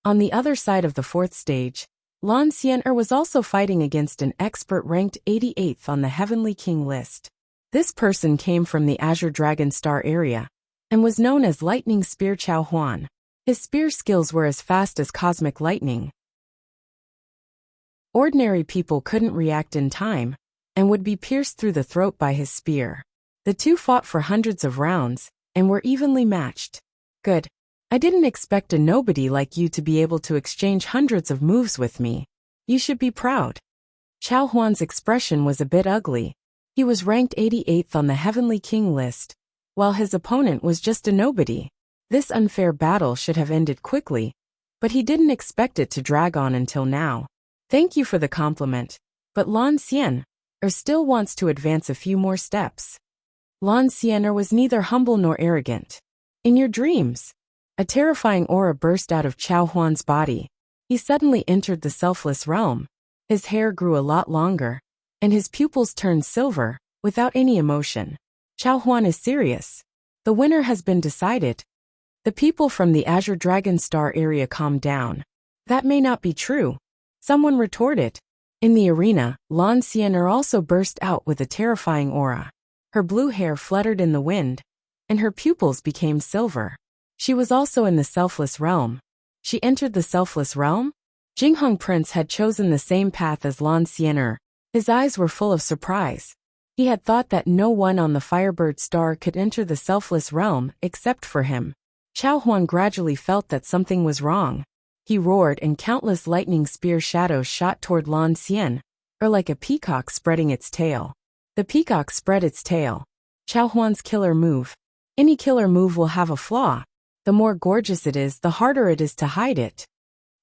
on the other side of the 4th stage, Lan Xian'er was also fighting against an expert ranked 88th on the Heavenly King list. This person came from the Azure Dragon Star area and was known as Lightning Spear Chao Huan. His spear skills were as fast as cosmic lightning. Ordinary people couldn't react in time and would be pierced through the throat by his spear. The two fought for hundreds of rounds and were evenly matched. Good. I didn't expect a nobody like you to be able to exchange hundreds of moves with me. You should be proud. Chao Huan's expression was a bit ugly. He was ranked 88th on the Heavenly King list, while his opponent was just a nobody. This unfair battle should have ended quickly, but he didn't expect it to drag on until now. Thank you for the compliment, but Lan Xian still wants to advance a few more steps. Lan Xian was neither humble nor arrogant. In your dreams, a terrifying aura burst out of Chao Huan's body. He suddenly entered the selfless realm. His hair grew a lot longer, and his pupils turned silver, without any emotion. Chao Huan is serious. The winner has been decided. The people from the Azure Dragon Star area calmed down. That may not be true. Someone retorted. In the arena, Lan Xian also burst out with a terrifying aura. Her blue hair fluttered in the wind, and her pupils became silver. She was also in the selfless realm. She entered the selfless realm? Jinghong Prince had chosen the same path as Lan Xian. His eyes were full of surprise. He had thought that no one on the Firebird Star could enter the selfless realm except for him. Chao Huan gradually felt that something was wrong. He roared and countless lightning spear shadows shot toward Lan Xian, like a peacock spreading its tail. The peacock spread its tail. Chao Huan's killer move. Any killer move will have a flaw. The more gorgeous it is, the harder it is to hide it.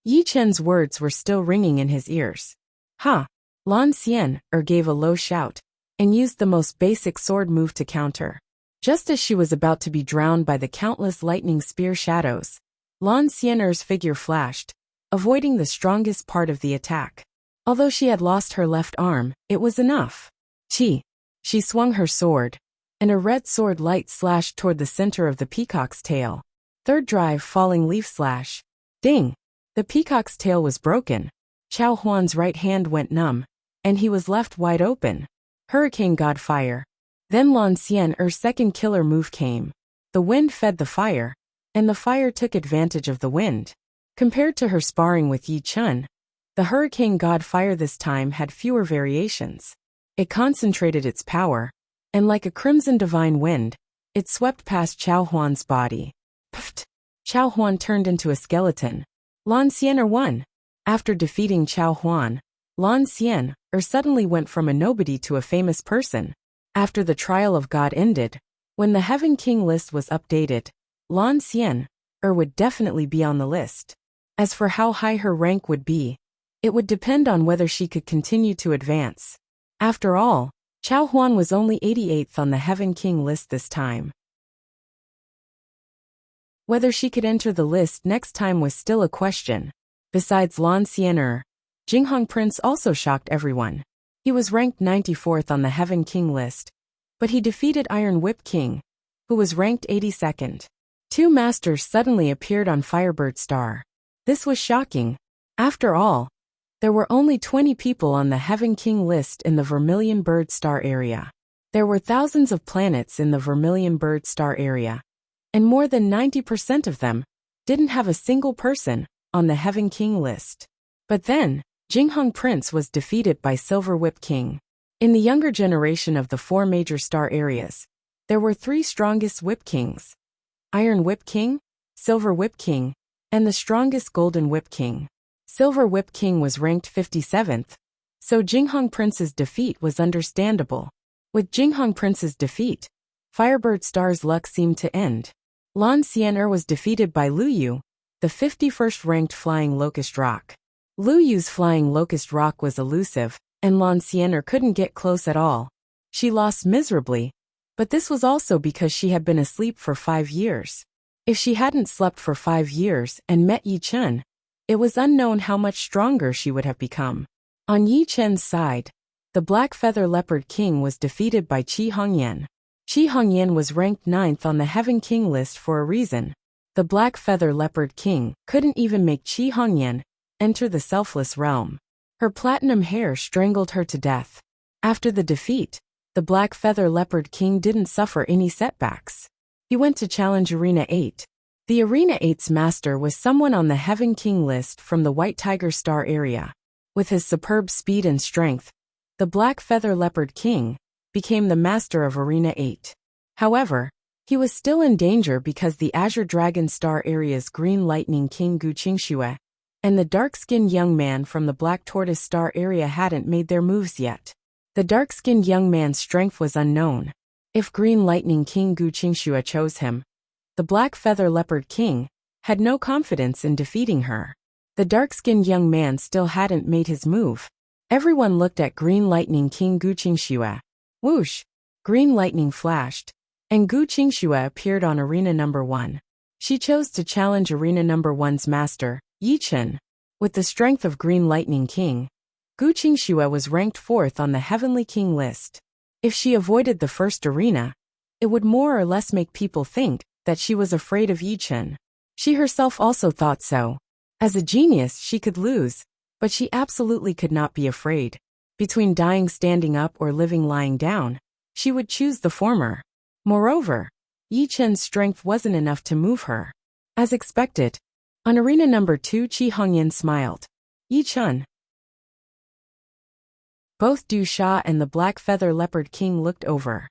Yi Chen's words were still ringing in his ears. Ha! Lan Xian gave a low shout and used the most basic sword move to counter. Just as she was about to be drowned by the countless lightning spear shadows, Lan Xian's figure flashed, avoiding the strongest part of the attack. Although she had lost her left arm, it was enough. She swung her sword, and a red sword light slashed toward the center of the peacock's tail. Third drive falling leaf slash. Ding! The peacock's tail was broken. Chao Huan's right hand went numb, and he was left wide open. Hurricane God Fire. Then Lan Xian's second killer move came. The wind fed the fire, and the fire took advantage of the wind. Compared to her sparring with Yi Chen, the Hurricane God Fire this time had fewer variations. It concentrated its power, and like a crimson divine wind, it swept past Chao Huan's body. Pfft! Chao Huan turned into a skeleton. Lan Xian won. After defeating Chao Huan, Lan Xian suddenly went from a nobody to a famous person. After the trial of God ended, when the Heaven King list was updated, Lan Xian would definitely be on the list. As for how high her rank would be, it would depend on whether she could continue to advance. After all, Chao Huan was only 88th on the Heaven King list this time. Whether she could enter the list next time was still a question. Besides Lan Xian, Jinghong Prince also shocked everyone. He was ranked 94th on the Heaven King list, but he defeated Iron Whip King, who was ranked 82nd. Two masters suddenly appeared on Firebird Star. This was shocking. After all, there were only 20 people on the Heaven King list in the Vermilion Bird Star area. There were thousands of planets in the Vermilion Bird Star area, and more than 90% of them didn't have a single person on the Heaven King list. But then, Jinghong Prince was defeated by Silver Whip King. In the younger generation of the four major star areas, there were three strongest Whip Kings: Iron Whip King, Silver Whip King, and the strongest Golden Whip King. Silver Whip King was ranked 57th, so Jinghong Prince's defeat was understandable. With Jinghong Prince's defeat, Firebird Star's luck seemed to end. Lan Xian was defeated by Lu Yu, the 51st ranked Flying Locust Rock. Lu Yu's Flying Locust Rock was elusive, and Lan Xian couldn't get close at all. She lost miserably, but this was also because she had been asleep for 5 years. If she hadn't slept for 5 years and met Yi Chen, it was unknown how much stronger she would have become. On Yi Chen's side, the Black Feather Leopard King was defeated by Qi Hongyan. Qi Hongyan was ranked 9th on the Heaven King list for a reason. The Black Feather Leopard King couldn't even make Qi Hongyan enter the selfless realm. Her platinum hair strangled her to death. After the defeat, the Black Feather Leopard King didn't suffer any setbacks. He went to challenge Arena 8. The Arena 8's master was someone on the Heaven King list from the White Tiger Star area. With his superb speed and strength, the Black Feather Leopard King became the master of Arena 8. However, he was still in danger because the Azure Dragon Star area's Green Lightning King Gu Qingxue and the dark-skinned young man from the Black Tortoise Star area hadn't made their moves yet. The dark-skinned young man's strength was unknown. If Green Lightning King Gu Qingxue chose him, the Black Feather Leopard King had no confidence in defeating her. The dark-skinned young man still hadn't made his move. Everyone looked at Green Lightning King Gu Qingxue. Whoosh! Green lightning flashed, and Gu Qingxue appeared on Arena Number 1. She chose to challenge Arena Number 1's master, Yi Chen. With the strength of Green Lightning King, Gu Qingxue was ranked 4th on the Heavenly King list. If she avoided the first arena, it would more or less make people think that she was afraid of Yi Chen. She herself also thought so. As a genius, she could lose, but she absolutely could not be afraid. Between dying standing up or living lying down, she would choose the former. Moreover, Yi Chen's strength wasn't enough to move her. As expected, on Arena Number 2, Qi Hongyan smiled. Yi Chen. Both Du Sha and the Black Feather Leopard King looked over.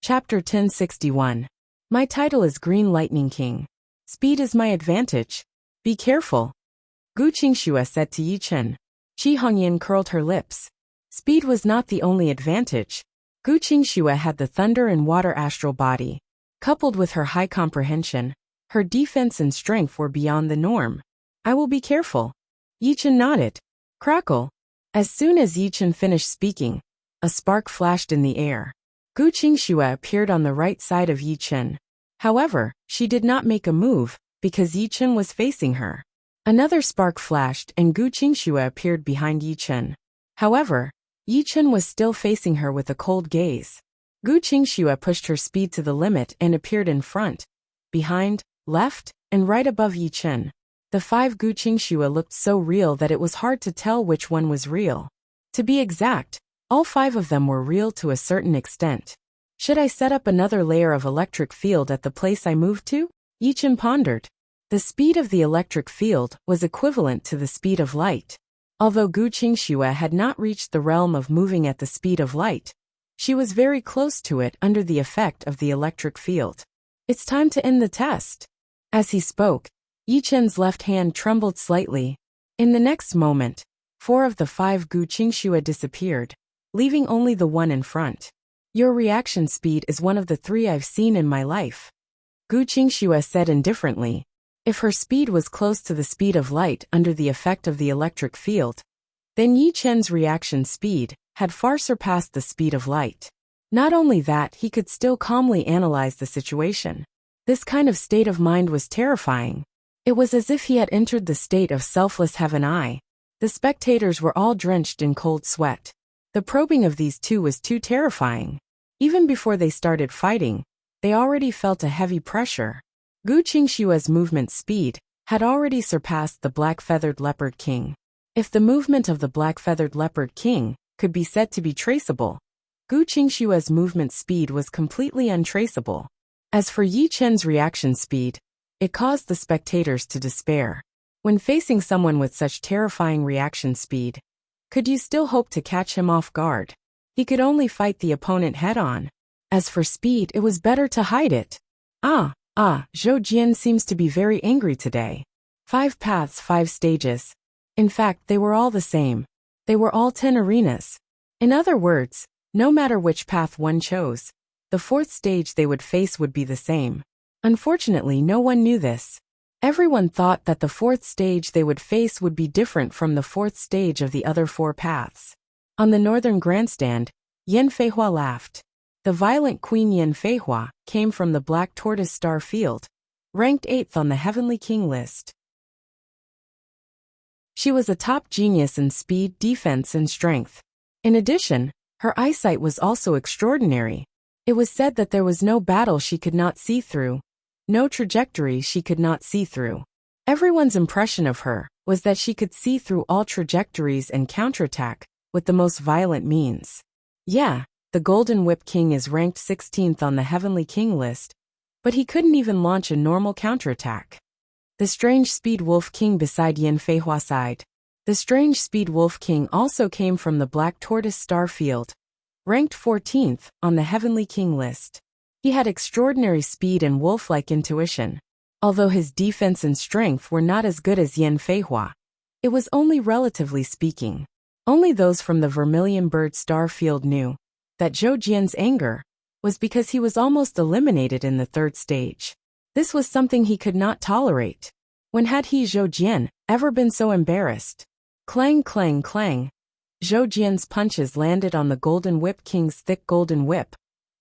Chapter 1061. My title is Green Lightning King. Speed is my advantage. Be careful. Gu Qingxue said to Yi Chen. Qi Hongyan curled her lips. Speed was not the only advantage. Gu Qingxue had the thunder and water astral body. Coupled with her high comprehension, her defense and strength were beyond the norm. I will be careful. Yi Chen nodded. Crackle. As soon as Yi Chen finished speaking, a spark flashed in the air. Gu Qingxue appeared on the right side of Yi Chen. However, she did not make a move, because Yi Chen was facing her. Another spark flashed and Gu Qingxue appeared behind Yi Chen. However, Yi Chen was still facing her with a cold gaze. Gu Qingxue pushed her speed to the limit and appeared in front, behind, left, and right above Yi Chen. The 5 Gu Qingxue looked so real that it was hard to tell which one was real. To be exact, all 5 of them were real to a certain extent. Should I set up another layer of electric field at the place I moved to? Yi Chen pondered. The speed of the electric field was equivalent to the speed of light. Although Gu Qingxue had not reached the realm of moving at the speed of light, she was very close to it under the effect of the electric field. It's time to end the test. As he spoke, Yi Chen's left hand trembled slightly. In the next moment, 4 of the 5 Gu Qingxue disappeared, leaving only the one in front. Your reaction speed is one of the 3 I've seen in my life. Gu Qingxue said indifferently. If her speed was close to the speed of light under the effect of the electric field, then Yi Chen's reaction speed had far surpassed the speed of light. Not only that, he could still calmly analyze the situation. This kind of state of mind was terrifying. It was as if he had entered the state of selfless heaven. The spectators were all drenched in cold sweat. The probing of these 2 was too terrifying. Even before they started fighting, they already felt a heavy pressure. Gu Qingxue's movement speed had already surpassed the Black-Feathered Leopard King. If the movement of the Black-Feathered Leopard King could be said to be traceable, Gu Qingxue's movement speed was completely untraceable. As for Yi Chen's reaction speed, it caused the spectators to despair. When facing someone with such terrifying reaction speed, could you still hope to catch him off guard? He could only fight the opponent head-on. As for speed, it was better to hide it. Zhou Jian seems to be very angry today. 5 paths, 5 stages. In fact, they were all the same. They were all 10 arenas. In other words, no matter which path one chose, the 4th stage they would face would be the same. Unfortunately, no one knew this. Everyone thought that the 4th stage they would face would be different from the 4th stage of the other 4 paths. On the northern grandstand, Yan Feihua laughed. The violent Queen Yan Feihua came from the Black Tortoise Star field, ranked 8th on the Heavenly King list. She was a top genius in speed, defense, and strength. In addition, her eyesight was also extraordinary. It was said that there was no battle she could not see through, no trajectory she could not see through. Everyone's impression of her was that she could see through all trajectories and counterattack with the most violent means. Yeah, the Golden Whip King is ranked 16th on the Heavenly King list, but he couldn't even launch a normal counterattack. The Strange Speed Wolf King beside Yin Feihua's side. The Strange Speed Wolf King also came from the Black Tortoise Star Field, ranked 14th on the Heavenly King list. He had extraordinary speed and wolf-like intuition. Although his defense and strength were not as good as Yin Feihua, it was only relatively speaking. Only those from the Vermilion Bird Star Field knew that Zhou Jian's anger was because he was almost eliminated in the third stage. This was something he could not tolerate. When had he, Zhou Jian, ever been so embarrassed? Clang, clang, clang. Zhou Jian's punches landed on the Golden Whip King's thick golden whip,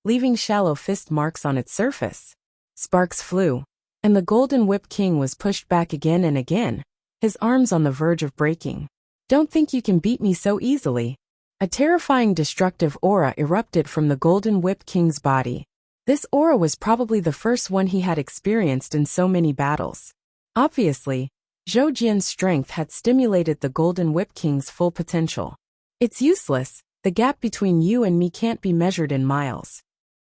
leaving shallow fist marks on its surface. Sparks flew, and the Golden Whip King was pushed back again and again, his arms on the verge of breaking. Don't think you can beat me so easily. A terrifying destructive aura erupted from the Golden Whip King's body. This aura was probably the first one he had experienced in so many battles. Obviously, Zhou Jian's strength had stimulated the Golden Whip King's full potential. It's useless, the gap between you and me can't be measured in miles.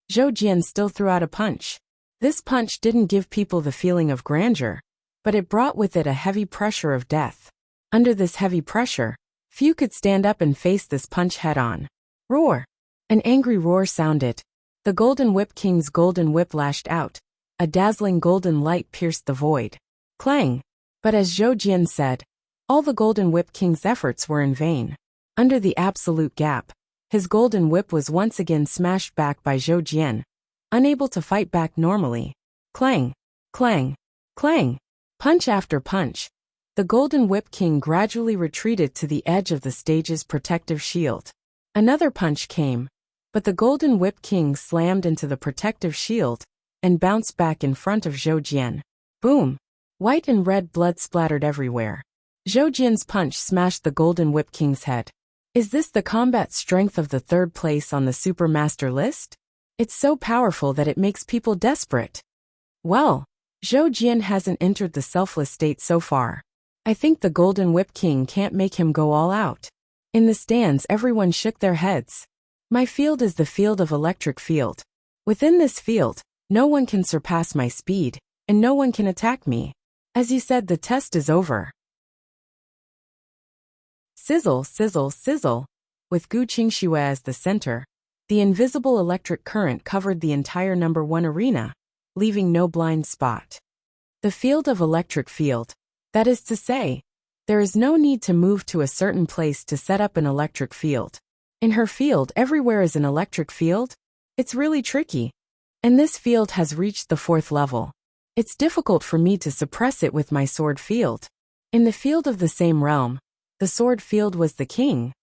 Zhou Jian still threw out a punch. This punch didn't give people the feeling of grandeur, but it brought with it a heavy pressure of death. Under this heavy pressure, few could stand up and face this punch head-on. Roar! An angry roar sounded. The Golden Whip King's golden whip lashed out. A dazzling golden light pierced the void. Clang! But as Zhou Jian said, all the Golden Whip King's efforts were in vain. Under the absolute gap, his golden whip was once again smashed back by Zhou Jian, unable to fight back normally. Clang! Clang! Clang! Punch after punch. The Golden Whip King gradually retreated to the edge of the stage's protective shield. Another punch came, but the Golden Whip King slammed into the protective shield and bounced back in front of Zhou Jian. Boom! White and red blood splattered everywhere. Zhou Jian's punch smashed the Golden Whip King's head. Is this the combat strength of the third place on the Super Master list? It's so powerful that it makes people desperate. Well, Zhou Jian hasn't entered the selfless state so far. I think the Golden Whip King can't make him go all out. In the stands, everyone shook their heads. My field is the field of electric field. Within this field, no one can surpass my speed, and no one can attack me. As you said, the test is over. Sizzle, sizzle, sizzle. With Gu Qingxue as the center, the invisible electric current covered the entire number 1 arena, leaving no blind spot. The field of electric field. That is to say, there is no need to move to a certain place to set up an electric field. In her field, everywhere is an electric field. It's really tricky. And this field has reached the 4th level. It's difficult for me to suppress it with my sword field. In the field of the same realm, the sword field was the king.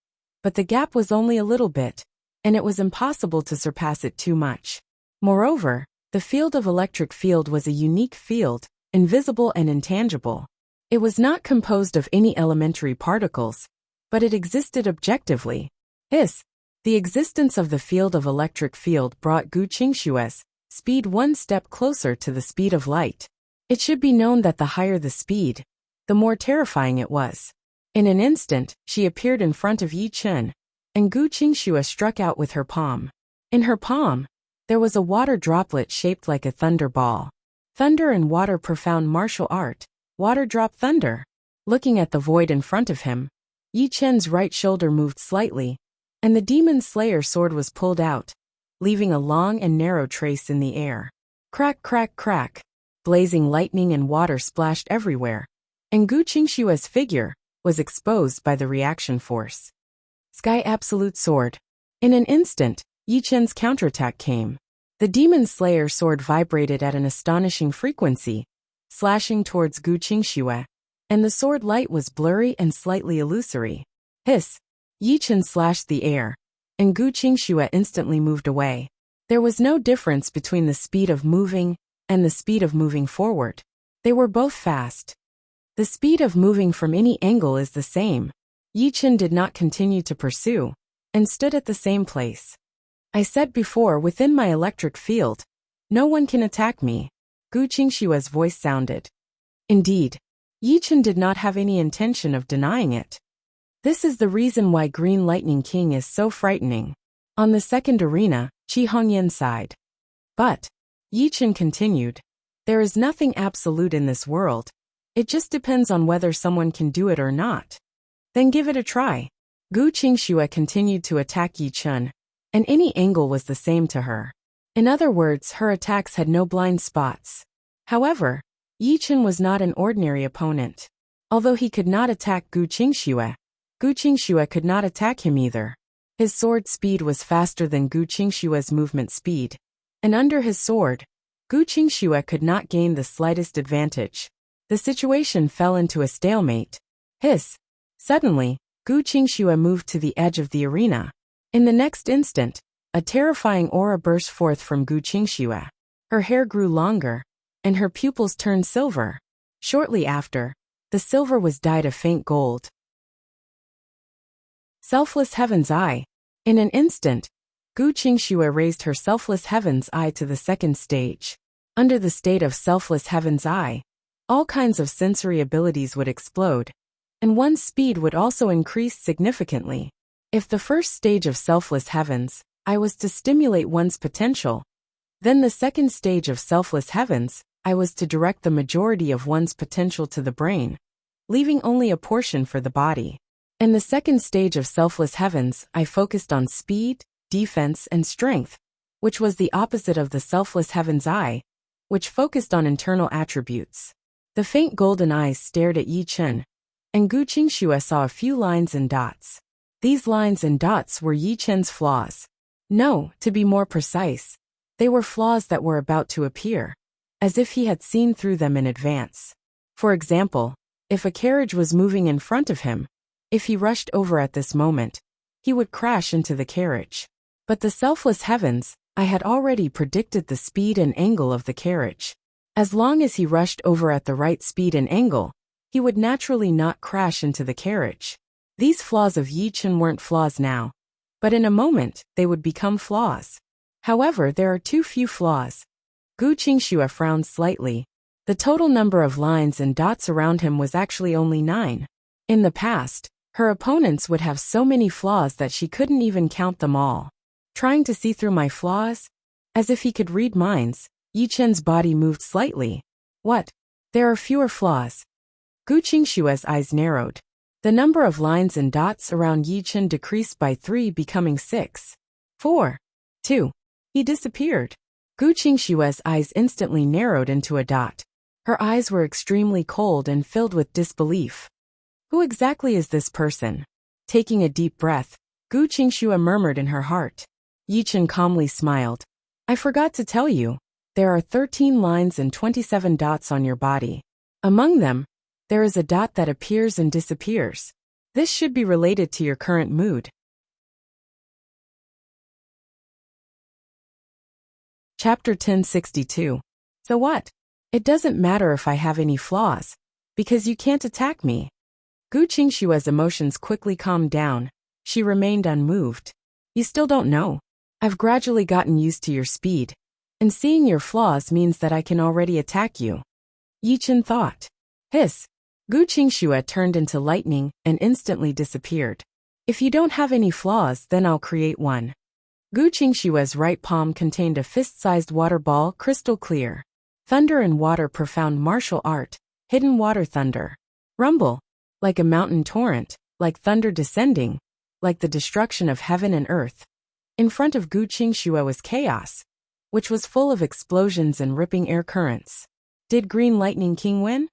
But the gap was only a little bit, and it was impossible to surpass it too much. Moreover, the field of electric field was a unique field, invisible and intangible. It was not composed of any elementary particles, but it existed objectively. The existence of the field of electric field brought Gu Qingxue's speed one step closer to the speed of light. It should be known that the higher the speed, the more terrifying it was. In an instant, she appeared in front of Yi Chen, and Gu Qingxue struck out with her palm. In her palm, there was a water droplet shaped like a thunder ball. Thunder and water, profound martial art. Water drop thunder. Looking at the void in front of him, Yi Chen's right shoulder moved slightly, and the Demon Slayer sword was pulled out, leaving a long and narrow trace in the air. Crack, crack, crack. Blazing lightning and water splashed everywhere, and Gu Qingxue's figure was exposed by the reaction force. Sky Absolute Sword. In an instant, Yi Chen's counterattack came. The Demon Slayer sword vibrated at an astonishing frequency, slashing towards Gu Qingxue, and the sword light was blurry and slightly illusory. Hiss! Yi Chen slashed the air, and Gu Qingxue instantly moved away. There was no difference between the speed of moving and the speed of moving forward. They were both fast. The speed of moving from any angle is the same. Yi Chen did not continue to pursue, and stood at the same place. I said before, within my electric field, no one can attack me. Gu Qingxue's voice sounded. Indeed, Yi Chen did not have any intention of denying it. This is the reason why Green Lightning King is so frightening. On the second arena, Qi Hongyan sighed. But, Yi Chen continued, there is nothing absolute in this world. It just depends on whether someone can do it or not. Then give it a try. Gu Qingxue continued to attack Yi Chen, and any angle was the same to her. In other words, her attacks had no blind spots. However, Yi Chen was not an ordinary opponent. Although he could not attack Gu Qingxue could not attack him either. His sword speed was faster than Gu Qingxue's movement speed, and under his sword, Gu Qingxue could not gain the slightest advantage. The situation fell into a stalemate. Hiss! Suddenly, Gu Qingxue moved to the edge of the arena. In the next instant, a terrifying aura burst forth from Gu Qingxue. Her hair grew longer, and her pupils turned silver. Shortly after, the silver was dyed a faint gold. Selfless Heaven's Eye. In an instant, Gu Qingxue raised her Selfless Heaven's Eye to the second stage. Under the state of Selfless Heaven's Eye, all kinds of sensory abilities would explode, and one's speed would also increase significantly. If the first stage of Selfless Heaven's Eye was to stimulate one's potential, then the second stage of Selfless Heaven's Eye was to direct the majority of one's potential to the brain, leaving only a portion for the body. And the second stage of Selfless Heaven's Eye focused on speed, defense, and strength, which was the opposite of the Selfless Heaven's Eye, which focused on internal attributes. The faint golden eyes stared at Yi Chen, and Gu Qingxue saw a few lines and dots. These lines and dots were Yi Chen's flaws. No, to be more precise, they were flaws that were about to appear, as if he had seen through them in advance. For example, if a carriage was moving in front of him, if he rushed over at this moment, he would crash into the carriage. But the Selfless Heavens, I had already predicted the speed and angle of the carriage. As long as he rushed over at the right speed and angle, he would naturally not crash into the carriage. These flaws of Yi Chen weren't flaws now, but in a moment, they would become flaws. However, there are too few flaws. Gu Qingxue frowned slightly. The total number of lines and dots around him was actually only 9. In the past, her opponents would have so many flaws that she couldn't even count them all. Trying to see through my flaws? As if he could read minds, Yi Chen's body moved slightly. What? There are fewer flaws. Gu Qingxue's eyes narrowed. The number of lines and dots around Yi Chen decreased by 3, becoming 6. 4. 2. He disappeared. Gu Qingxue's eyes instantly narrowed into a dot. Her eyes were extremely cold and filled with disbelief. Who exactly is this person? Taking a deep breath, Gu Qingxue murmured in her heart. Yi Chen calmly smiled. I forgot to tell you, there are 13 lines and 27 dots on your body. Among them, there is a dot that appears and disappears. This should be related to your current mood. Chapter 1062. So what? It doesn't matter if I have any flaws, because you can't attack me. Gu Qingxue's emotions quickly calmed down. She remained unmoved. You still don't know. I've gradually gotten used to your speed, and seeing your flaws means that I can already attack you. Yi Chen thought. Hiss. Gu Qingxue turned into lightning and instantly disappeared. If you don't have any flaws, then I'll create one. Gu Qingxue's right palm contained a fist-sized water ball, crystal clear. Thunder and water, profound martial art, hidden water thunder. Rumble. Like a mountain torrent, like thunder descending, like the destruction of heaven and earth. In front of Gu Qingxue was chaos, which was full of explosions and ripping air currents. Did Green Lightning King win?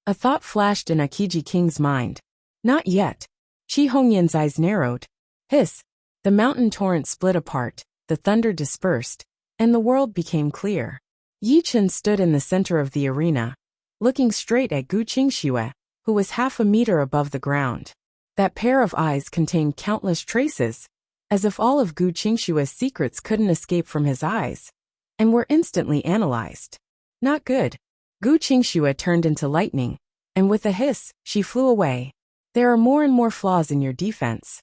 A thought flashed in Akiji King's mind. Not yet. Qi Hongyan's eyes narrowed. Hiss. The mountain torrent split apart, the thunder dispersed, and the world became clear. Yi Chen stood in the center of the arena, looking straight at Gu Qingxue, who was half a meter above the ground. That pair of eyes contained countless traces, as if all of Gu Qingxue's secrets couldn't escape from his eyes, and were instantly analyzed. Not good. Gu Qingxue turned into lightning, and with a hiss, she flew away. There are more and more flaws in your defense.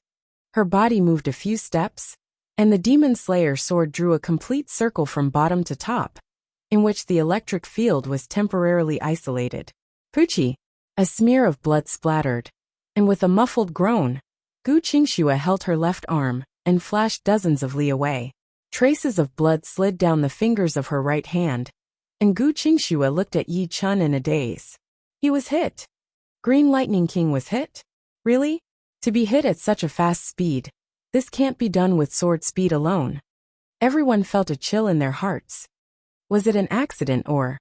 Her body moved a few steps, and the Demon Slayer sword drew a complete circle from bottom to top, in which the electric field was temporarily isolated. Pucci. A smear of blood splattered. And with a muffled groan, Gu Qingxue held her left arm and flashed dozens of li away. Traces of blood slid down the fingers of her right hand, and Gu Qingxue looked at Yi Chun in a daze. He was hit. Green Lightning King was hit? Really? To be hit at such a fast speed, this can't be done with sword speed alone. Everyone felt a chill in their hearts. Was it an accident or?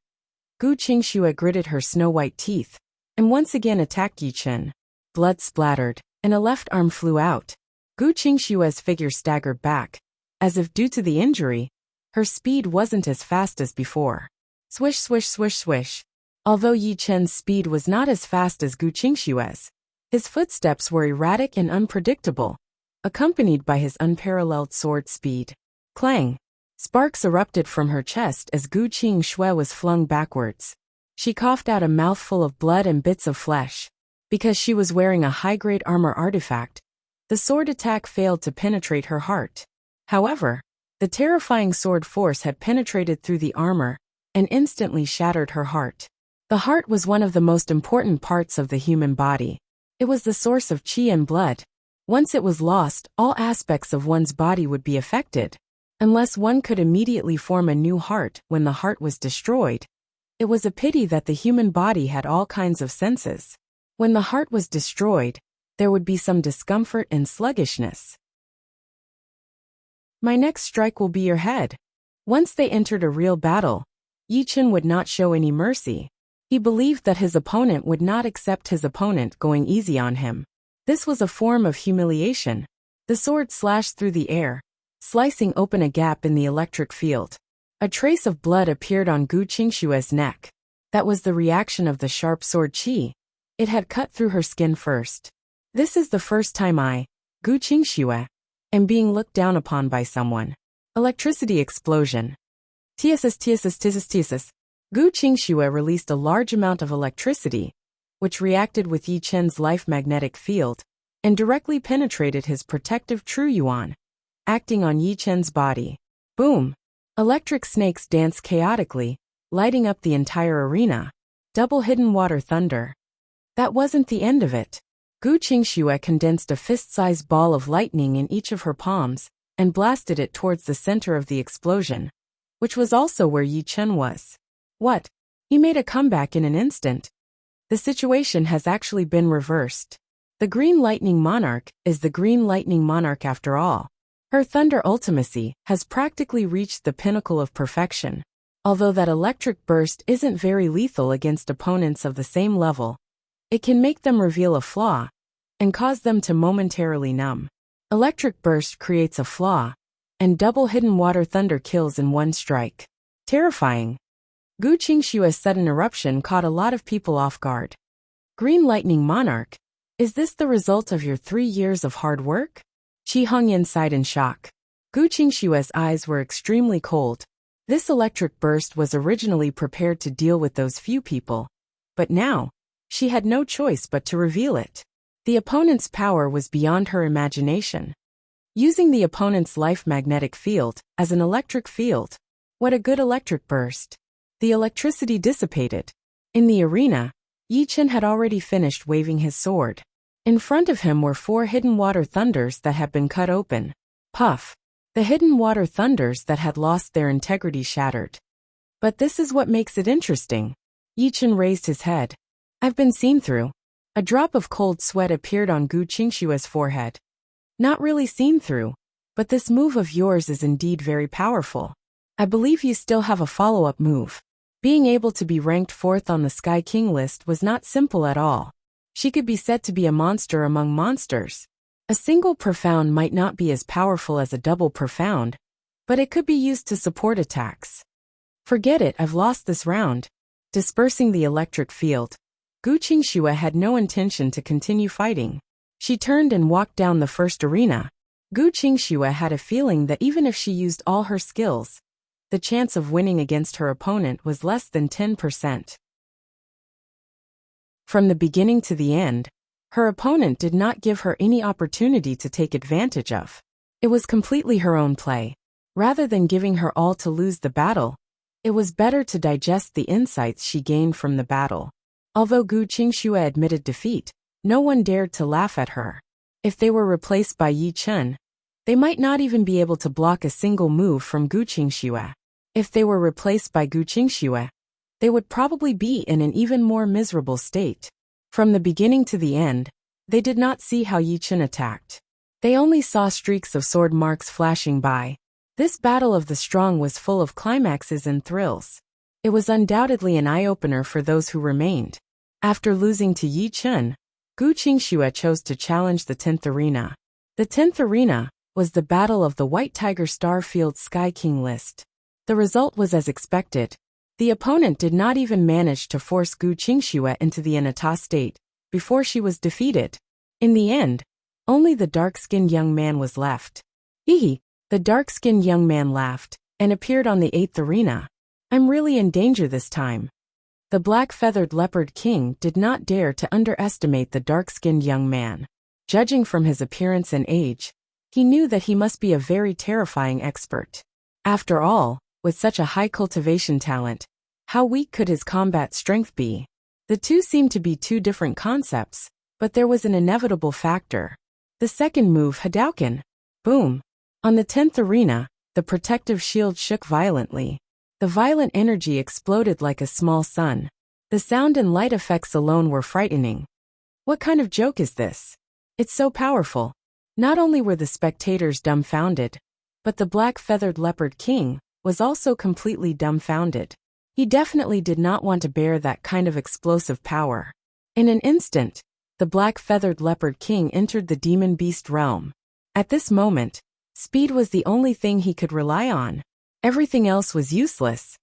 Gu Qingxue gritted her snow-white teeth, and once again attacked Yi Chun. Blood splattered, and a left arm flew out. Gu Qingxue's figure staggered back, as if due to the injury, her speed wasn't as fast as before. Swish, swish, swish, swish. Although Yi Chun's speed was not as fast as Gu Qingxue's, his footsteps were erratic and unpredictable, accompanied by his unparalleled sword speed. Clang! Sparks erupted from her chest as Gu Qingxue was flung backwards. She coughed out a mouthful of blood and bits of flesh. Because she was wearing a high-grade armor artifact, the sword attack failed to penetrate her heart. However, the terrifying sword force had penetrated through the armor and instantly shattered her heart. The heart was one of the most important parts of the human body. It was the source of qi and blood. Once it was lost, all aspects of one's body would be affected. Unless one could immediately form a new heart when the heart was destroyed. It was a pity that the human body had all kinds of senses. When the heart was destroyed, there would be some discomfort and sluggishness. My next strike will be your head. Once they entered a real battle, Yi Chun would not show any mercy. He believed that his opponent would not accept his opponent going easy on him. This was a form of humiliation. The sword slashed through the air, slicing open a gap in the electric field. A trace of blood appeared on Gu Qingxue's neck. That was the reaction of the sharp sword qi. It had cut through her skin first. This is the first time I, Gu Qingxue, am being looked down upon by someone. Electricity explosion. Tss. Gu Qingxue released a large amount of electricity, which reacted with Yi Chun's life magnetic field, and directly penetrated his protective True Yuan, acting on Yi Chun's body. Boom! Electric snakes danced chaotically, lighting up the entire arena. Double hidden water thunder. That wasn't the end of it. Gu Qingxue condensed a fist-sized ball of lightning in each of her palms, and blasted it towards the center of the explosion, which was also where Yi Chun was. What? He made a comeback in an instant. The situation has actually been reversed. The Green Lightning Monarch is the Green Lightning Monarch after all. Her thunder ultimacy has practically reached the pinnacle of perfection. Although that electric burst isn't very lethal against opponents of the same level, it can make them reveal a flaw and cause them to momentarily numb. Electric burst creates a flaw, and double hidden water thunder kills in one strike. Terrifying. Gu Qingxue's sudden eruption caught a lot of people off guard. Green Lightning Monarch, is this the result of your 3 years of hard work? Qi hung inside in shock. Gu Qingxue's eyes were extremely cold. This electric burst was originally prepared to deal with those few people, but now, she had no choice but to reveal it. The opponent's power was beyond her imagination. Using the opponent's life magnetic field as an electric field. What a good electric burst. The electricity dissipated. In the arena, Yi Chun had already finished waving his sword. In front of him were 4 hidden water thunders that had been cut open. Puff. The hidden water thunders that had lost their integrity shattered. But this is what makes it interesting. Yi Chun raised his head. I've been seen through. A drop of cold sweat appeared on Gu Qingxue's forehead. Not really seen through, but this move of yours is indeed very powerful. I believe you still have a follow-up move. Being able to be ranked 4th on the Sky King list was not simple at all. She could be said to be a monster among monsters. A single profound might not be as powerful as a double profound, but it could be used to support attacks. Forget it, I've lost this round. Dispersing the electric field, Gu Qingxue had no intention to continue fighting. She turned and walked down the first arena. Gu Qingxue had a feeling that even if she used all her skills, the chance of winning against her opponent was less than 10%. From the beginning to the end, her opponent did not give her any opportunity to take advantage of. It was completely her own play. Rather than giving her all to lose the battle, it was better to digest the insights she gained from the battle. Although Gu Qingxue admitted defeat, no one dared to laugh at her. If they were replaced by Yi Chen, they might not even be able to block a single move from Gu Qingxue. If they were replaced by Gu Qingxue, they would probably be in an even more miserable state. From the beginning to the end, they did not see how Yi Chen attacked. They only saw streaks of sword marks flashing by. This battle of the strong was full of climaxes and thrills. It was undoubtedly an eye-opener for those who remained. After losing to Yi Chen, Gu Qingxue chose to challenge the 10th arena. The 10th arena was the battle of the White Tiger Starfield Sky King list. The result was as expected. The opponent did not even manage to force Gu Qingxue into the Anata state before she was defeated. In the end, only the dark-skinned young man was left. Hehe, the dark-skinned young man laughed and appeared on the 8th arena. I'm really in danger this time. The black-feathered leopard king did not dare to underestimate the dark-skinned young man. Judging from his appearance and age, he knew that he must be a very terrifying expert. After all, with such a high cultivation talent, how weak could his combat strength be? The two seemed to be two different concepts, but there was an inevitable factor. The second move, Hadouken. Boom. On the 10th arena, the protective shield shook violently. The violent energy exploded like a small sun. The sound and light effects alone were frightening. What kind of joke is this? It's so powerful. Not only were the spectators dumbfounded, but the black-feathered leopard king was also completely dumbfounded. He definitely did not want to bear that kind of explosive power. In an instant, the black-feathered leopard king entered the demon beast realm. At this moment, speed was the only thing he could rely on. Everything else was useless.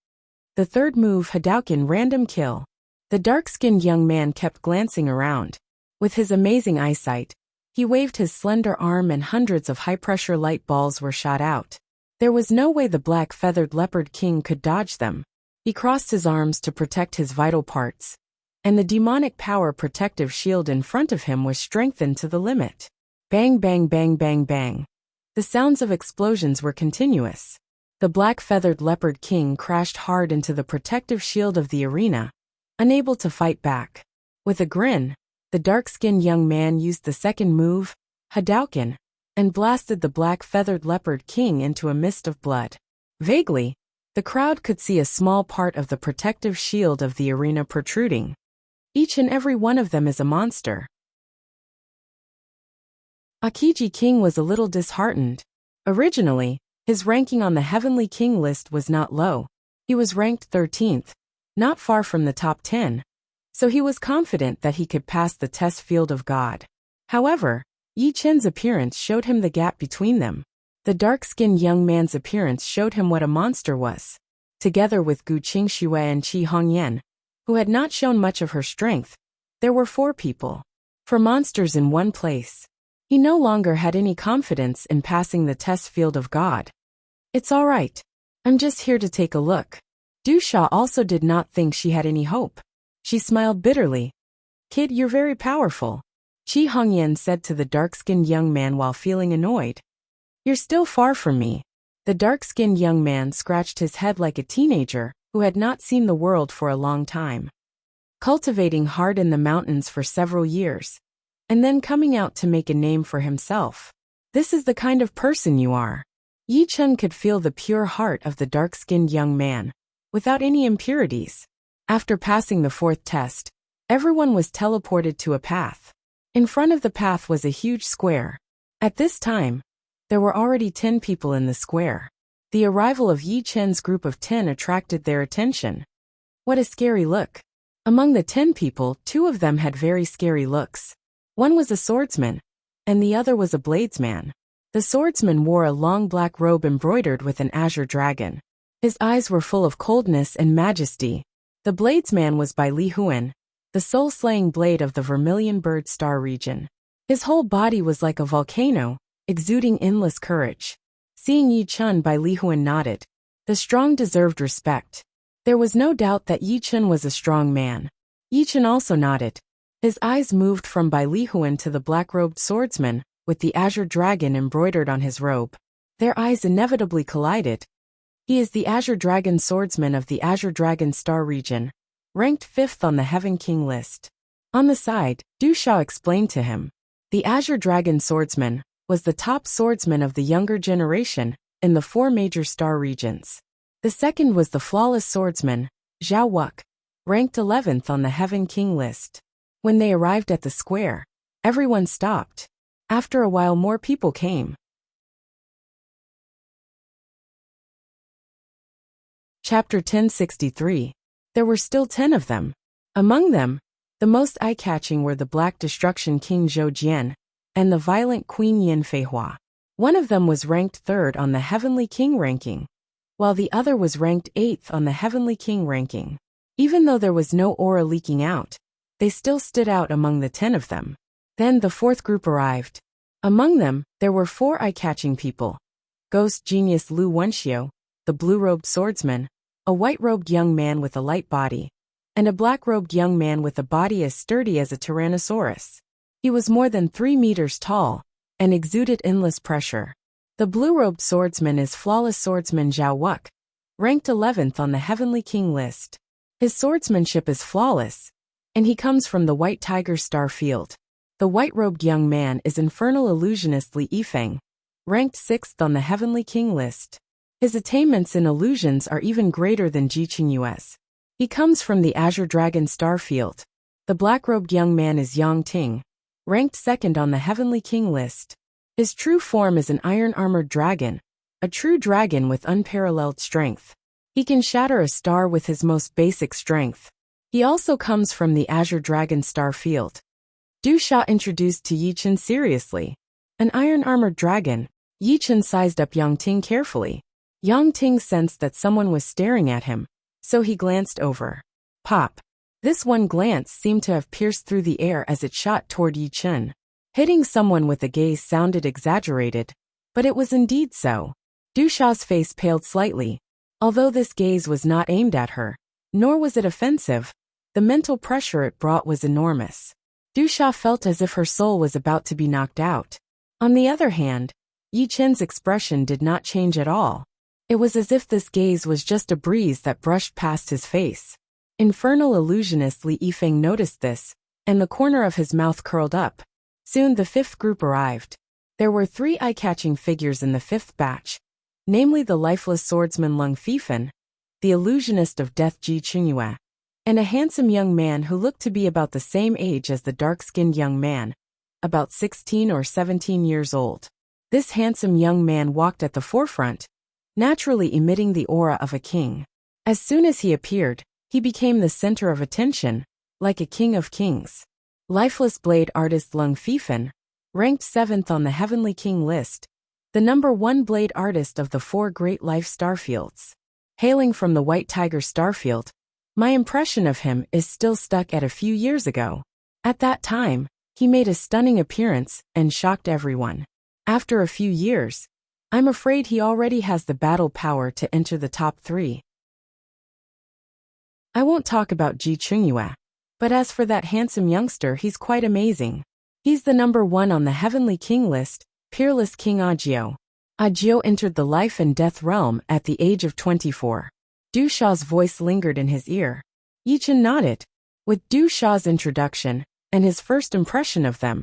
The third move, Hadouken random kill. The dark-skinned young man kept glancing around. With his amazing eyesight, he waved his slender arm and hundreds of high-pressure light balls were shot out. There was no way the black-feathered leopard king could dodge them. He crossed his arms to protect his vital parts, and the demonic power protective shield in front of him was strengthened to the limit. Bang, bang, bang, bang, bang. The sounds of explosions were continuous. The black-feathered leopard king crashed hard into the protective shield of the arena, unable to fight back. With a grin, the dark-skinned young man used the second move, Hadouken, and blasted the black-feathered leopard king into a mist of blood. Vaguely, the crowd could see a small part of the protective shield of the arena protruding. Each and every one of them is a monster. Akiji King was a little disheartened. Originally, his ranking on the Heavenly King list was not low. He was ranked 13th, not far from the top 10, so he was confident that he could pass the test field of God. However, Yi Chen's appearance showed him the gap between them. The dark-skinned young man's appearance showed him what a monster was. Together with Gu Qingxue and Qi Hongyan, who had not shown much of her strength, there were 4 people. 4 monsters in one place. He no longer had any confidence in passing the test field of God. It's all right. I'm just here to take a look. Du Sha also did not think she had any hope. She smiled bitterly. Kid, you're very powerful, Qi Hongyan said to the dark-skinned young man while feeling annoyed. You're still far from me. The dark-skinned young man scratched his head like a teenager who had not seen the world for a long time. Cultivating hard in the mountains for several years, and then coming out to make a name for himself. This is the kind of person you are. Yi Chen could feel the pure heart of the dark-skinned young man, without any impurities. After passing the 4th test, everyone was teleported to a path. In front of the path was a huge square. At this time, there were already 10 people in the square. The arrival of Yi Chen's group of 10 attracted their attention. What a scary look. Among the 10 people, 2 of them had very scary looks. One was a swordsman, and the other was a bladesman. The swordsman wore a long black robe embroidered with an azure dragon. His eyes were full of coldness and majesty. The bladesman was by Li Huan, the soul-slaying blade of the Vermilion Bird Star region. His whole body was like a volcano, exuding endless courage. Seeing Yi Chen, by Li Huan nodded. The strong deserved respect. There was no doubt that Yi Chen was a strong man. Yi Chen also nodded. His eyes moved from Bai Li Huan to the black-robed swordsman, with the azure dragon embroidered on his robe. Their eyes inevitably collided. He is the azure dragon swordsman of the Azure Dragon Star region. ranked 5th on the Heaven King list. On the side, Du Sha explained to him. The Azure Dragon Swordsman was the top swordsman of the younger generation in the 4 major star regions. The second was the flawless swordsman, Zhao Wuk, ranked 11th on the Heaven King list. When they arrived at the square, everyone stopped. After a while more people came. Chapter 1063. There were still 10 of them. Among them, the most eye-catching were the Black Destruction King Zhou Jian and the Violent Queen Yin Feihua. One of them was ranked 3rd on the Heavenly King ranking, while the other was ranked 8th on the Heavenly King ranking. Even though there was no aura leaking out, they still stood out among the 10 of them. Then the 4th group arrived. Among them, there were 4 eye-catching people. Ghost Genius Lu Wenxiu, the blue-robed swordsman, a white-robed young man with a light body, and a black-robed young man with a body as sturdy as a tyrannosaurus. He was more than 3 meters tall and exuded endless pressure. The blue-robed swordsman is flawless swordsman Zhao Wuk, ranked 11th on the Heavenly King list. His swordsmanship is flawless, and he comes from the White Tiger Star Field. The white-robed young man is infernal illusionist Li Yifeng, ranked 6th on the Heavenly King list. His attainments in illusions are even greater than Ji Qingyue's. He comes from the Azure Dragon Star Field. The black-robed young man is Yang Ting, ranked 2nd on the Heavenly King list. His true form is an iron-armored dragon, a true dragon with unparalleled strength. He can shatter a star with his most basic strength. He also comes from the Azure Dragon Star Field. Du Sha introduced to Yi Chen seriously. An iron-armored dragon. Yi Chen sized up Yang Ting carefully. Yang Ting sensed that someone was staring at him, so he glanced over. Pop. This one glance seemed to have pierced through the air as it shot toward Yi Chen. Hitting someone with a gaze sounded exaggerated, but it was indeed so. Du Sha's face paled slightly. Although this gaze was not aimed at her, nor was it offensive, the mental pressure it brought was enormous. Du Sha felt as if her soul was about to be knocked out. On the other hand, Yi Chen's expression did not change at all. It was as if this gaze was just a breeze that brushed past his face. Infernal illusionist Li Yifeng noticed this, and the corner of his mouth curled up. Soon the 5th group arrived. There were 3 eye-catching figures in the 5th batch, namely the lifeless swordsman Lung Fifen, the illusionist of death Ji Qingyue, and a handsome young man who looked to be about the same age as the dark-skinned young man, about 16 or 17 years old. This handsome young man walked at the forefront, naturally emitting the aura of a king. As soon as he appeared, he became the center of attention, like a king of kings. Lifeless blade artist Lung Fifen, ranked 7th on the Heavenly King list, the number 1 blade artist of the 4 great life starfields. Hailing from the White Tiger Starfield, my impression of him is still stuck at a few years ago. At that time, he made a stunning appearance and shocked everyone. After a few years, I'm afraid he already has the battle power to enter the top 3. I won't talk about Ji Qingyue, but as for that handsome youngster, he's quite amazing. He's the number 1 on the Heavenly King list, peerless King Ajiu. Ajiu entered the life and death realm at the age of 24. Du Sha's voice lingered in his ear. Yi Chen nodded. With Du Sha's introduction, and his first impression of them,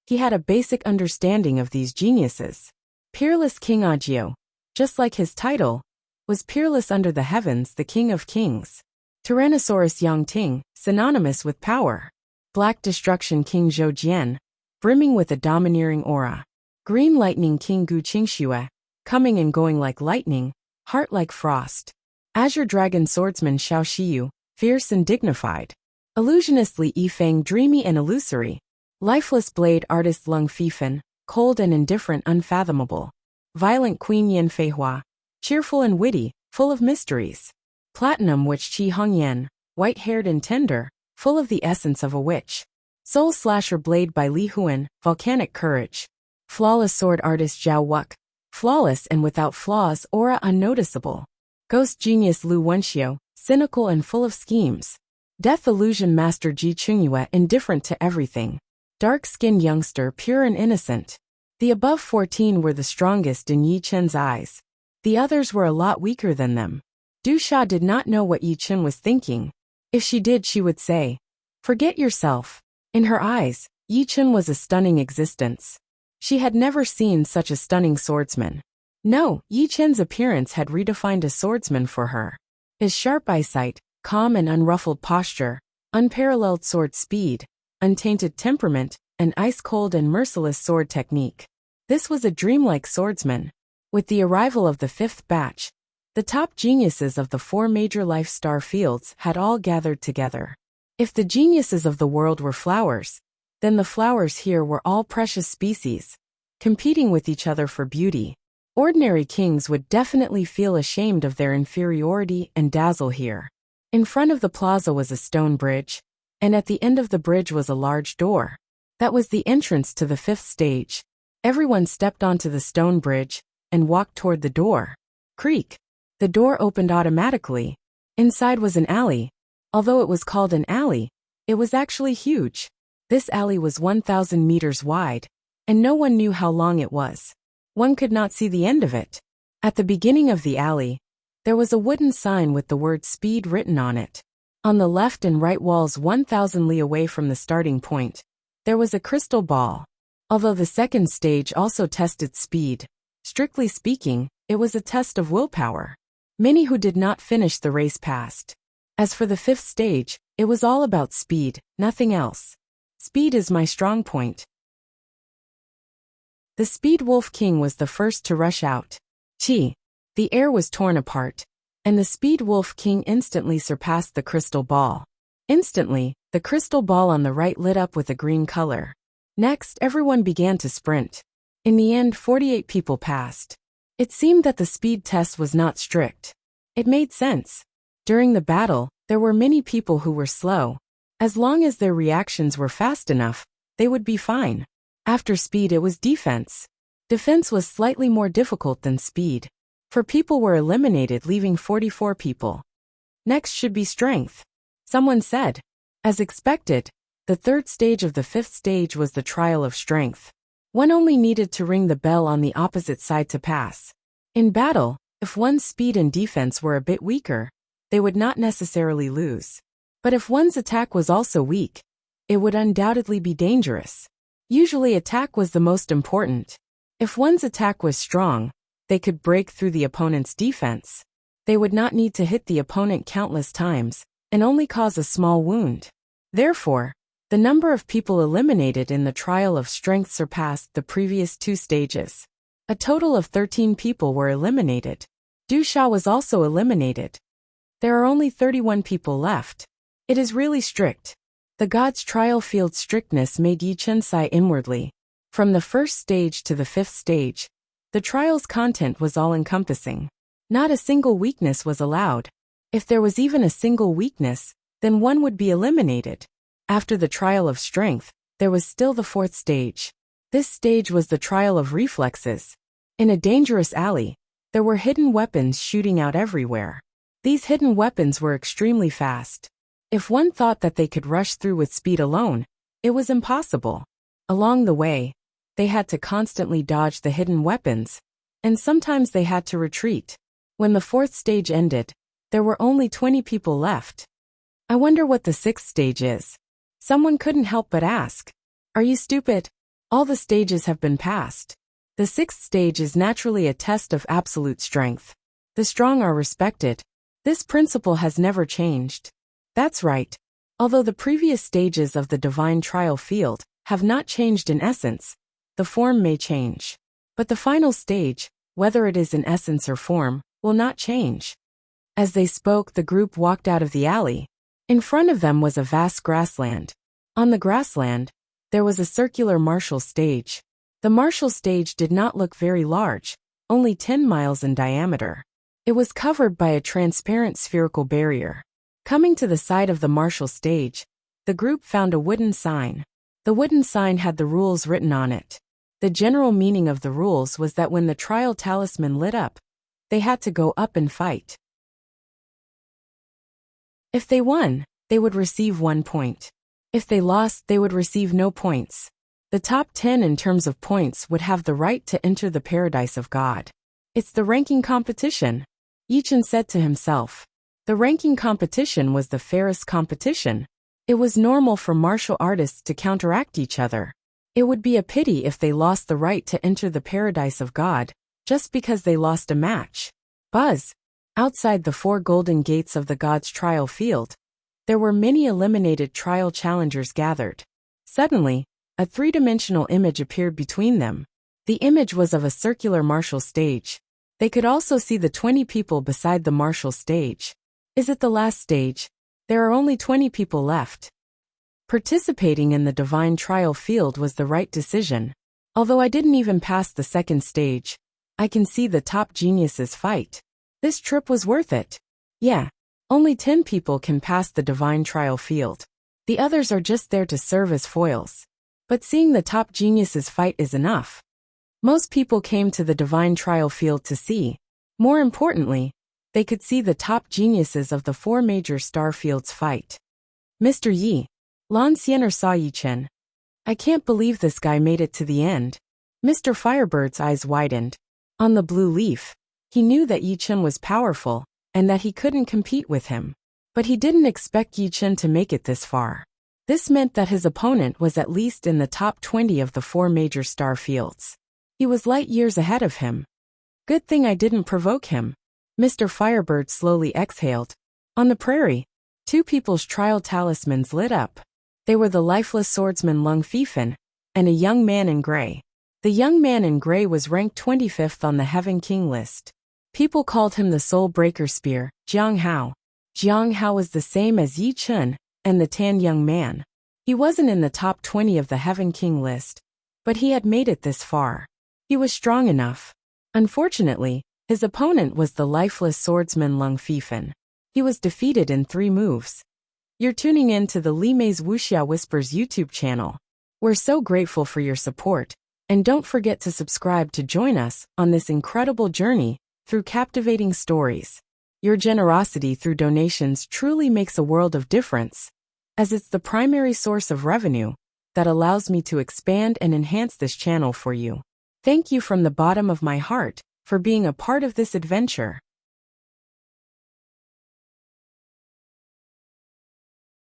he had a basic understanding of these geniuses. Peerless King Ajiu, just like his title, was peerless under the heavens, the King of Kings. Tyrannosaurus Yang Ting, synonymous with power. Black Destruction King Zhou Jian, brimming with a domineering aura. Green Lightning King Gu Qingxue, coming and going like lightning, heart like frost. Azure Dragon Swordsman Xiao Xiyu, fierce and dignified. Illusionist Li Yifeng, dreamy and illusory. Lifeless blade artist Lung Fifen, cold and indifferent, unfathomable. Violent Queen Yin Feihua, cheerful and witty, full of mysteries. Platinum Witch Qi Hongyan, white-haired and tender, full of the essence of a witch. Soul Slasher Blade by Li Huan, volcanic courage. Flawless Sword Artist Zhao Wuk, flawless and without flaws, aura unnoticeable. Ghost Genius Lu Wenxiu, cynical and full of schemes. Death Illusion Master Ji Qingyue, indifferent to everything. Dark-skinned youngster, pure and innocent. The above 14 were the strongest in Yi Chen's eyes. The others were a lot weaker than them. Du Sha did not know what Yi Chen was thinking. If she did, she would say, "Forget yourself." In her eyes, Yi Chen was a stunning existence. She had never seen such a stunning swordsman. No, Yi Chen's appearance had redefined a swordsman for her. His sharp eyesight, calm and unruffled posture, unparalleled sword speed, untainted temperament, and ice-cold and merciless sword technique. This was a dreamlike swordsman. With the arrival of the fifth batch, the top geniuses of the four major life star fields had all gathered together. If the geniuses of the world were flowers, then the flowers here were all precious species, competing with each other for beauty. Ordinary kings would definitely feel ashamed of their inferiority and dazzle here. In front of the plaza was a stone bridge, and at the end of the bridge was a large door. That was the entrance to the fifth stage. Everyone stepped onto the stone bridge and walked toward the door. Creak. The door opened automatically. Inside was an alley. Although it was called an alley, it was actually huge. This alley was 1,000 meters wide, and no one knew how long it was. One could not see the end of it. At the beginning of the alley, there was a wooden sign with the word speed written on it. On the left and right walls 1,000 li away from the starting point, there was a crystal ball. Although the second stage also tested speed, strictly speaking, it was a test of willpower. Many who did not finish the race passed. As for the fifth stage, it was all about speed, nothing else. Speed is my strong point. The Speed Wolf King was the first to rush out. Chi. The air was torn apart, and the Speed Wolf King instantly surpassed the crystal ball. Instantly, the crystal ball on the right lit up with a green color. Next, everyone began to sprint. In the end, 48 people passed. It seemed that the speed test was not strict. It made sense. During the battle, there were many people who were slow. As long as their reactions were fast enough, they would be fine. After speed, it was defense. Defense was slightly more difficult than speed. 4 people were eliminated, leaving 44 people. Next should be strength. Someone said. As expected, the third stage of the fifth stage was the trial of strength. One only needed to ring the bell on the opposite side to pass. In battle, if one's speed and defense were a bit weaker, they would not necessarily lose. But if one's attack was also weak, it would undoubtedly be dangerous. Usually attack was the most important. If one's attack was strong, they could break through the opponent's defense. They would not need to hit the opponent countless times, and only cause a small wound. Therefore, the number of people eliminated in the trial of strength surpassed the previous 2 stages. A total of 13 people were eliminated. Du Sha was also eliminated. There are only 31 people left. It is really strict. The god's trial field strictness made Yi Chen sigh inwardly. From the first stage to the fifth stage, the trial's content was all-encompassing. Not a single weakness was allowed. If there was even a single weakness, then one would be eliminated. After the trial of strength, there was still the fourth stage. This stage was the trial of reflexes. In a dangerous alley, there were hidden weapons shooting out everywhere. These hidden weapons were extremely fast. If one thought that they could rush through with speed alone, it was impossible. Along the way, they had to constantly dodge the hidden weapons, and sometimes they had to retreat. When the fourth stage ended, there were only 20 people left. I wonder what the sixth stage is. Someone couldn't help but ask. Are you stupid? All the stages have been passed. The sixth stage is naturally a test of absolute strength. The strong are respected. This principle has never changed. That's right. Although the previous stages of the divine trial field have not changed in essence, the form may change. But the final stage, whether it is in essence or form, will not change. As they spoke, the group walked out of the alley. In front of them was a vast grassland. On the grassland, there was a circular martial stage. The martial stage did not look very large, only 10 miles in diameter. It was covered by a transparent spherical barrier. Coming to the side of the martial stage, the group found a wooden sign. The wooden sign had the rules written on it. The general meaning of the rules was that when the trial talisman lit up, they had to go up and fight. If they won, they would receive 1 point. If they lost, they would receive no points. The top 10 in terms of points would have the right to enter the paradise of God. It's the ranking competition, Yi Chen said to himself. The ranking competition was the fairest competition. It was normal for martial artists to counteract each other. It would be a pity if they lost the right to enter the paradise of God, just because they lost a match. Buzz. Outside the 4 golden gates of the gods' trial field, there were many eliminated trial challengers gathered. Suddenly, a 3-dimensional image appeared between them. The image was of a circular martial stage. They could also see the 20 people beside the martial stage. Is it the last stage? There are only 20 people left. Participating in the divine trial field was the right decision. Although I didn't even pass the 2nd stage, I can see the top geniuses fight. This trip was worth it. Yeah, only 10 people can pass the divine trial field. The others are just there to serve as foils. But seeing the top geniuses fight is enough. Most people came to the divine trial field to see. More importantly, they could see the top geniuses of the 4 major star fields fight. Mr. Yi. Lan Xiener saw Yi Chen. I can't believe this guy made it to the end. Mr. Firebird's eyes widened. On the blue leaf, he knew that Yi Chen was powerful, and that he couldn't compete with him. But he didn't expect Yi Chen to make it this far. This meant that his opponent was at least in the top 20 of the 4 major star fields. He was light years ahead of him. Good thing I didn't provoke him. Mr. Firebird slowly exhaled. On the prairie, 2 people's trial talismans lit up. They were the lifeless swordsman Lung Fifen, and a young man in gray. The young man in gray was ranked 25th on the Heaven King list. People called him the Soul Breaker Spear, Jiang Hao. Jiang Hao was the same as Yi Chen and the tan young man. He wasn't in the top 20 of the Heaven King list, but he had made it this far. He was strong enough. Unfortunately, his opponent was the lifeless swordsman Lung Fifen. He was defeated in 3 moves. You're tuning in to the Li Mei's Wuxia Whispers YouTube channel. We're so grateful for your support, and don't forget to subscribe to join us on this incredible journey through captivating stories. Your generosity through donations truly makes a world of difference, as it's the primary source of revenue that allows me to expand and enhance this channel for you. Thank you from the bottom of my heart for being a part of this adventure.